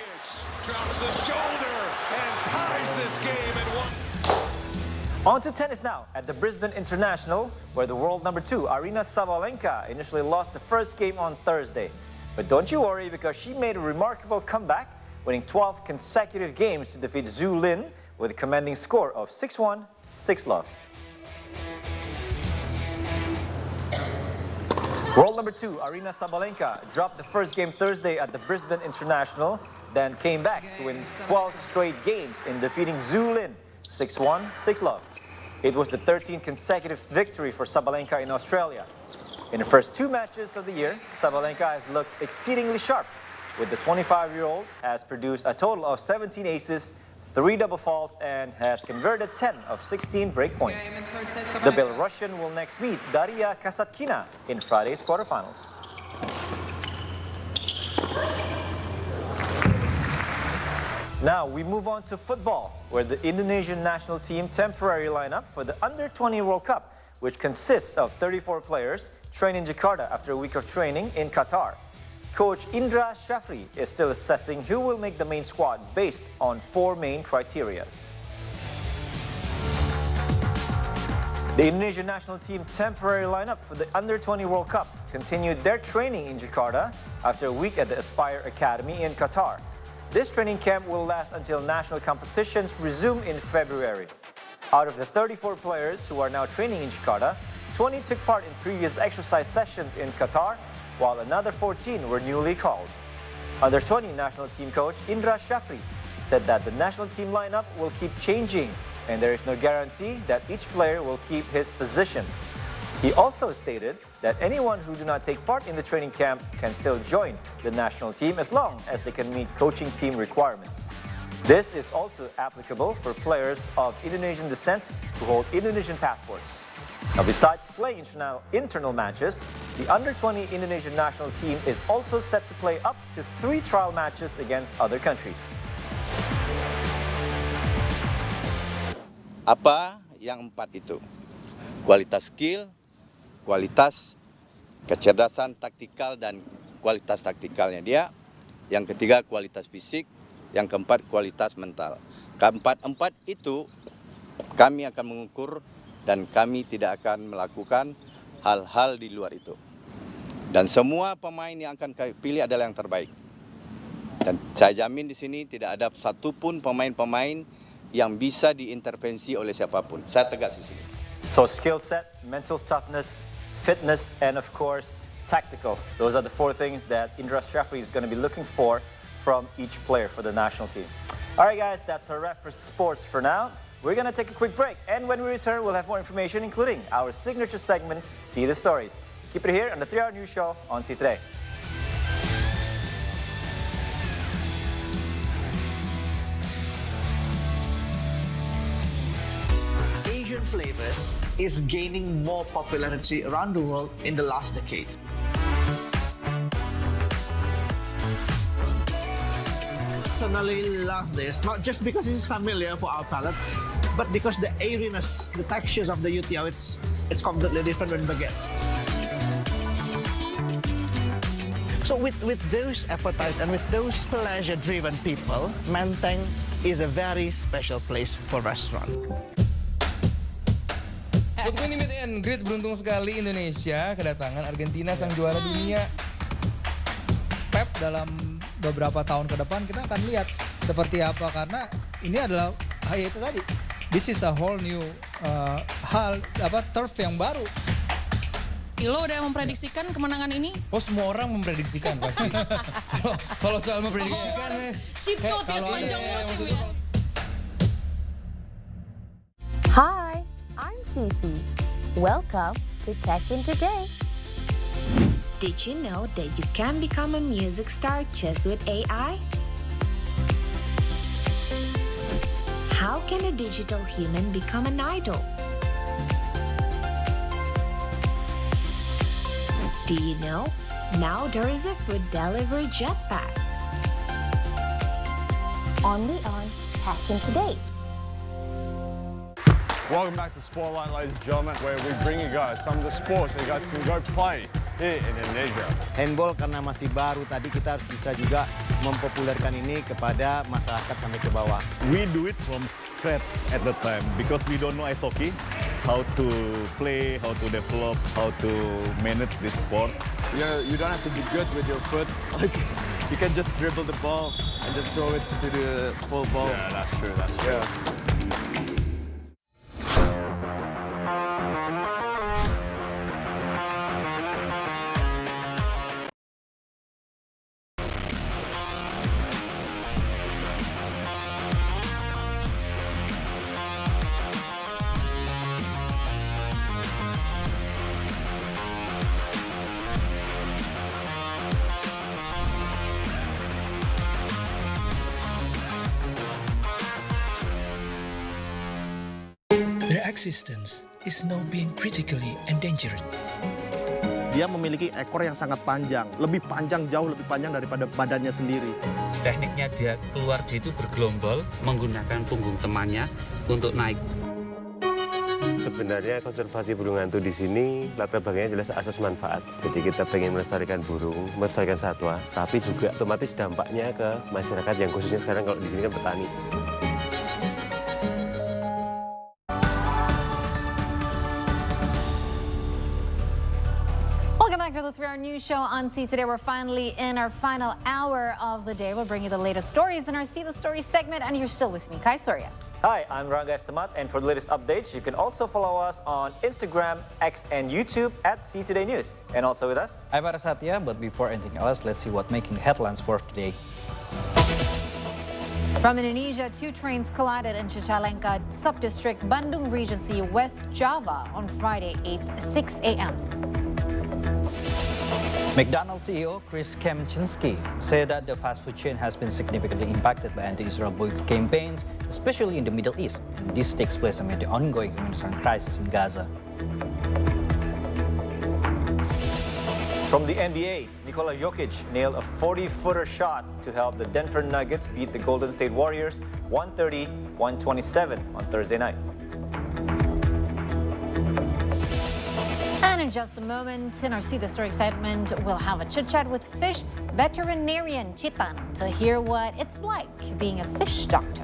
Drops the shoulder and ties this game at one. On to tennis now at the Brisbane International, where the world number 2, Aryna Sabalenka, initially lost the first game on Thursday. But don't you worry, because she made a remarkable comeback, winning 12 consecutive games to defeat Zhu Lin with a commanding score of 6-1, 6-love. World number 2, Aryna Sabalenka, dropped the first game Thursday at the Brisbane International, then came back to win 12 straight games in defeating Zhu Lin 6-1, 6-love. It was the 13th consecutive victory for Sabalenka in Australia. In the first 2 matches of the year, Sabalenka has looked exceedingly sharp, with the 25-year-old has produced a total of 17 aces, 3 double faults, and has converted 10 of 16 break points. The Belarusian will next meet Daria Kasatkina in Friday's quarterfinals. Now we move on to football, where the Indonesian national team temporary lineup for the Under-20 World Cup, which consists of 34 players, trained in Jakarta after a week of training in Qatar. Coach Indra Shafri is still assessing who will make the main squad based on 4 main criteria. The Indonesian national team temporary lineup for the Under-20 World Cup continued their training in Jakarta after a week at the Aspire Academy in Qatar. This training camp will last until national competitions resume in February. Out of the 34 players who are now training in Jakarta, 20 took part in previous exercise sessions in Qatar, while another 14 were newly called. Under-20 national team coach Indra Shafri said that the national team lineup will keep changing, and there is no guarantee that each player will keep his position. He also stated that anyone who do not take part in the training camp can still join the national team as long as they can meet coaching team requirements. This is also applicable for players of Indonesian descent who hold Indonesian passports. Now, besides playing internal matches, the under-20 Indonesian national team is also set to play up to 3 trial matches against other countries. Apa yang 4 itu? Kualitas skill, kualitas kecerdasan taktikal dan kualitas taktikalnya dia. Yang ketiga kualitas fisik, yang keempat kualitas mental. Keempat-empat itu kami akan mengukur dan kami tidak akan melakukan hal-hal di luar itu. Dan semua pemain yang akan kami pilih adalah yang terbaik. Dan saya jamin di sini tidak ada satupun pemain-pemain yang bisa diintervensi oleh siapapun. Saya tegas di sini. So skill set, mental toughness, fitness, and of course, tactical. Those are the 4 things that Indra Shafri is going to be looking for from each player for the national team. All right, guys, that's a wrap for sports for now. We're going to take a quick break, and when we return, we'll have more information, including our signature segment, See the Stories. Keep it here on the 3-Hour News Show on See Today. Asian flavors is gaining more popularity around the world in the last decade. Personally love this, not just because it is familiar for our palate, but because the airiness, the textures of the youtiao, it's completely different than baguette. So with those appetite and with those pleasure-driven people, Menteng is a very special place for restaurant. Untuk ini meet and greet, beruntung sekali Indonesia kedatangan Argentina sang juara dunia. Pep dalam beberapa tahun ke depan kita akan lihat seperti apa, karena ini adalah itu tadi. This is a whole new turf yang baru. Ilo udah memprediksikan kemenangan ini? Oh, semua orang memprediksikan pasti. Kalau soal memprediksikan, Cipto tiap panjang musim ya. Hi, I'm Cece. Welcome to Tech in Today. Did you know that you can become a music star just with AI? How can a digital human become an idol? Do you know? Now there is a food delivery jetpack. Only on Tech in Today. Welcome back to Spotlight, ladies and gentlemen, where we bring you guys some of the sports that you guys can go play here in Indonesia. Handball karena masih baru, tadi kita harus bisa juga mempopulerkan ini kepada masyarakat sampai ke bawah. We do it from scratch at the time because we don't know ice hockey, how to play, how to develop, how to manage this sport. You don't have to be good with your foot. You can just dribble the ball and just throw it to the full ball. Yeah, that's true. That's true. Yeah. Their existence is now being critically endangered. Dia memiliki ekor yang sangat panjang, jauh lebih panjang daripada badannya sendiri. Tekniknya dia keluar dia itu bergelombol menggunakan punggung temannya untuk naik. Sebenarnya konservasi burung hantu di sini latar belakangnya jelas asas manfaat. Jadi kita pengen melestarikan burung, melestarikan satwa, tapi juga otomatis dampaknya ke masyarakat yang khususnya sekarang kalau di sini kan petani. Welcome back to the 3-Hour News Show on See Today. We're finally in our final hour of the day. We'll bring you the latest stories in our See the Stories segment, and you're still with me, Kai Surya. Hi, I'm Ranga Estamat, and for the latest updates, you can also follow us on Instagram, X, and YouTube at See Today News. And also with us, I'm Ara Satya, but before anything else, let's see what making headlines for today. From Indonesia, 2 trains collided in Cicalengka Subdistrict, Bandung Regency, West Java on Friday, 6 a.m. McDonald's CEO Chris Kempczinski said that the fast food chain has been significantly impacted by anti-Israel boycott campaigns, especially in the Middle East. And this takes place amid the ongoing humanitarian crisis in Gaza. From the NBA, Nikola Jokic nailed a 40-footer shot to help the Denver Nuggets beat the Golden State Warriors 130-127 on Thursday night. And in just a moment, in our See the Story segment, we'll have a chit-chat with fish veterinarian Chitan to hear what it's like being a fish doctor.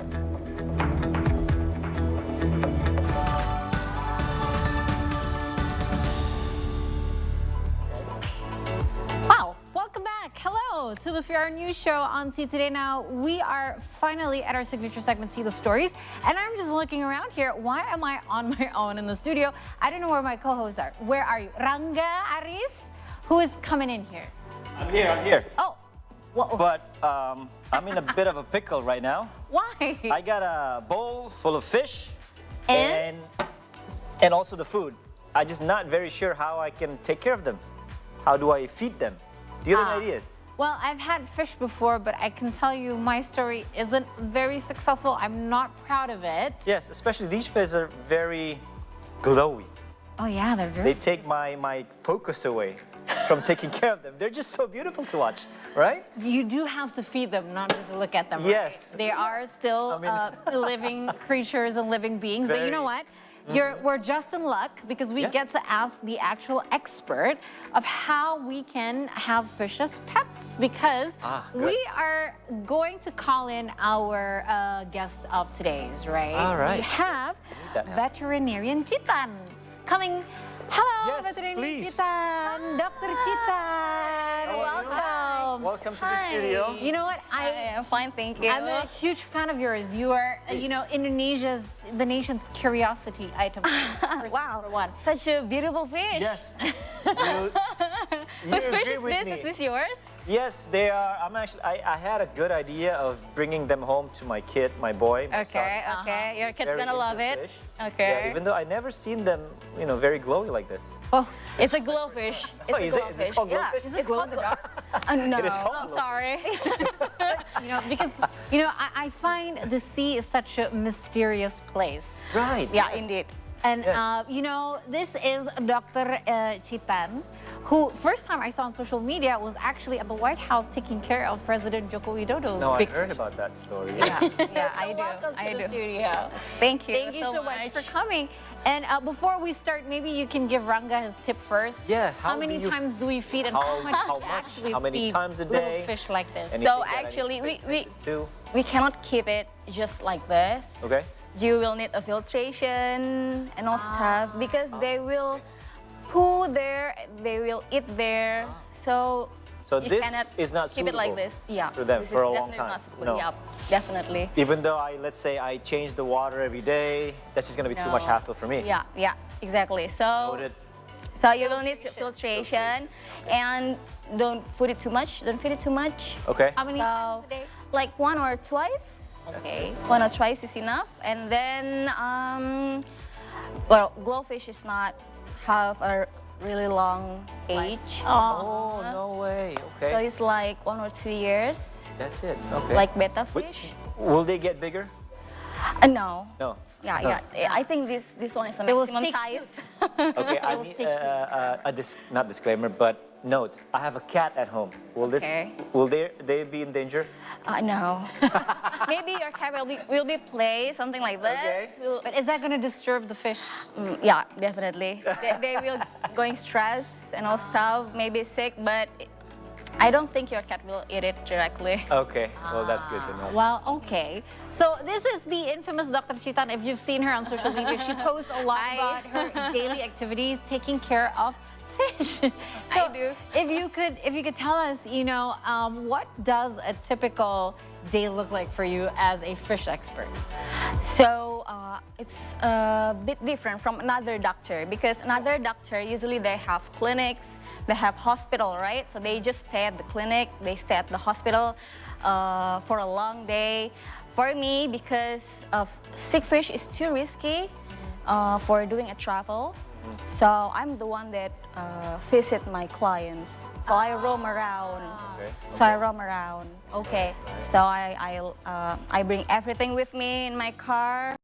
Wow, welcome back. Hello to the 3-Hour News Show on See Today. Now, we are finally at our signature segment, See the Stories, and I'm just looking around here. Why am I on my own in the studio? I don't know where my co-hosts are. Where are you? Rangga, Aris? Who is coming in here? I'm here. Oh. Whoa. But I'm in a bit of a pickle right now. Why? I got a bowl full of fish And also the food. I'm just not very sure how I can take care of them. How do I feed them? Do you have any ideas? Well, I've had fish before, but I can tell you my story isn't very successful. I'm not proud of it. Yes, especially these fish are very glowy. Oh yeah, they're very... They take my focus away from taking care of them. They're just so beautiful to watch, right? You do have to feed them, not just look at them. Yes. Right? They are still living creatures and living beings. But you know what? We're just in luck because we get to ask the actual expert of how we can have fish as pets, because we are going to call in our guest of today's, right? All right. We have veterinarian Chitan coming. Hello, Yes, veterinarian please. Chitan, Dr. Chitan. Welcome. Welcome to the studio. You know what? I am fine, thank you. I'm a huge fan of yours. You are, you know, Indonesia's, the nation's curiosity item. Wow, such a beautiful fish. Yes. Whose fish is this? Is this yours? Yes, they are. I had a good idea of bringing them home to my kid, my boy. My son. Okay. Your kid's Very gonna love into it. fish. Okay. Yeah, even though I never seen them, you know, very glowy like this. Oh, it's a glowfish. It's is it called Yeah, glowfish? is it glow in the dark? No, It is called I'm glowfish. sorry. You know, because, you know, I find the sea is such a mysterious place. Right. Yeah, indeed. And, you know, this is Dr. Chitan, who first time I saw on social media was actually at the White House taking care of President Joko Widodo's No, I big heard about that story. Yeah, I do. Welcome to I the do. studio. Thank you. Thank you so much for coming. And before we start, maybe you can give Rangga his tip first. Yeah. How many times do we feed, and how much do we actually How many feed times a little day? fish like this? Anything So that I need actually, to pay we attention to? we cannot keep it just like this. Okay. You will need a filtration and all stuff because they will poo there, they will eat there. So you this cannot is not keep it like suitable this. Yeah. for them this for is a long definitely time. Not suitable. No. Yeah, definitely. Even though let's say I change the water every day, that's just gonna be too much No. hassle for me. Yeah, exactly. So Noted. so you will need filtration and don't feed it too much. Don't feed it too much. Okay. How many times a day? Like 1 or twice. Okay, 1 or twice is enough. And then, well, glowfish is not have a really long age. Oh, no way. Okay. So it's like 1 or 2 years. That's it. Okay. Like betta fish. Will they get bigger? No. No. Yeah. I think this one is the They will maximum stick size. Okay, I will need stick not disclaimer, but note. I have a cat at home. Will they be in danger? No. Maybe your cat will be play something like this. Okay. But is that going to disturb the fish? Yeah, definitely. they will going stress and all stuff, maybe sick, but I don't think your cat will eat it directly. Okay, well that's good to know. Well, okay. So this is the infamous Dr. Chitan. If you've seen her on social media, she posts a lot about her daily activities, taking care of fish. So I do. If you could tell us, you know, what does a typical day look like for you as a fish expert? So it's a bit different from another doctor because another doctor usually they have clinics, they have hospital, right? So they just stay at the clinic, they stay at the hospital for a long day. For me, because of sick fish is too risky for doing a travel. So I'm the one that visit my clients. So I roam around. So I roam around. Okay. So I bring everything with me in my car.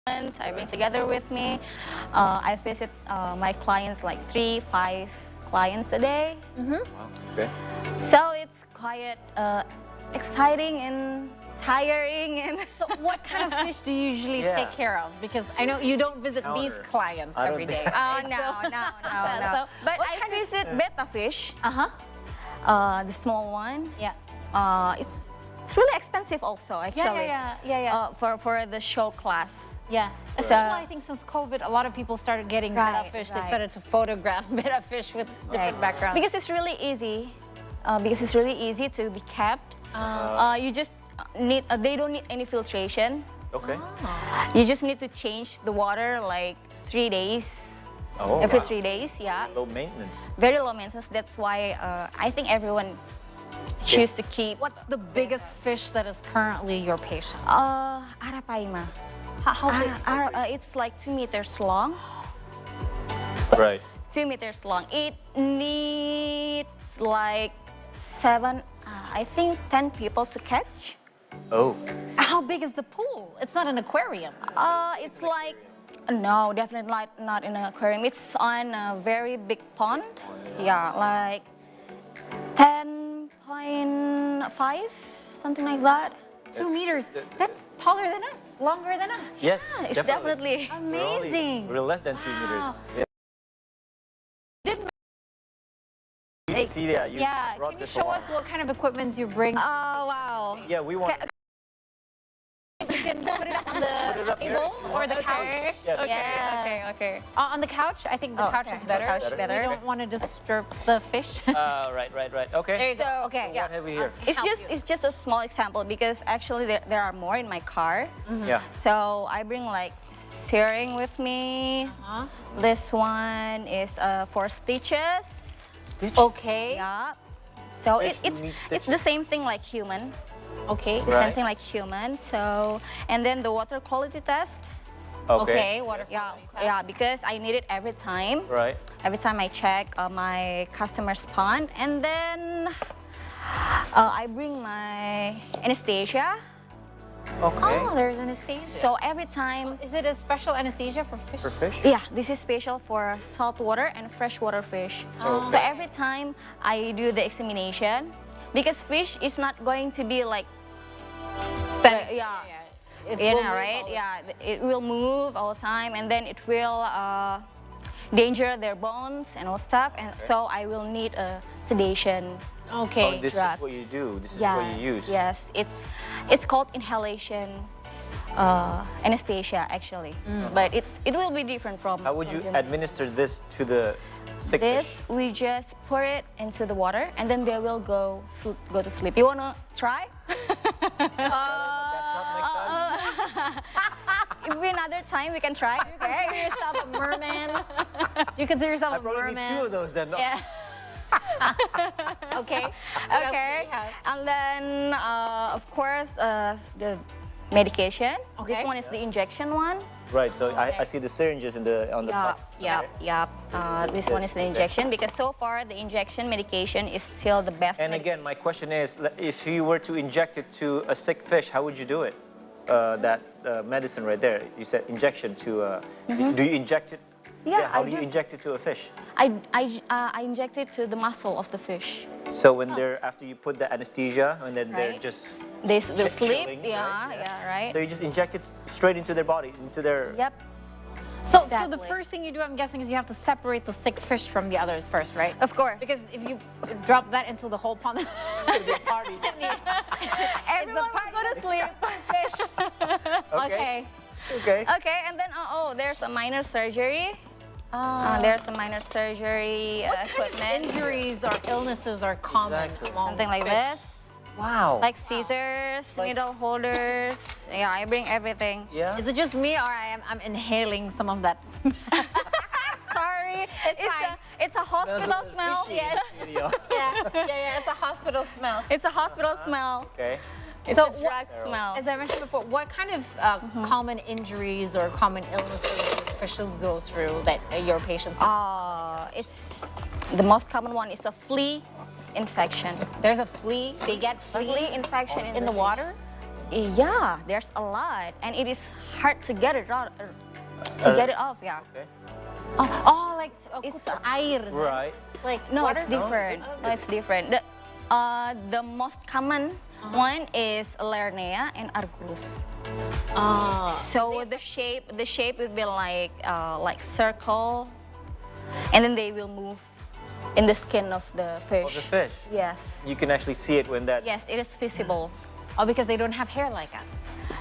I bring together with me. I visit my clients like 3-5 clients a day. Okay. So it's quite exciting and tiring. And So what kind of fish do you usually Yeah. take care of? Because I know you don't visit these Counter. clients I don't every day. think- right? no. So But what I kind of- visit betta fish, the small one. Yeah. It's really expensive also, actually. Yeah. For the show class. Yeah, especially I think since COVID, a lot of people started getting betta Right, fish. They right. started to photograph betta fish with different backgrounds. Because it's really easy. Because it's really easy to be kept. You just need. They don't need any filtration. Okay. You just need to change the water like 3 days. Oh, Every wow. 3 days, yeah. Low maintenance. Very low maintenance. That's why I think everyone choose to keep. What's the biggest fish that is currently your patient? Arapaima. How big? It's like 2 meters long. Right. 2 meters long. It needs like 7, I think 10 people to catch. Oh. How big is the pool? It's not an aquarium. It's like, no, definitely not in an aquarium. It's on a very big pond. Yeah, like 10.5, something like that. 2 meters. That's taller than us, longer than us. Yes, It's definitely amazing. We're less than 2 meters. Yeah. You see that? You Yeah, brought can you this show along. us what kind of equipment you bring? Oh, wow. Yeah, we want. You can put it up on the table or the couch. Yes. Okay. On the couch, I think the couch is better. Couch is better. We don't want to disturb the fish. Right. Okay. There you go. So, Okay. What have we here? It's just a small example because actually there are more in my car. Yeah. So I bring like steering with me. This one is for stitches. Okay. Yeah. So Fish it's need it's the same thing like human. Okay. The Right. same thing like human. So and then the water quality test. Okay. Water Yeah, quality test. yeah, because I need it every time. Right. Every time I check my customer's pond, and then I bring my anesthesia. Okay. Oh, there's anesthesia. So every time, Is it a special anesthesia for fish? For fish? yeah, this is special for saltwater and freshwater fish. So every time I do the examination, because fish is not going to be like, Standing. yeah. It's You will know, move right? all the Yeah, it will move all the time, and then it will danger their bones and all stuff. And so I will need a sedation. Okay. Oh, this drugs. is what you do. This is Yes, what you use. Yes, it's called inhalation anesthesia actually, but it will be different from. How would from you human. administer this to the sick This fish? we just pour it into the water, and then they will go to sleep. You wanna try? If we another time, we can try. You consider yourself a merman? You consider yourself I a probably need merman? 2 of those then. Yeah. Okay. What else do Okay. we have? And then, of course, the medication. Okay. This one is the injection one. Right. So I see the syringes on the top. Yep. This one is the injection because so far the injection medication is still the best. And again, my question is, if you were to inject it to a sick fish, how would you do it? That medicine right there. You said injection to. Do you inject it? Yeah, How I do you do. inject it to a fish? I inject it to the muscle of the fish. So when they're after you put the anesthesia, and then they're Right. just They chilling, sleep. right? Yeah, right. So you just inject it straight into their body, into their. Yep. So the Exactly. first thing you do, I'm guessing, is you have to separate the sick fish from the others first, right? Of course. Because if you drop that into the whole pond, party. Everyone will go to sleep. Fish. Okay. Okay. Okay, and then there's a minor surgery. There's a minor surgery What kind of equipment. injuries or illnesses are common among Something like fish? this. Wow. Like scissors, needle holders. Yeah, I bring everything. Yeah. Is it just me or I'm inhaling some of that smell? Sorry, it's a hospital smell. Yes. yeah, it's a hospital smell. It's a hospital smell. Okay. It's So a drug smell. As I mentioned before, what kind of common injuries or common illnesses fishes go through that your patients? It's the most common one is a flea infection. There's a flea. They get flea infection in the water. Yeah, there's a lot, and it is hard to get it out. Get it off, yeah. Okay. Like it's air. Right. Like No, water? it's different. No, it's different. The most common one is Lernea and Argus. So the shape would be like circle, and then they will move in the skin of the fish. Of the fish. Yes. You can actually see it when that. Yes, it is visible. Oh, because they don't have hair like us.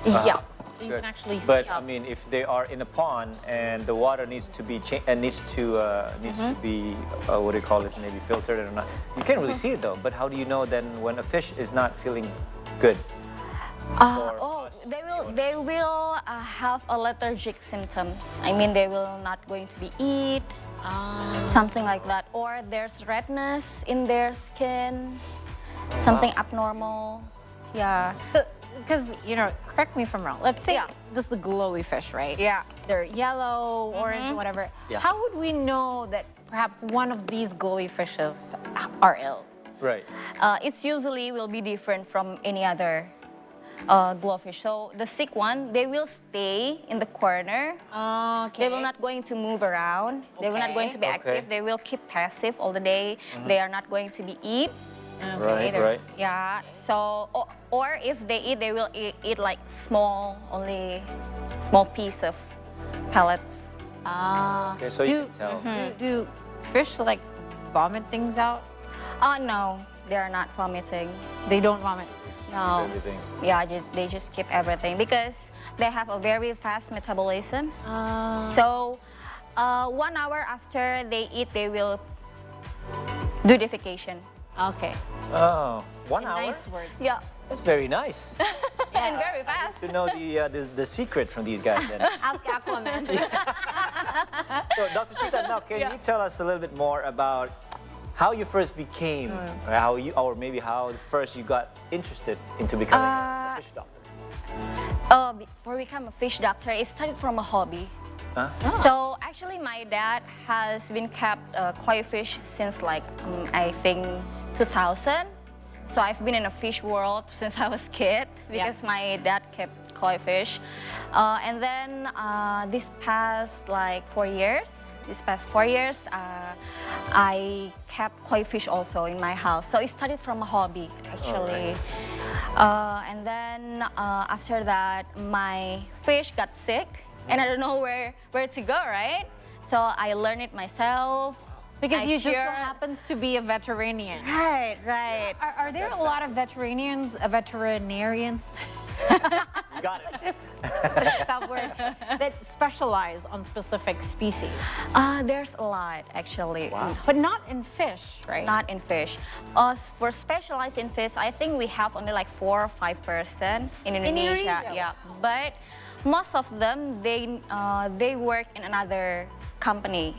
Yeah. So you can actually see. But I mean, if they are in a pond and the water needs to be needs to be what do you call it? Maybe filtered or not. You can't really see it though. But how do you know then when a fish is not feeling good? They will have a lethargic symptoms. I mean, they will not going to be eat, something like that. Or there's redness in their skin, something abnormal. Yeah. So, because, correct me if I'm wrong. Let's say this is the glowy fish, right? Yeah. They're yellow, orange, whatever. Yeah. How would we know that perhaps one of these glowy fishes are ill? Right. It's usually will be different from any other glowfish. So the sick one, they will stay in the corner. Okay. They will not going to move around. They will not going to be active. They will keep passive all the day. They are not going to be eat. Right. Yeah. So, or if they eat, they will eat like small piece of pellets. Okay, so you can tell. Do fish like vomit things out? No, they are not vomiting. They don't vomit. No. Everything. Yeah, they just keep everything because they have a very fast metabolism. So, 1 hour after they eat, they will do defecation. Okay. Oh, 1 hour? Nice words. Yeah. That's very nice. And very fast. To know the secret from these guys then. Ask Aquaman. So, Dr. Chita, now can you tell us a little bit more about how you first became, or maybe how first you got interested into becoming a fish doctor? For become a fish doctor, it started from a hobby. Huh? So actually, my dad has been kept koi fish since like I think 2000. So I've been in a fish world since I was a kid because my dad kept koi fish. And then this past 4 years, I kept koi fish also in my house. So it started from a hobby actually. And then after that, my fish got sick. And I don't know where to go, right? So I learned it myself. Because you just so happens to be a veterinarian. Right. Are there a lot of veterinarians? You got it. That word that specialize on specific species. There's a lot actually. Wow. But not in fish, right? Not in fish. For specialized in fish, I think we have only like 4 or 5% in Indonesia. Yeah. But most of them, they work in another company.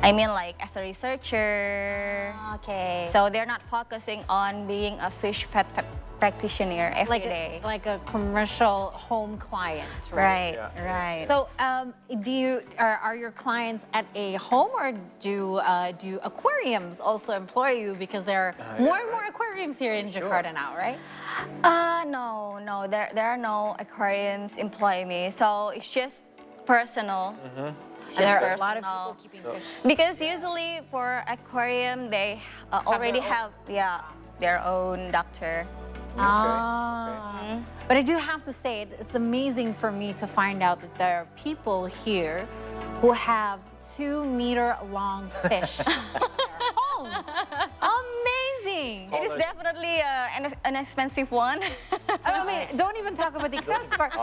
I mean, like as a researcher. Okay. So they're not focusing on being a fish vet practitioner every day. Like a commercial home client, right? Right. So, are your clients at a home, or do aquariums also employ you, because there are more and more aquariums here in Jakarta now, right? No, there are no aquariums employ me. So it's just personal. There are a lot of people keeping fish. Because usually for aquarium, they already have their own doctor. But I do have to say, it's amazing for me to find out that there are people here who have 2-meter-long fish in their homes. Amazing! It is definitely an expensive one. I mean, don't even talk about the expensive part.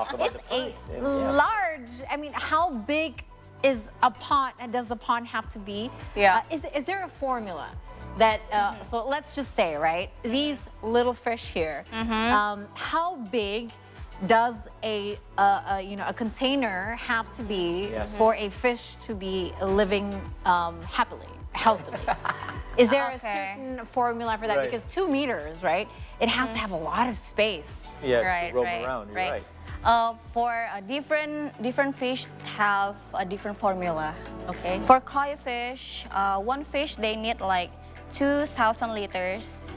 It's a large. I mean, how big is a pond? Does the pond have to be? Yeah. Is there a formula that? So let's just say, right? These little fish here. How big does a container have to be for a fish to be living happily, healthily? Is there a certain formula for that? Right. Because 2 meters, right? It has to have a lot of space. Yeah, to roam around. You're right. For different fish have a different formula. Okay. For koi fish, one fish they need like 2,000 liters.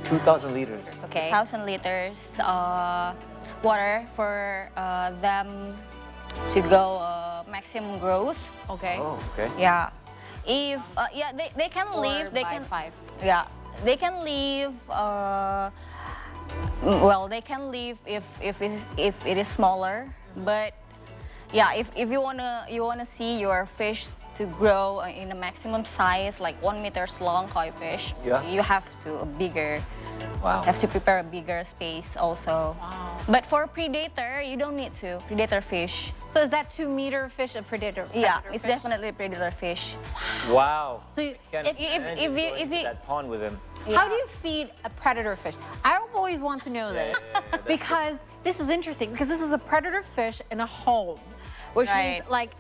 2,000 liters. Okay. 1,000 liters water for them to go maximum growth. Okay. Oh, okay. Yeah. If they can leave. They can 5. Yeah, they can leave. Well, they can leave if it is smaller. But yeah, if you wanna see your fish to grow in a maximum size, like 1 meter long koi fish, you have to a bigger. Wow. Have to prepare a bigger space also. Wow. But for predator, you don't need to. Predator fish. So is that 2-meter fish a predator? Yeah, predator it's fish? definitely a predator fish. Wow. So if you that pond with him. How do you feed a predator fish? I always want to know this because this is interesting because this is a predator fish in a home, which means like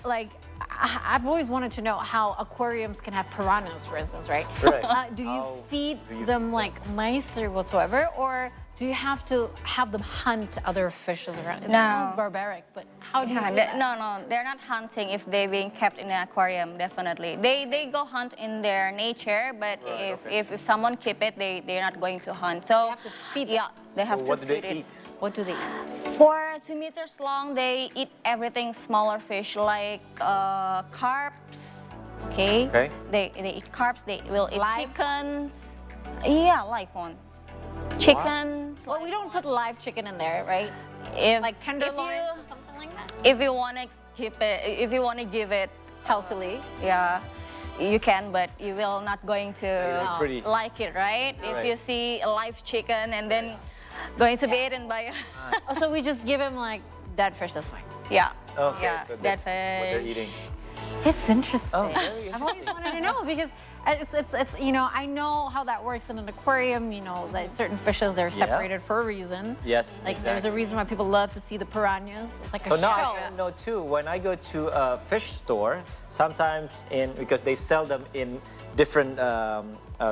I've always wanted to know how aquariums can have piranhas, for instance, right? Right. Do you feed them like mice or whatsoever, or do you have to have them hunt other fishes around? It sounds barbaric, but how do you do that? No, they're not hunting if they're being kept in an aquarium, definitely. They go hunt in their nature, but if someone keep it, they're not going to hunt. So you have to feed them. Yeah, they have So to feed it. eat? What do they eat? For 2 meters long, they eat everything smaller fish like carps. Okay. Okay. They eat carps. They will eat Live? chickens. Yeah, live one. Chicken. Well, we don't put live chicken in there, right? Like tenderloins or something like that? If you want to keep it, if you want to give it Healthily. yeah, you can, but you will not going to pretty. like it, right? Right. If you see a live chicken and then going to be eaten by So we just give him like dead fish, that's fine. yeah. Okay, Yeah, so that's that's what they're eating. It's interesting. Oh, very I've always wanted to know because it's you know, I know how that works in an aquarium, you know, that certain fishes, they're separated for a reason. Yes, Like there's a reason why people love to see the piranhas. It's like So a now show. I know too, when I go to a fish store, sometimes because they sell them in different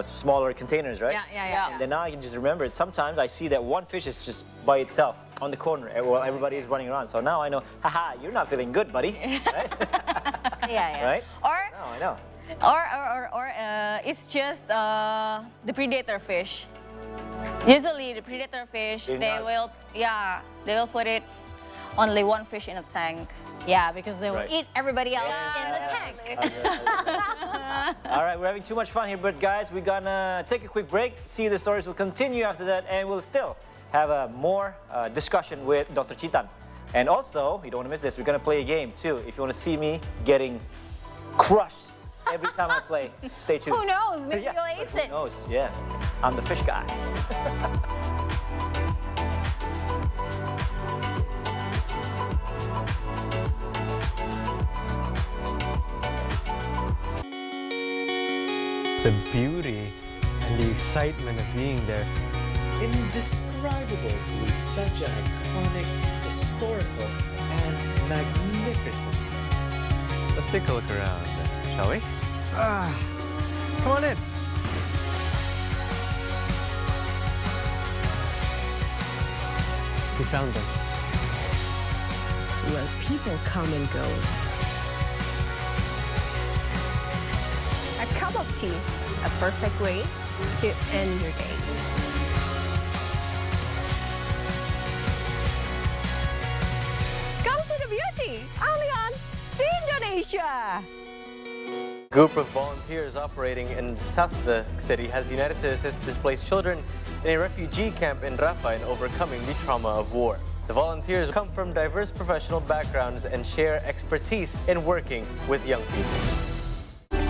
smaller containers, right? Yeah. And then now I can just remember, sometimes I see that one fish is just by itself on the corner while everybody is running around. So now I know, haha, you're not feeling good, buddy. Right? Yeah. Right? Or No, I know. or it's just the predator fish. Usually the predator fish, They're they not- will put it only one fish in a tank. Yeah, because they will Right. eat everybody else in the tank. All right, we're having too much fun here, but guys, we're gonna take a quick break. See, the stories will continue after that, and we'll still have a more discussion with Dr. Chitan. And also, you don't want to miss this, we're gonna play a game too. If you want to see me getting crushed every time I play, stay tuned. Who knows? Maybe Yeah, you'll but ace who it. knows? Yeah, I'm the fish guy. The beauty and the excitement of being there. Indescribable to lose such an iconic, historical, and magnificent. Let's take a look around, shall we? Come on in. We found them. Where people come and go. A cup of tea, a perfect way to end your day. Come see the beauty only on Sea Indonesia. Group of volunteers operating in the south of the city has united to assist displaced children in a refugee camp in Rafah in overcoming the trauma of war. The volunteers come from diverse professional backgrounds and share expertise in working with young people.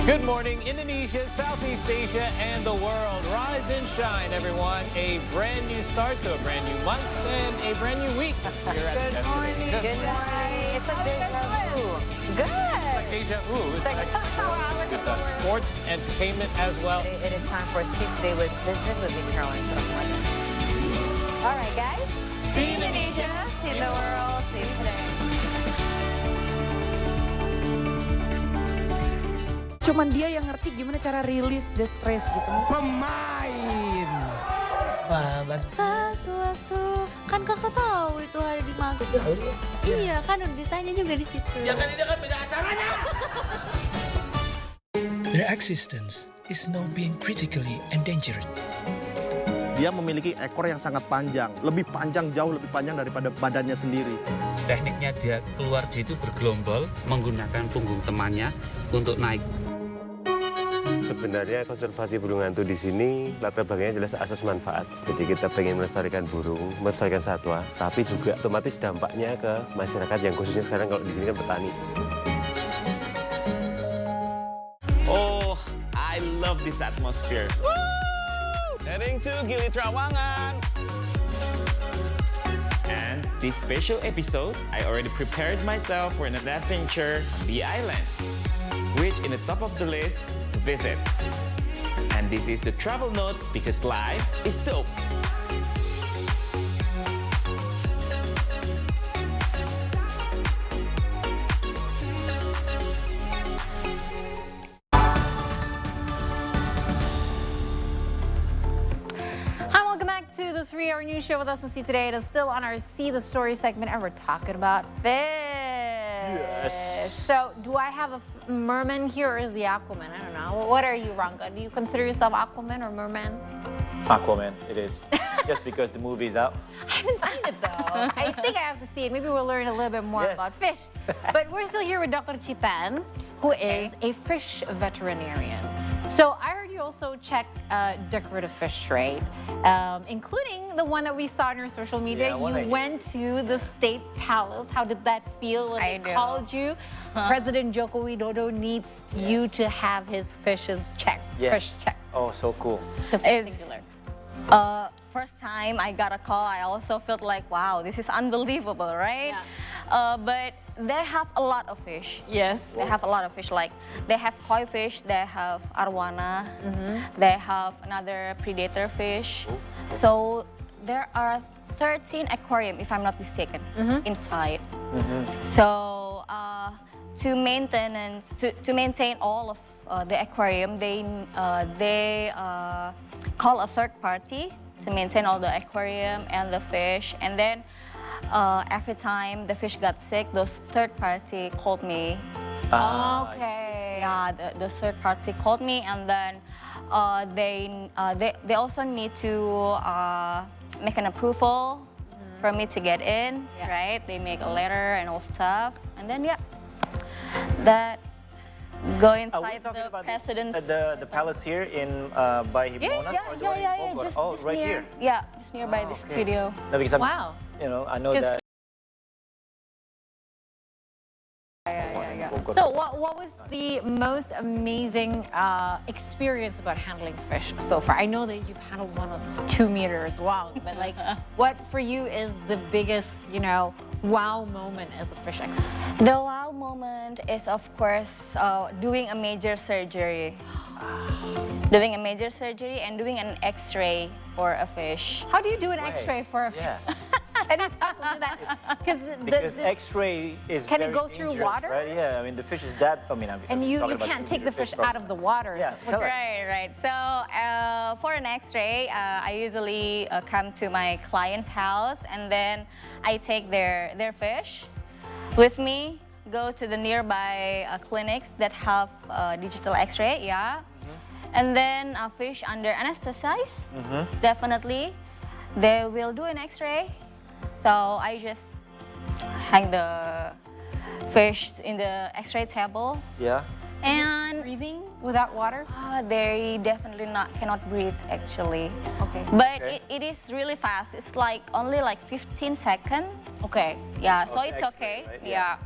Good morning, Indonesia, Southeast Asia, and the world. Rise and shine, everyone. A brand new start to a brand new month and a brand new week. Here at Good morning. Good morning. It's a deja vu. Good. It's like deja vu. It's like with sports, entertainment as well. It is time for Steve Today with Business with me, Caroline. All right, guys. See Indonesia, see the world, see today. Cuman dia yang ngerti gimana cara rilis the stress gitu. Pemain. Pas waktu Kan kakak tahu itu hari di Magelang. Iya kan udah ditanya juga di situ. Ya kan ini kan beda acaranya. Their existence is now being critically endangered. Dia memiliki ekor yang sangat panjang, lebih panjang, jauh lebih panjang daripada badannya sendiri. Tekniknya dia keluar dia itu bergelombol menggunakan punggung temannya untuk naik. Sebenarnya konservasi burung hantu di sini latar belakangnya jelas asas manfaat. Jadi kita pengen melestarikan burung, melestarikan satwa, tapi juga otomatis dampaknya ke masyarakat yang khususnya sekarang kalau di sini kan petani. Oh, I love this atmosphere. Woo! Heading to Gili Trawangan. And this special episode, I already prepared myself for an adventure on the island, which in the top of the list to visit. And this is the travel note because life is dope. Hi, welcome back to the 3-hour news show with us on See Today. It is still on our See the Story segment, and we're talking about fish. Yes. So, do I have a merman here, or is the Aquaman? I don't know. What are you, Ranka? Do you consider yourself Aquaman or merman? Aquaman, it is. Just because the movie's out. I haven't seen it though. I think I have to see it. Maybe we'll learn a little bit more about fish. But we're still here with Dr. Chitan, who is a fish veterinarian. So I heard you also check decorative fish trade, including the one that we saw on your social media. Yeah, you went to the State Palace. How did that feel when they called you? President Joko Widodo needs you to have his fishes checked. Yes. Fish checked. Oh, so cool. Because it's singular. First time I got a call, I also felt like, wow, this is unbelievable, right? But they have a lot of fish. Yes. They have a lot of fish. Like, they have koi fish, they have arowana, they have another predator fish. So there are 13 aquarium, if I'm not mistaken, inside. So to maintain all of the aquarium, they call a third party to maintain all the aquarium and the fish. And then every time the fish got sick, those third party called me. Okay. Yeah, the third party called me, and then they also need to make an approval for me to get in, right? They make a letter and all stuff, and then that go inside the president's. The palace here in by Himonas or the one in Bogor? Just right near, here. Yeah, just nearby the studio. No, because Wow. You know, I know that. So what was the most amazing experience about handling fish so far? I know that you've handled one that's 2 meters long, but like, what for you is the biggest, wow moment as a fish expert? The wow moment is, of course, doing a major surgery. Doing a major surgery and doing an X-ray for a fish. How do you do an X-ray for a fish? Yeah. Can you talk us through that? Because X-ray is Can very it go through dangerous, water? Right? Yeah, I mean the fish is that. I mean, And you can't take the fish out of the water. Yeah, so tell us. Right. So for an X-ray, I usually come to my client's house, and then I take their fish with me, go to the nearby clinics that have digital X-ray, and then fish under anesthesia, definitely. They will do an X-ray. So I just hang the fish in the X-ray table. Yeah. And breathing without water? They definitely cannot breathe actually. Okay. But it is really fast. It's like only like 15 seconds. Okay. Yeah, so Okay, it's X-ray, okay. right? Yeah.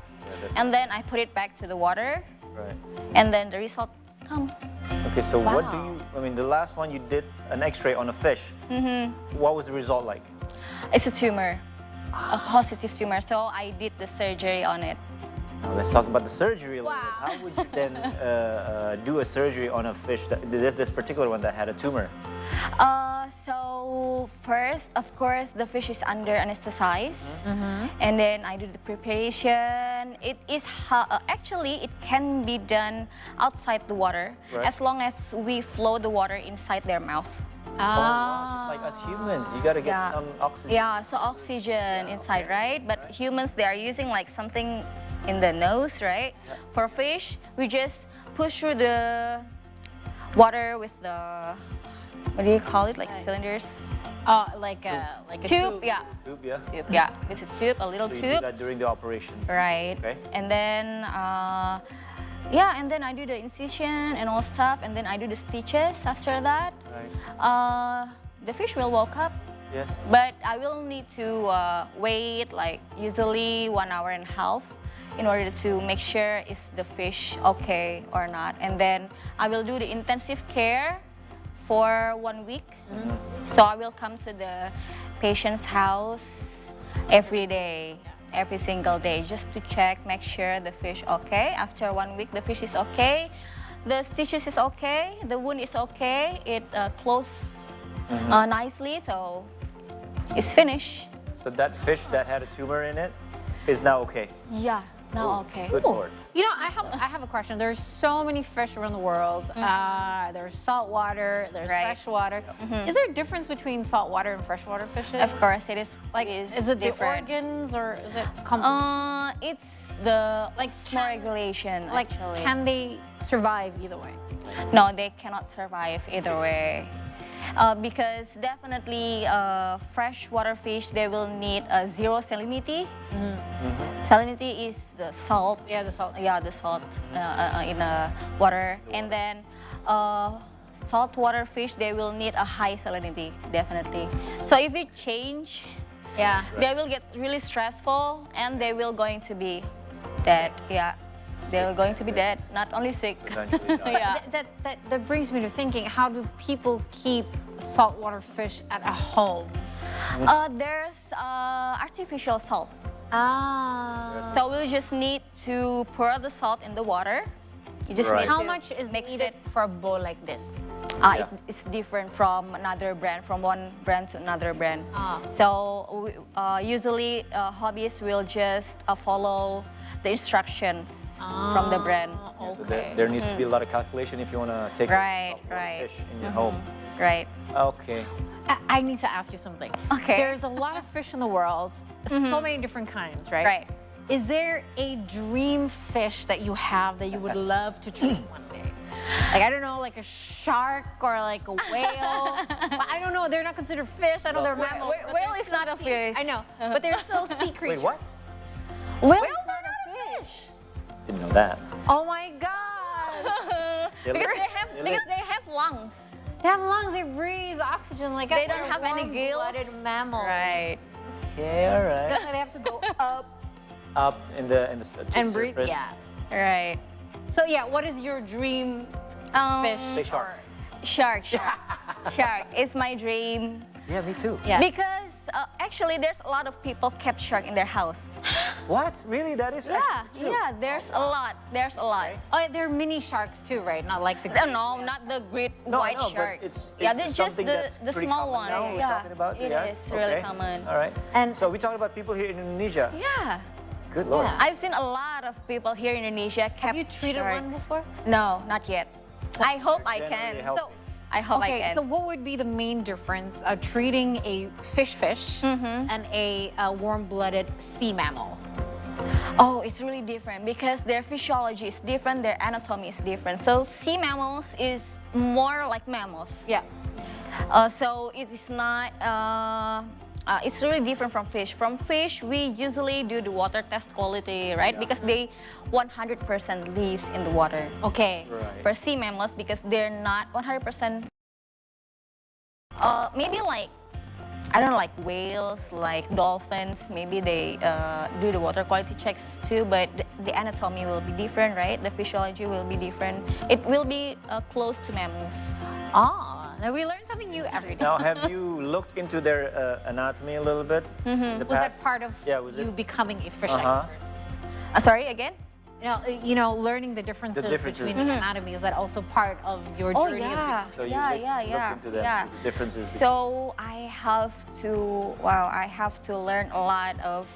that's And then I put it back to the water, Right. and then the results come. Okay, so what do Wow. you? I mean, the last one you did an X-ray on a fish. What was the result like? It's a tumor, a positive tumor. So I did the surgery on it. Now let's talk about the surgery a little bit. How would you then do a surgery on a fish? This particular one that had a tumor. So first, of course, the fish is under anesthesia, and then I do the preparation. It is actually it can be done outside the water Right. as long as we flow the water inside their mouth. Just like us humans, you gotta get some oxygen. Yeah, so oxygen inside, right? But humans, they are using like something in the nose, right? For fish, we just push through the water with the, what do you call it? Like cylinders? Like a tube, yeah. Tube, yeah. Tube, yeah. With a tube, a little So you tube. do that during the operation. Right. Okay. And then, yeah, and then I do the incision and all stuff, and then I do the stitches after that. Right. The fish will wake up. Yes. But I will need to wait like usually 1.5 hours in order to make sure is the fish okay or not. And then I will do the intensive care for 1 week. So I will come to the patient's house every day, every single day, just to check, make sure the fish okay. After 1 week, the fish is okay, the stitches is okay, the wound is okay, it closed nicely, so it's finished. So that fish that had a tumor in it is now okay. Yeah, now okay. Good Lord. You know, I have a question. There's so many fish around the world. There's salt water, there's fresh water. Is there a difference between saltwater and freshwater fishes? Of course, it is. Like, is it different. the organs or is it it's the like small regulation. like actually. can they survive either way? No, they cannot survive either way. Because definitely freshwater fish, they will need zero salinity. Salinity is the salt. Yeah, the salt. Yeah, the salt in the water. And then saltwater fish, they will need a high salinity, definitely. So if you change, they will get really stressful and they will going to be dead. Yeah. They're going to be dead, not only sick. Yeah. That brings me to thinking, how do people keep saltwater fish at a home? There's artificial salt. Ah. So we just need to pour the salt in the water. You just need How to much is mix needed for a bowl like this? It's different from another brand, from one brand to another brand. So usually hobbyists will just follow the instructions from the brand. Yeah, so there needs to be a lot of calculation if you want to take a fish in your home. Right. Okay. I need to ask you something. Okay. There's a lot of fish in the world, so many different kinds, right? Right. Is there a dream fish that you have that you would love to treat one day? Like, I don't know, like a shark or like a whale. But I don't know, they're not considered fish. I know they're mammals. Whale is not a fish. I know, but they're still sea creatures. Wait, what? Whales are not a fish. Didn't know that. Oh my God. because they have lungs. They have lungs, they breathe oxygen like They don't have any gills. warm-blooded mammals. Right. Okay, all right. That's why they have to go up Up in the and breathe. surface. Yeah. Right. So yeah, what is your dream fish? Say shark. Shark. Shark. It's my dream. Yeah, me too. Yeah. Because actually, there's a lot of people kept shark in their house. What? Really? That is actually true? Yeah. There's a lot. There's a lot. Oh, they're mini sharks too, right? Not like the No, not the great No, white I know, shark. but it's yeah, that's just something the that's pretty small common one. now we're Yeah, talking about. it Yeah? is really Okay. common. All right. And So we're talking about people here in Indonesia. Yeah. Good Lord. I've seen a lot of people here in Indonesia kept have you treated shark. one before? No, not yet. I hope I can. generally help. So, I hope I okay, can. so what would be the main difference of treating a fish and a warm-blooded sea mammal? Oh, it's really different because their physiology is different, their anatomy is different. So sea mammals is more like mammals. Yeah. So it is not, it's really different from fish. From fish, we usually do the water test quality, right? Because they 100% lives in the water. Okay. Right. For sea mammals, because they're not 100%, maybe like, I don't know, like whales, like dolphins, maybe they do the water quality checks too, but the anatomy will be different, right? The physiology will be different. It will be close to mammals. Now we learn something new every day. Now, have you looked into their anatomy a little bit in the Was past? that part of was you it? becoming a fish Uh-huh. expert? Sorry, again? You know, learning the differences, differences. between the anatomy, is that also part of your Oh, journey? yeah. So you yeah, looked into them, yeah. so the differences. So I have to learn a lot of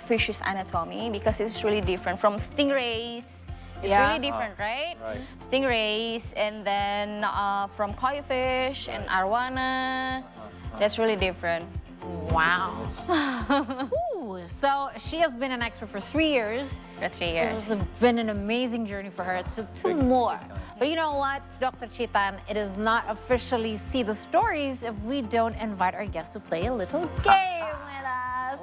fish's anatomy because it's really different from stingrays, It's Yeah. really different, right? Right. Stingrays, and then from koi fish and arowana. That's really different. Wow. Ooh, so she has been an expert for 3 years. For 3 So years. it's been an amazing journey for her. To two more. But you know what, Dr. Chitan, it is not officially See the Stories if we don't invite our guests to play a little game with us.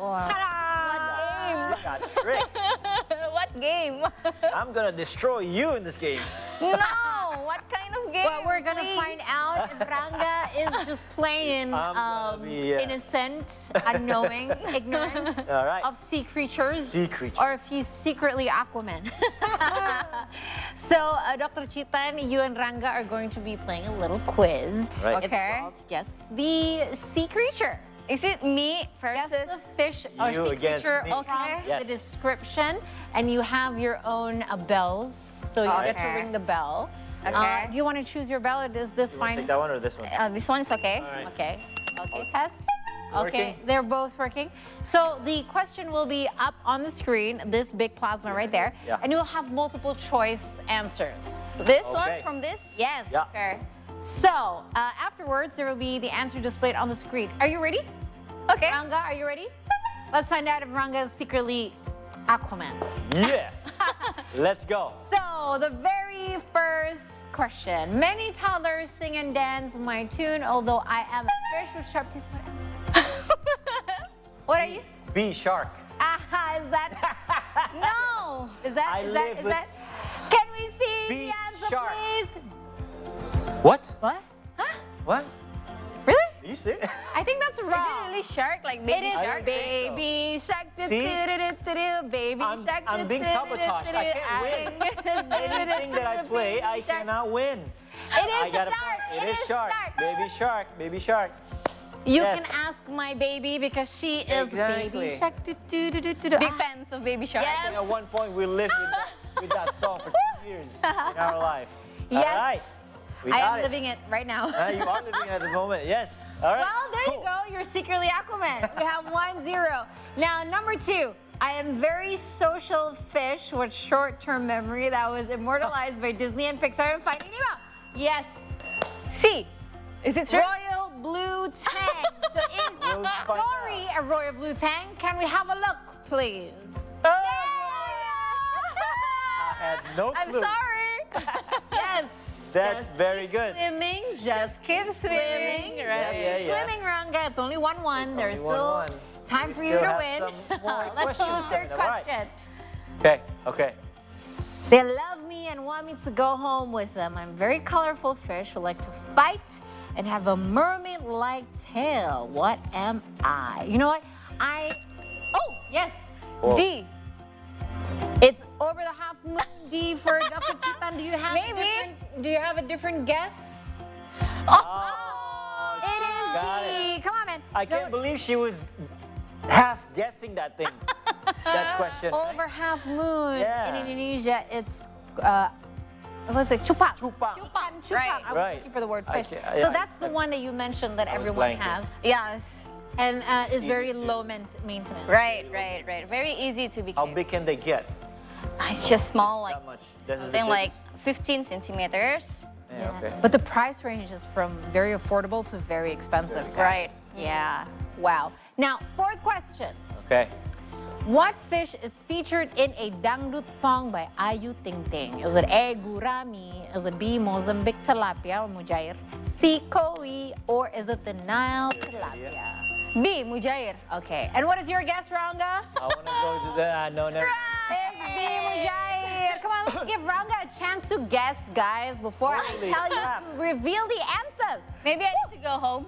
You got tricked. What game? I'm gonna destroy you in this game. No, what kind of game? Well, we're gonna please? find out if Ranga is just plain I'm gonna be, innocent, unknowing, ignorant All right. of sea creatures. Sea creatures. Or if he's secretly Aquaman. So, Dr. Chitan, you and Ranga are going to be playing a little quiz. Right. It's Okay. called Guess the Sea Creature. Is it me Guess versus the fish or You sea against creature me. from Yes. the description, and you have your own bells, so you get to Okay. ring the bell. Okay. Do you want to choose your bell, or is this You wanna fine? take that one or this one? This one is okay. All right. Okay. Okay, test. Okay, Working? they're both working. So the question will be up on the screen, this big plasma right there, Yeah. and you'll have multiple choice answers. This Okay. one from this? Yes. Yeah. Okay. So afterwards, there will be the answer displayed on the screen. Are you ready? Okay. Ranga, are you ready? Let's find out if Ranga is secretly Aquaman. Yeah. Let's go. So, the very first question. Many toddlers sing and dance my tune, although I am a fish with sharp teeth. What are you? B shark. Aha, is that? No. Is that? I Is live that? Is with that? Can we see B the answer, shark. please? What? What? What? Really? Are you serious? I think that's Is wrong. it really shark? Like It baby is shark? baby shark, See? baby shark. I'm being sabotaged. I can't win. Anything that I play, I cannot win. It I is gotta shark. play. It is shark. Baby shark. Baby shark. You Yes. can ask my baby because she is Exactly. baby shark. Big fans of baby shark. Yes. At one point, we lived with that song for 2 years in our life. Yes. All right. We I got am it. living it right now. You are living at the moment. Yes. All right. Well, there Cool. you go. You're secretly Aquaman. We have 1-0. Now, number 2. I am very social fish with short-term memory that was immortalized by Disney and Pixar and Finding Nemo. Yes. C. Is it true? Royal Blue Tang. So is We'll the find story a Royal Blue Tang? Can we have a look, please? I had no I'm clue. sorry. Yes. That's Just very keep good. Swimming, just keep swimming. Right. Just Yeah, keep yeah. swimming, Ranga. It's only 1-1. There's only still 1-1. time We for you still to have win. some more Let's go to questions the third coming up. All right. question. Okay. Okay. They love me and want me to go home with them. I'm a very colorful fish who like to fight and have a mermaid-like tail. What am I? You know what? Oh, yes. Whoa. D. It's over the half moon. D for Dr. Chitan. Do you have a different guess? Oh, It is got D. it. Come on, man. I can't believe she was half guessing that thing. That question. Over half moon Yeah. in Indonesia, it's what was it? Cupang. Cupang. Cupang. Right. I was Right. looking for the word I fish. ca- So yeah, that's the one that you mentioned that I was everyone blanking. has, Yes. and is Easy very to- low maintenance. Right. Very easy to be How clear. big can they get? It's just small, like That much. This is the something like biggest. 15 centimeters. Yeah, okay. But the price range is from very affordable to very expensive. guys. Right. Yeah. Wow. Now, fourth question. Okay. What fish is featured in a dangdut song by Ayu Ting Ting? Is it A, gurami? Is it B, Mozambique tilapia or mujair? C, koi? Or is it the Nile tilapia? B, mujair. Okay. And what is your guess, Ranga? I want to go to the. No, never. It's B, mujair. Come on, let's give Ranga a chance to guess, guys, before Holy I tell you crap. to reveal the answers. Maybe I need to go home.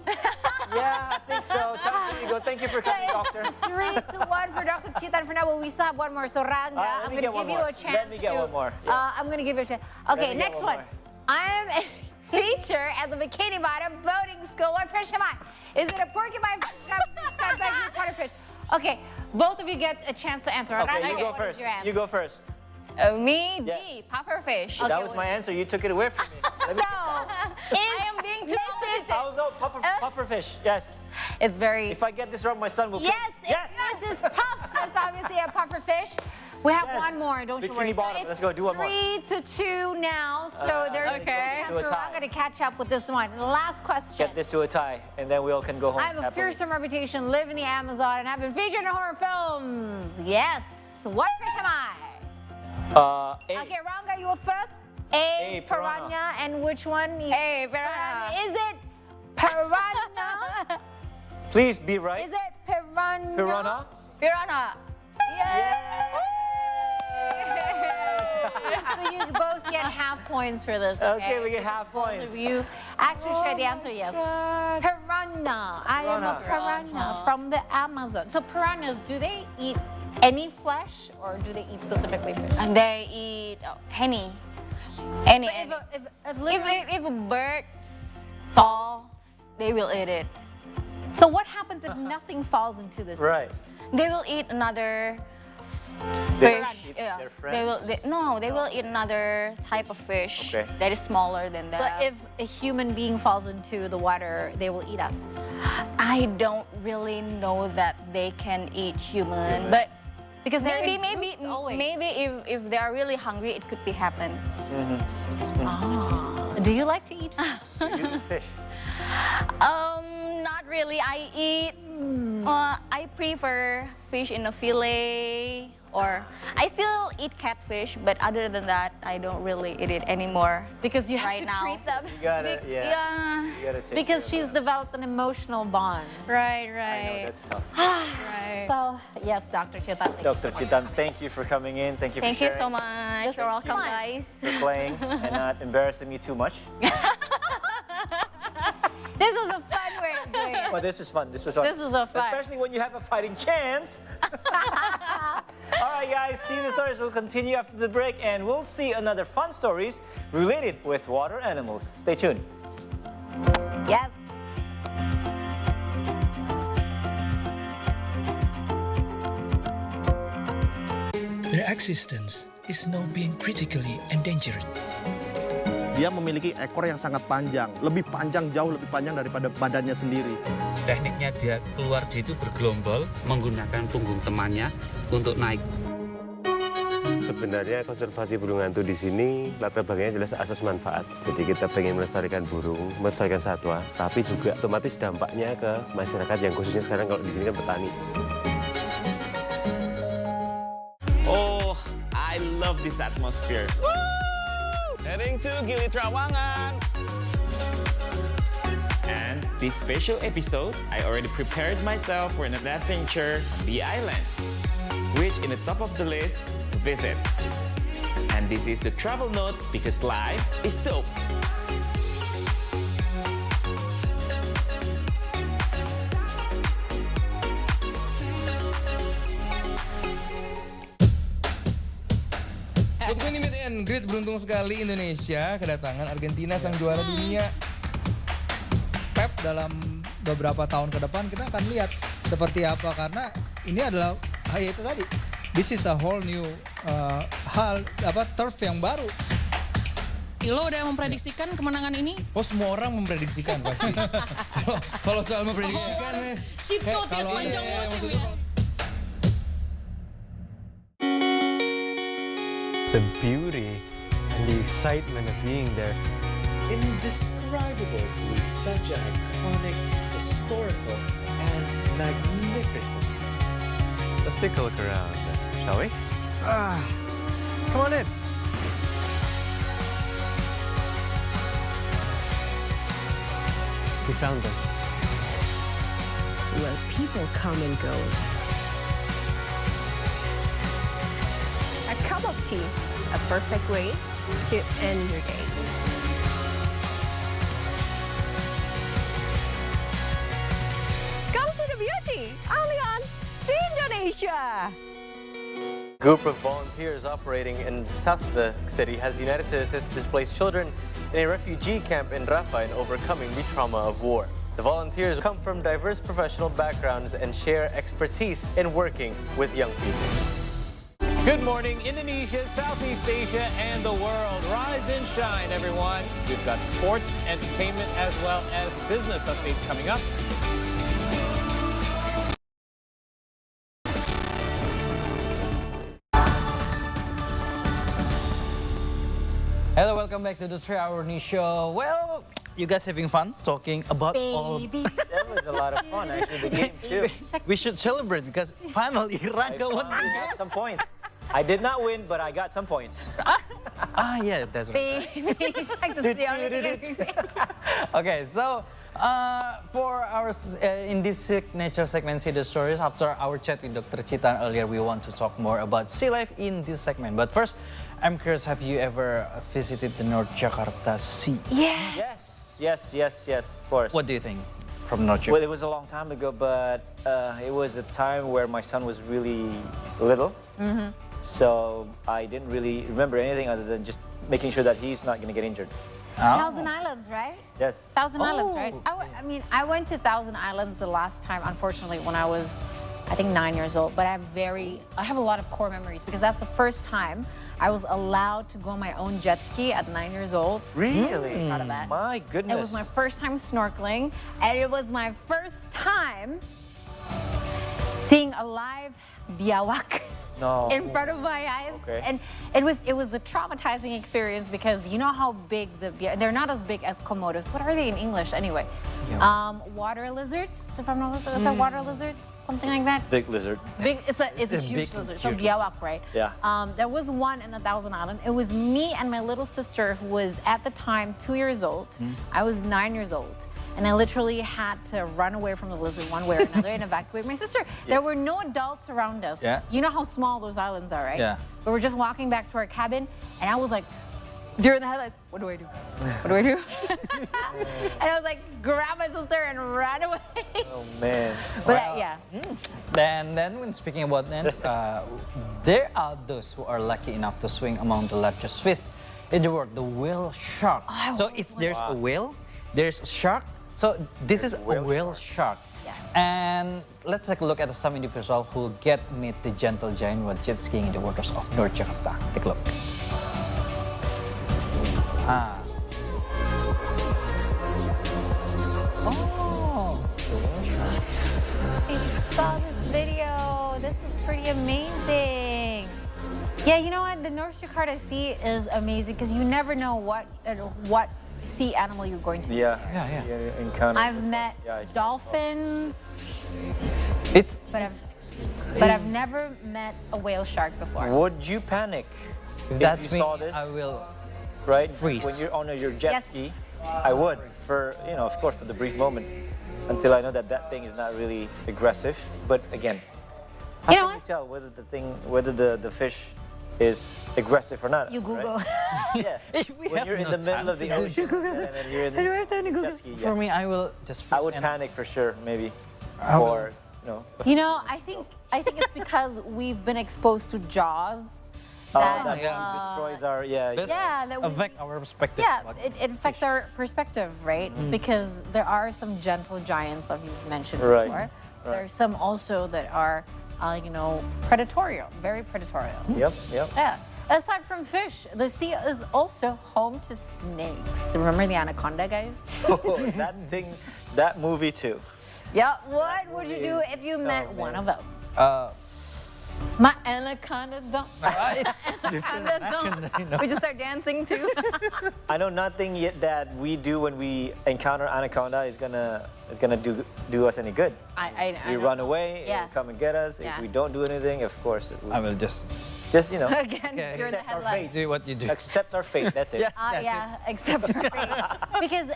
Yeah, I think so. Time for you to go. Thank you for So coming, doctor. it's 3-1 for Dr. Chitan for now, but we still have one more. So Ranga, let I'm me going to get one give you more. a chance Let me get to, one more. Yes. I'm going to give you a chance. Let Okay, me get next one one. more. I'm a teacher at the Bikini Bottom boating school. What fish am I? Is it a porcupine, fish, waterfish? Okay, both of you get a chance to answer. Okay, Ranga, you go what is first. your answer? You go first. Me, Yeah. D, pufferfish. Okay, That was what- my answer. You took it away from me. Let me- So, I am being too competitive. I'll go pufferfish. Yes. it's very... If I get this wrong, my son will. Yes, Yes. it's Mrs. Puff. It's obviously a puffer fish. We have one more, don't you Bikini worry. Bottom. Let's go, do one more. 3-2 now, so there's okay. a chance for I'm going to catch up with this one. Last question. Get this to a tie, and then we all can go home I have a happily. fearsome reputation, live in the Amazon, and have been featured in horror films. Yes. What fish am I? A. Okay, Ranga, you were first. A, piranha. And which one? A, piranha. Is it piranha? Please be right. Is it piranha? Piranha? Piranha. So you both get half points for this. Okay, we get half Both points. of you actually share the answer, yes. Piranha. I am a piranha from the Amazon. So piranhas, do they eat any flesh or do they eat specifically fish? And they eat any. Any. So If a bird falls, they will eat it. So what happens if nothing falls into this? Right. They will eat another They fish. eat Yeah. their They will. friends? They will eat another type of fish Okay. that is smaller than So that. if a human being falls into the water, they will eat us. I don't really know that they can eat human, but because they're in maybe groups always. maybe if they are really hungry, it could be happen. Do you like to eat fish? You eat fish. Not really. I eat. I prefer fish in a fillet, or I still eat catfish, but other than that, I don't really eat it anymore. Because you have right to now. treat them. You gotta, yeah. You gotta take Because care she's of them. developed an emotional bond. Right, I know, right. that's tough. Right. So, yes, Dr. Chitan. Dr. Chitan, thank you for coming in. Thank you Thank for you sharing. so much. You're welcome, guys. For playing and not embarrassing me too much. This was a fun way of doing it. But this was fun. This was fun. This was a fun. Especially when you have a fighting chance. All right, guys. See the stories will continue after the break, and we'll see another fun stories related with water animals. Stay tuned. Yes. Their existence is now being critically endangered. Dia memiliki ekor yang sangat panjang, jauh lebih panjang daripada badannya sendiri. Tekniknya dia keluar dia itu bergelombol menggunakan punggung temannya untuk naik. Sebenarnya konservasi burung hantu di sini latar belakangnya jelas asas manfaat. Jadi kita pengen melestarikan burung, melestarikan satwa, tapi juga otomatis dampaknya ke masyarakat yang khususnya sekarang kalau di sini kan petani. Oh, I love this atmosphere. Woo! Heading to Gili Trawangan. And this special episode, I already prepared myself for an adventure on Bee Island, which in the top of the list to visit. And this is the travel note because life is dope. Untuk ini meet and greet, beruntung sekali Indonesia kedatangan Argentina sang juara dunia. Pep dalam beberapa tahun ke depan kita akan lihat seperti apa, karena ini adalah ya itu tadi. This is a whole new turf yang baru. Ilo udah memprediksikan kemenangan ini? Oh, semua orang memprediksikan pasti. Kalau soal memprediksikan, Cipto tiap panjang musim ya. The beauty and the excitement of being there. Indescribable to lose such an iconic, historical, and magnificent. Let's take a look around, shall we? Come on in. We found them. Where people come and go. A cup of tea, a perfect way to end your day. Come see the beauty, only on Sea Indonesia. A group of volunteers operating in the south of the city has united to assist displaced children in a refugee camp in Rafah in overcoming the trauma of war. The volunteers come from diverse professional backgrounds and share expertise in working with young people. Good morning, Indonesia, Southeast Asia, and the world. Rise and shine, everyone. We've got sports, entertainment, as well as business updates coming up. Hello, welcome back to the 3-Hour News Show. Well, you guys having fun talking about all... That was a lot of fun, actually, the game too. We should celebrate because finally Ranga won. I got some points. I did not win, but I got some points. Yeah, that's right. Baby Shark, that's the only thing Okay, so for our in this signature segment, See the Stories, after our chat with Dr. Chitan earlier, we want to talk more about sea life in this segment. But first, I'm curious, have you ever visited the North Jakarta Sea? Yeah. Yes, of course. What do you think from North Jakarta? Well, it was a long time ago, but it was a time where my son was really little. So I didn't really remember anything other than just making sure that he's not going to get injured. Thousand Islands, right? Yes. Thousand Islands, right? I mean, I went to Thousand Islands the last time, unfortunately, when I was, I think, 9 years old. But I have a lot of core memories because that's the first time I was allowed to go on my own jet ski at 9 years old. Really? Proud of that. My goodness. It was my first time snorkeling, and it was my first time seeing a live biawak. No. In front of my eyes, Okay. and it was a traumatizing experience because you know how big they're not as big as komodos. What are they in English anyway? Water lizards, if I'm not mistaken. Is that water lizards? Something like that. Big lizard. Big. It's a huge big, lizard. So huge. biawak, right? Yeah. There was one in a Thousand Island. It was me and my little sister who was at the time 2 years old. I was 9 years old. And I literally had to run away from the lizard one way or another and evacuate my sister. There were no adults around us. Yeah. You know how small those islands are, right? Yeah. We were just walking back to our cabin, and I was like, during the headlights, what do I do? What do I do? And I was like, grab my sister and run away. Oh, man. But yeah. Then when speaking about that, there are those who are lucky enough to swim among the largest fish in the world, the whale shark. So there's a whale, there's a shark. So this is a whale shark. Yes. And let's take a look at some individuals who get meet the gentle giant while jet skiing in the waters of North Jakarta. Take a look. Oh, the whale shark. I saw this video. This is pretty amazing. Yeah, you know what? The North Jakarta Sea is amazing because you never know what sea animal you're going to meet. Yeah. Encounter. I've met dolphins, It's but I've never met a whale shark before. Would you panic if that's you me, saw this? I will Right? freeze. When you're on your jet Yes. ski, I would for, of course, for the brief moment, until I know that that thing is not really aggressive. But again, how You know can you tell whether the fish is aggressive or not? You Google. Right? Yeah. When you're in the middle of the ocean and then you're in I don't have time to Google. jet ski, For me, I will just freeze I would and- panic for sure, maybe. I will- Or, You know, I think it's because we've been exposed to Jaws. that destroys our, that affect our perspective. Yeah, it affects our perspective, right? Because there are some gentle giants, as you've mentioned Right, before. right. There are some also that are, predatorial, very predatorial. Yep. Yeah. Aside from fish, the sea is also home to snakes. Remember the anaconda, guys? Oh, that movie too. Yeah. What would you do if you met one of them? My anaconda don't. Anaconda don't. We just start dancing too. I know nothing yet that we do when we encounter anaconda is gonna do us any good. I We know. run away, Yeah. it'll come and get us. Yeah. If we don't do anything, of course, I will just Again, you're in the accept our headlights. do what you do. accept our fate. That's it. Except for because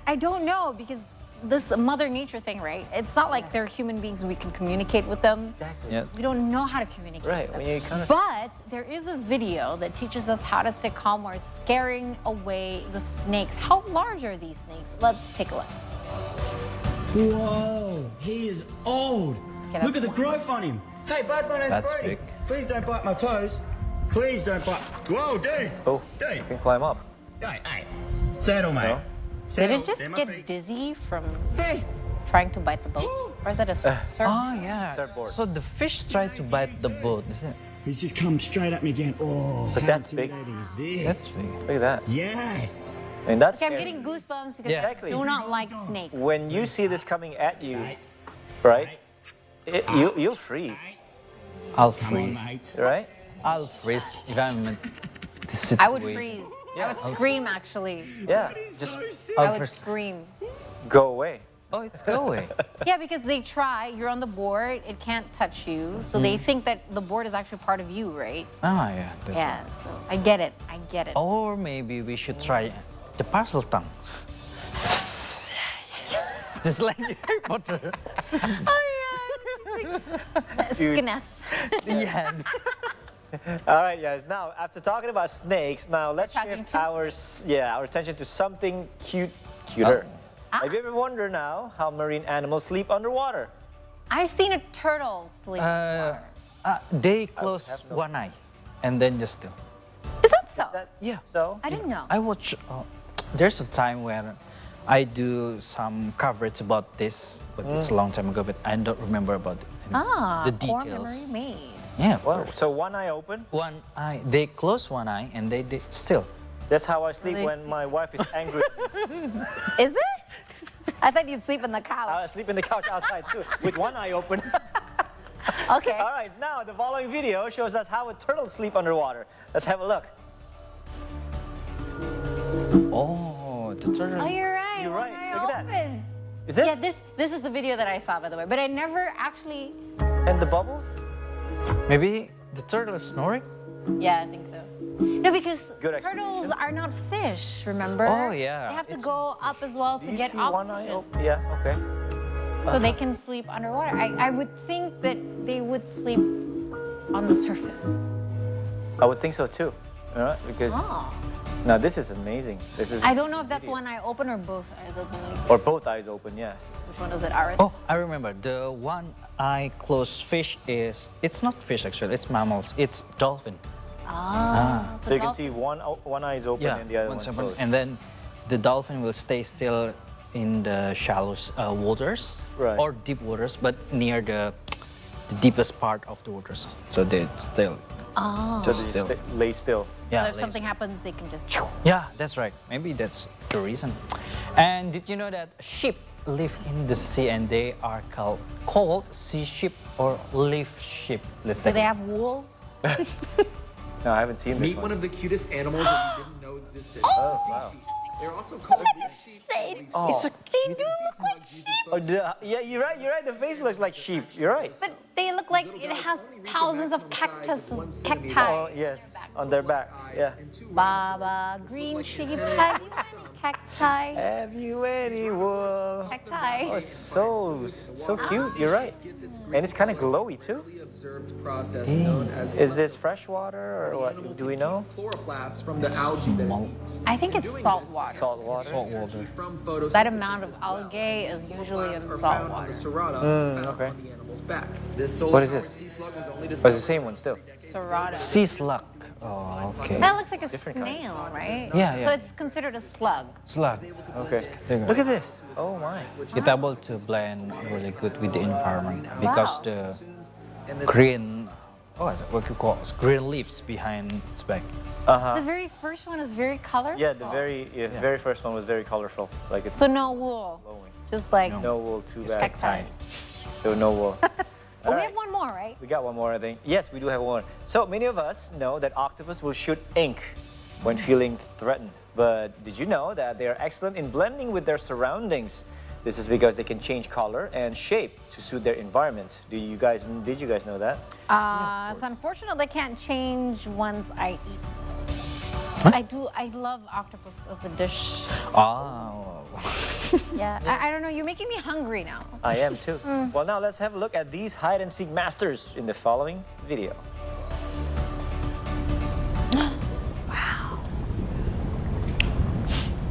I don't know because this Mother Nature thing, right? It's not like they're human beings and we can communicate with them. Exactly. Yeah. We don't know how to communicate Right. with them. When you kind of But there is a video that teaches us how to stay calm while scaring away the snakes. How large are these snakes? Let's take a look. Whoa, he is old. Okay, Look that's at the growth on him. Hey, bud, my name's That's Brady. big. Please don't bite my toes. Please don't bite. Whoa, dude. you Dude. can climb up. Hey. Settle, mate. No? Did Settle. it just They're my get feet. dizzy from Hey. trying to bite the boat? Or is that a surf? Oh yeah. Surfboard. So the fish try to bite the boat, isn't it? He's just come straight at me again. Oh, But how that's big. intimidating is this? That's big. Look at that. Yes. I mean, that's Okay, I'm scary. getting goosebumps because Yeah. I do not like snakes. When you see this coming at you, right? You'll freeze, I'll Come on, freeze. mate. right? I'll freeze if I'm in this situation. I would freeze. I would scream, actually. Yeah, just I would scream. go away. Oh, it's go away. Yeah, because they try, you're on the board, it can't touch you. So they think that the board is actually part of you, right? Ah, yeah. that's Yeah, so I get it. I get it. Or maybe we should try the parcel tongue. Just like Harry Potter. Oh, yeah. Skineth. Yeah. All right, guys. Now, after talking about snakes, now let's talking shift to our attention to something cuter. Have you ever wondered now how marine animals sleep underwater? I've seen a turtle sleep. They close one eye and then just still. Is that so? Yeah. So? I didn't know. I watch. There's a time where I do some coverage about this, but it's a long time ago. But I don't remember about the core details. memory made. Yeah, of Wow. course. So one eye open? One eye. They close one eye and they still. That's how I sleep They when my wife is angry. Is it? I thought you'd sleep in the I couch. sleep in the couch outside too, with one eye open. Okay. All right, now the following video shows us how a turtle sleep underwater. Let's have a look. Oh, the turtle. Oh, you're right. You're right. One eye Look at that. open. Is it? Yeah, this is the video that I saw, by the way. But I never actually. And the bubbles? Maybe the turtle is snoring. Yeah, I think so. No, because Good turtles explanation. are not fish, remember? Oh, yeah. They have to go up as well Do to you get see one eye oxygen. open? Yeah, okay. So they can sleep underwater. I would think that they would sleep on the surface. I would think so too. All right, because Oh. now this is amazing. This is I don't know if that's one eye open or both eyes open. Like, or both eyes open. Yes. which one is it, Aris? Oh, I remember. The one eye closed fish it's not fish actually, it's mammals. It's dolphin. So you can see one eye is open and the other one's open. closed. And then the dolphin will stay still in the shallow waters Right. or deep waters, but near the deepest part of the waters. So they still. Oh. So Still. they lay still. Yeah, So if lays- something happens, they can just. Yeah, that's right. Maybe that's the reason. And did you know that sheep live in the sea and they are called sea sheep or leaf sheep? Let's Do take they a- have wool? No, I haven't seen this Meet one of the cutest animals that you didn't know existed. Oh, wow. They're also called leaf sheep. Oh. It's a They do look like sheep. Oh, yeah, you're right. You're right. The face looks like sheep. You're right. But they look like it has thousands of cacti. Oh, yes, on their back. Yeah. Baba, green sheep, have you any cacti? Have you any wool? Cacti. Oh, it's so cute. You're right. And it's kind of glowy too. Observed process known as Is this fresh water or what? Do we know? chloroplasts from the algae that it eats. I think it's salt water. Salt water. Salt water. From photosynthesis That amount of as well. algae is usually in Chloroplasts are salt found on water. the cerata found okay. on the animal's back. This What is this? solar-powered sea slug was only Oh, it's discovered the same one still. Serrata. Sea slug. Oh, okay. That looks like a Different kind. snail, right? Yeah, yeah. So it's considered a slug. Slug. Okay. Look at this. Oh my. It's able to blend really good with the environment because Wow. the green, what you call it, green leaves behind its back. The very first one is very colorful. Yeah, the very first one was very colorful. Like it's So no wool. glowing. Just like No wool, too bad. cacti. So no wool. But we Alright. have one more, right? We got one more, I think. Yes, we do have one. So many of us know that octopus will shoot ink when feeling threatened. But did you know that they are excellent in blending with their surroundings? This is because they can change color and shape to suit their environment. Did you guys know that? It's unfortunate they can't change once I eat. I love octopus as a dish. Oh. Yeah, I don't know. You're making me hungry now. I am too. Well, now let's have a look at these hide-and-seek masters in the following video. Wow.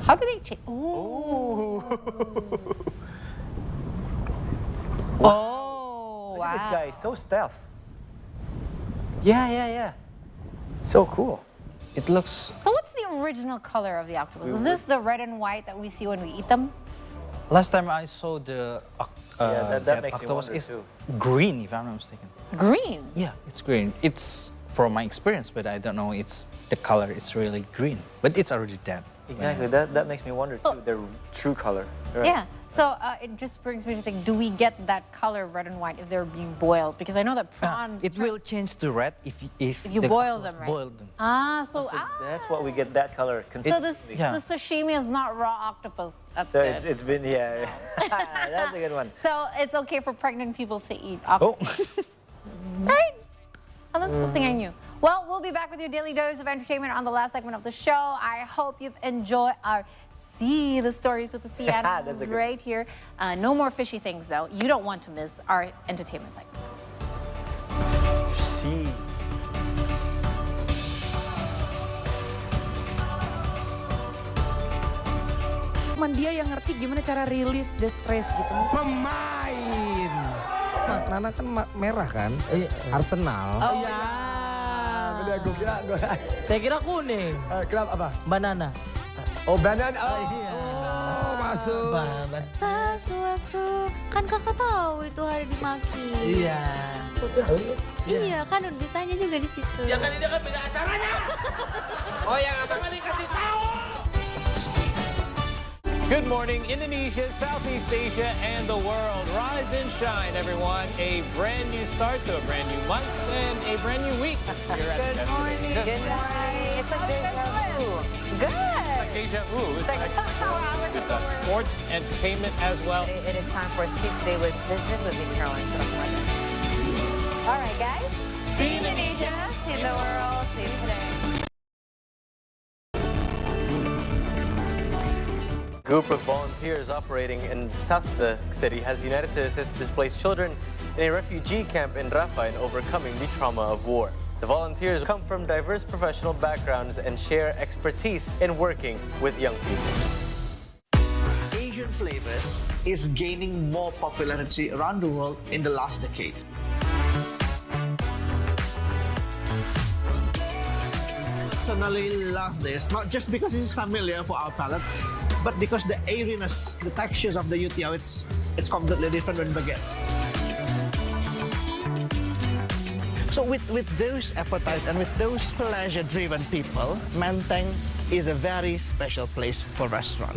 How do they change? Oh. Oh, Look at this wow. guy, he's so stealth. Yeah. So cool. It looks. So what's the original color of the octopus? Is this the red and white that we see when we eat them? Last time I saw the that makes me octopus wonder is too. green, if I'm not mistaken. Green? Yeah, it's green. It's from my experience, but I don't know. The color is really green, but it's already dead. Exactly. That makes me wonder too. Their true color. Right. Yeah. So it just brings me to think, do we get that color red and white if they're being boiled? Because I know that prawn... It will change to red if you boil them, right? Boil them. That's why we get that color So consistently. the sashimi is not raw octopus. That's So good. it's been, yeah. That's a good one. So it's okay for pregnant people to eat octopus. Right? Oh, that's something I knew. Well, we'll be back with your daily dose of entertainment on the last segment of the show. I hope you've enjoyed our See the Stories with the Sea Animals right here. No more fishy things, though. You don't want to miss our entertainment segment. See. Cuman dia yang ngerti gimana cara rilis the stress gitu. Pemain. Nana kan merah kan? Arsenal. Oh iya. Gue kira Saya kira kuning. kenapa apa? Banana. Oh banana. Oh iya. Oh, masuk. Pas waktu kan kakak tahu itu hari dimaki. Iya. Iya kan udah ditanya juga di situ. Ya kan ini kan beda acaranya. Oh yang abang ini kasih tahu. Good morning, Indonesia, Southeast Asia, and the world. Rise and shine, everyone. A brand new start to a brand new month and a brand new week here at Good morning. Good morning. It's a deja vu. Good. It's like deja vu. It's like with sports, entertainment as well. It is time for Steve Today with Business with me, Caroline. All right, guys. See Indonesia, see the world, see today. Group of volunteers operating in south of the city has united to assist displaced children in a refugee camp in Rafah in overcoming the trauma of war. The volunteers come from diverse professional backgrounds and share expertise in working with young people. Asian flavors is gaining more popularity around the world in the last decade. Personally love this, not just because it is familiar for our palate, but because the airiness, the textures of the youtiao, it's completely different than baguette. So with those appetites and with those pleasure-driven people, Menteng is a very special place for restaurant.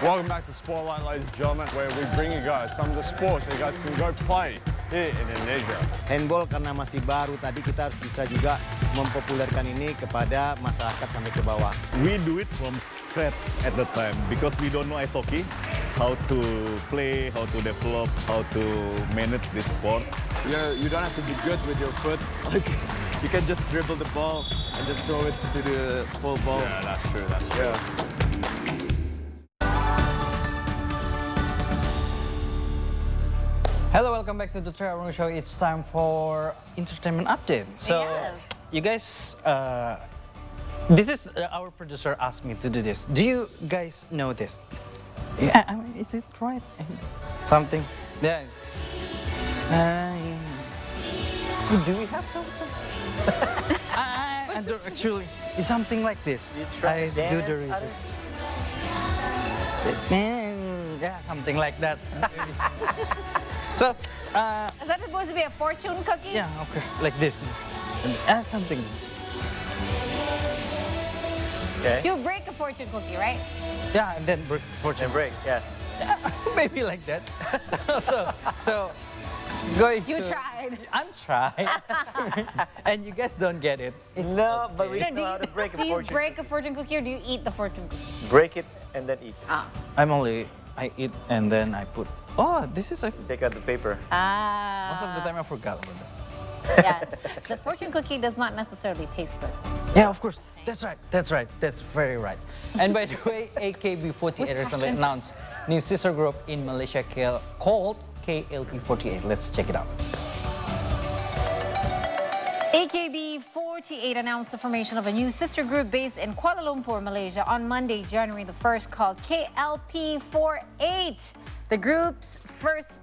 Welcome back to Spotlight, ladies and gentlemen, where we bring you guys some of the sports that you guys can go play here in Indonesia. Handball karena masih baru, tadi kita harus bisa juga mempopulerkan ini kepada masyarakat sampai ke bawah. We do it from scratch at the time because we don't know ice hockey, how to play, how to develop, how to manage this sport. You don't have to be good with your foot. You can just dribble the ball and just throw it to the full ball. Yeah, that's true. That's true. Yeah. Hello, welcome back to the Travel Show. It's time for entertainment update. So, you guys, this is our producer asked me to do this. Do you guys know this? Yeah, I mean, is it right? Something. Yeah. Do we have to? I don't actually. It's something like this. I do the research. Yeah, something like that. So, is that supposed to be a fortune cookie? Yeah, okay, like this. Something. Okay. You break a fortune cookie, right? Yeah, and then break fortune. And break, yes. Maybe like that. so going You to... tried. I'm trying. And you guys don't get it. It's No, but we No, know how to break a do you fortune. break a fortune cookie or do you eat the fortune cookie? Break it and then eat. I eat and then I put, oh, this is a... Take out the paper. Most of the time I forgot about that. Yeah, the fortune cookie does not necessarily taste good. Yeah, of course. That's right. That's right. That's very right. And by the way, AKB48 recently announced new sister group in Malaysia called KLP48. Let's check it out. AKB48 announced the formation of a new sister group based in Kuala Lumpur, Malaysia on Monday, January the 1st, called KLP48. The group first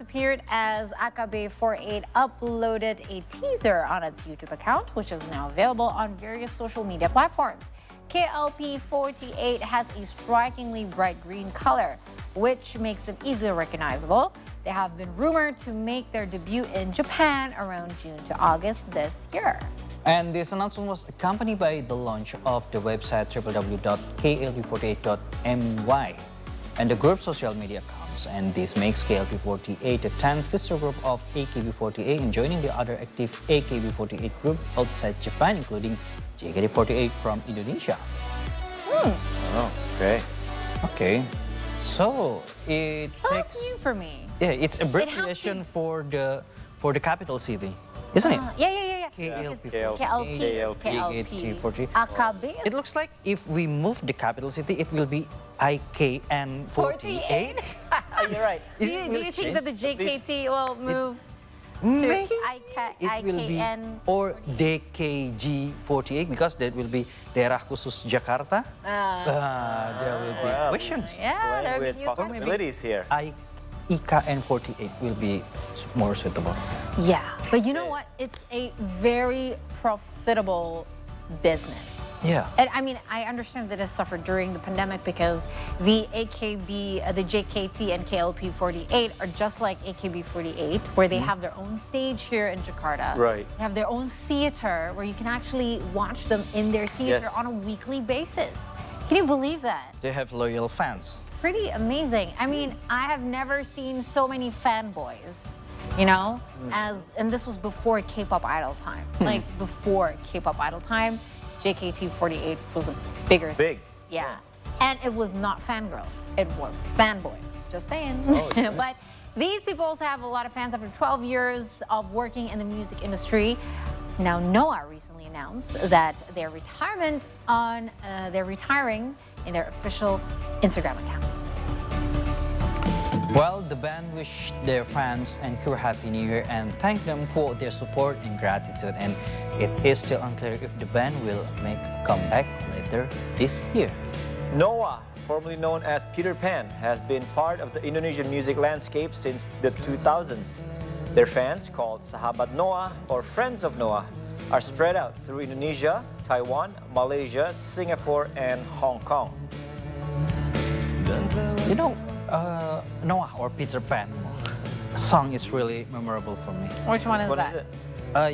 appeared as AKB48 uploaded a teaser on its YouTube account, which is now available on various social media platforms. KLP48 has a strikingly bright green color, which makes them easily recognizable. They have been rumored to make their debut in Japan around June to August this year. And this announcement was accompanied by the launch of the website www.klp48.my and the group's social media accounts. And this makes KLP48 the 10th sister group of AKB48 and joining the other active AKB48 group outside Japan, including JKT48 from Indonesia. Oh, okay. Okay, so it That's new for me. Yeah, it's abbreviation for the capital city, isn't it? Yeah. KLP48. AKB. It looks like if we move the capital city, it will be IKN48. You're right. Do you think that the JKT will move to Maybe it will be IKN? or DKG48 because that will be Daerah Khusus Jakarta. There will be questions. Yeah, there will with be possibilities here. IKN48 will be more suitable. Yeah, but you know what? It's a very profitable business. Yeah. And I mean, I understand that it suffered during the pandemic because the AKB, the JKT and KLP48 are just like AKB48, where they have their own stage here in Jakarta. Right. They have their own theater where you can actually watch them in their theater Yes. on a weekly basis. Can you believe that? They have loyal fans. Pretty amazing. I mean, I have never seen so many fanboys, you know, and this was before K-pop Idol time. Like before K-pop Idol time, JKT48 was a bigger thing. Big. Yeah. And it was not fangirls, it was fanboys. Just saying. But these people also have a lot of fans after 12 years of working in the music industry. Now, Noah recently announced that they're retiring in their official Instagram account. Well, the band wished their fans and crew Happy New Year and thanked them for their support and gratitude. And it is still unclear if the band will make a comeback later this year. Noah, formerly known as Peter Pan, has been part of the Indonesian music landscape since the 2000s. Their fans, called Sahabat Noah or Friends of Noah, are spread out through Indonesia, Taiwan, Malaysia, Singapore, and Hong Kong. You know, Noah or Peter Pan song is really memorable for me. Which one is What that? is it?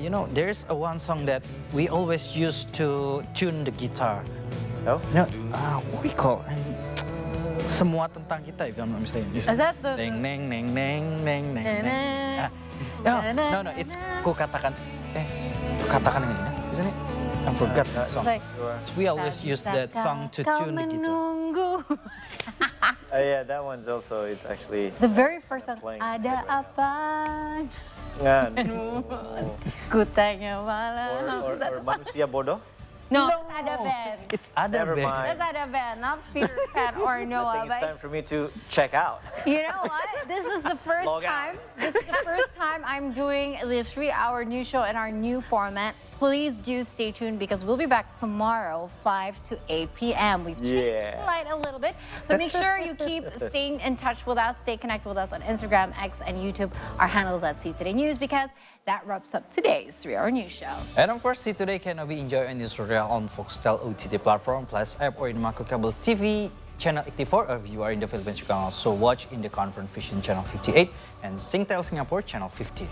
You know, there's one song that we always used to tune the guitar. Oh? You know, what we call Semua Tentang Kita, if I'm not mistaken. Is that the... Neng neng neng neng neng neng neng. No, it's Ku Katakan. Ku Katakan yang ini, isn't it? I forgot that song. Like, We always use that song to tune the guitar. Yeah, that one's also, it's actually... The very first song, playing Ada Apa? Ngan. Ku tanya malam. Or Manusia Bodoh? No, it's Ada Band. It's Ada Never Band. mind. That's Ada Band, not Peter Pan or I Noah. think it's But time for me to check out. you know what? This is the first Log out. time. This is the first time I'm doing the 3-hour news show in our new format. Please do stay tuned because we'll be back tomorrow, 5 to 8 p.m. We've changed the light a little bit, but make sure you keep staying in touch with us. Stay connected with us on Instagram, X, and YouTube. Our handles at See Today News because that wraps up today's 3-hour news show. And of course, See Today can be enjoyed in Israel on Foxtel OTT platform, Plus app, or in Mako Cable TV channel 84. Or if you are in the Philippines, you can also watch in the Conference Vision channel 58 and Singtel Singapore channel 50.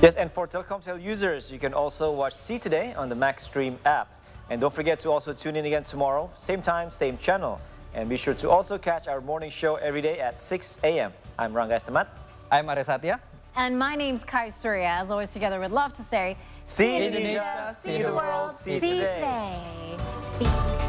Yes, and for Telkomsel users, you can also watch See Today on the MaxStream app. And don't forget to also tune in again tomorrow, same time, same channel. And be sure to also catch our morning show every day at 6 a.m. I'm Rangga Estemat. I'm Arya Satya. And my name's Kai Surya. As always, together we'd love to say, See Indonesia, see the world, see today. today.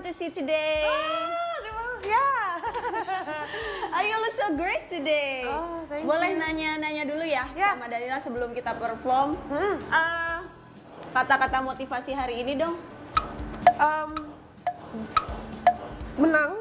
fun to see today. Yeah. You look so great today. Oh, thank Boleh you. nanya dulu ya sama Danila sebelum kita perform. Kata-kata motivasi hari ini dong. Menang.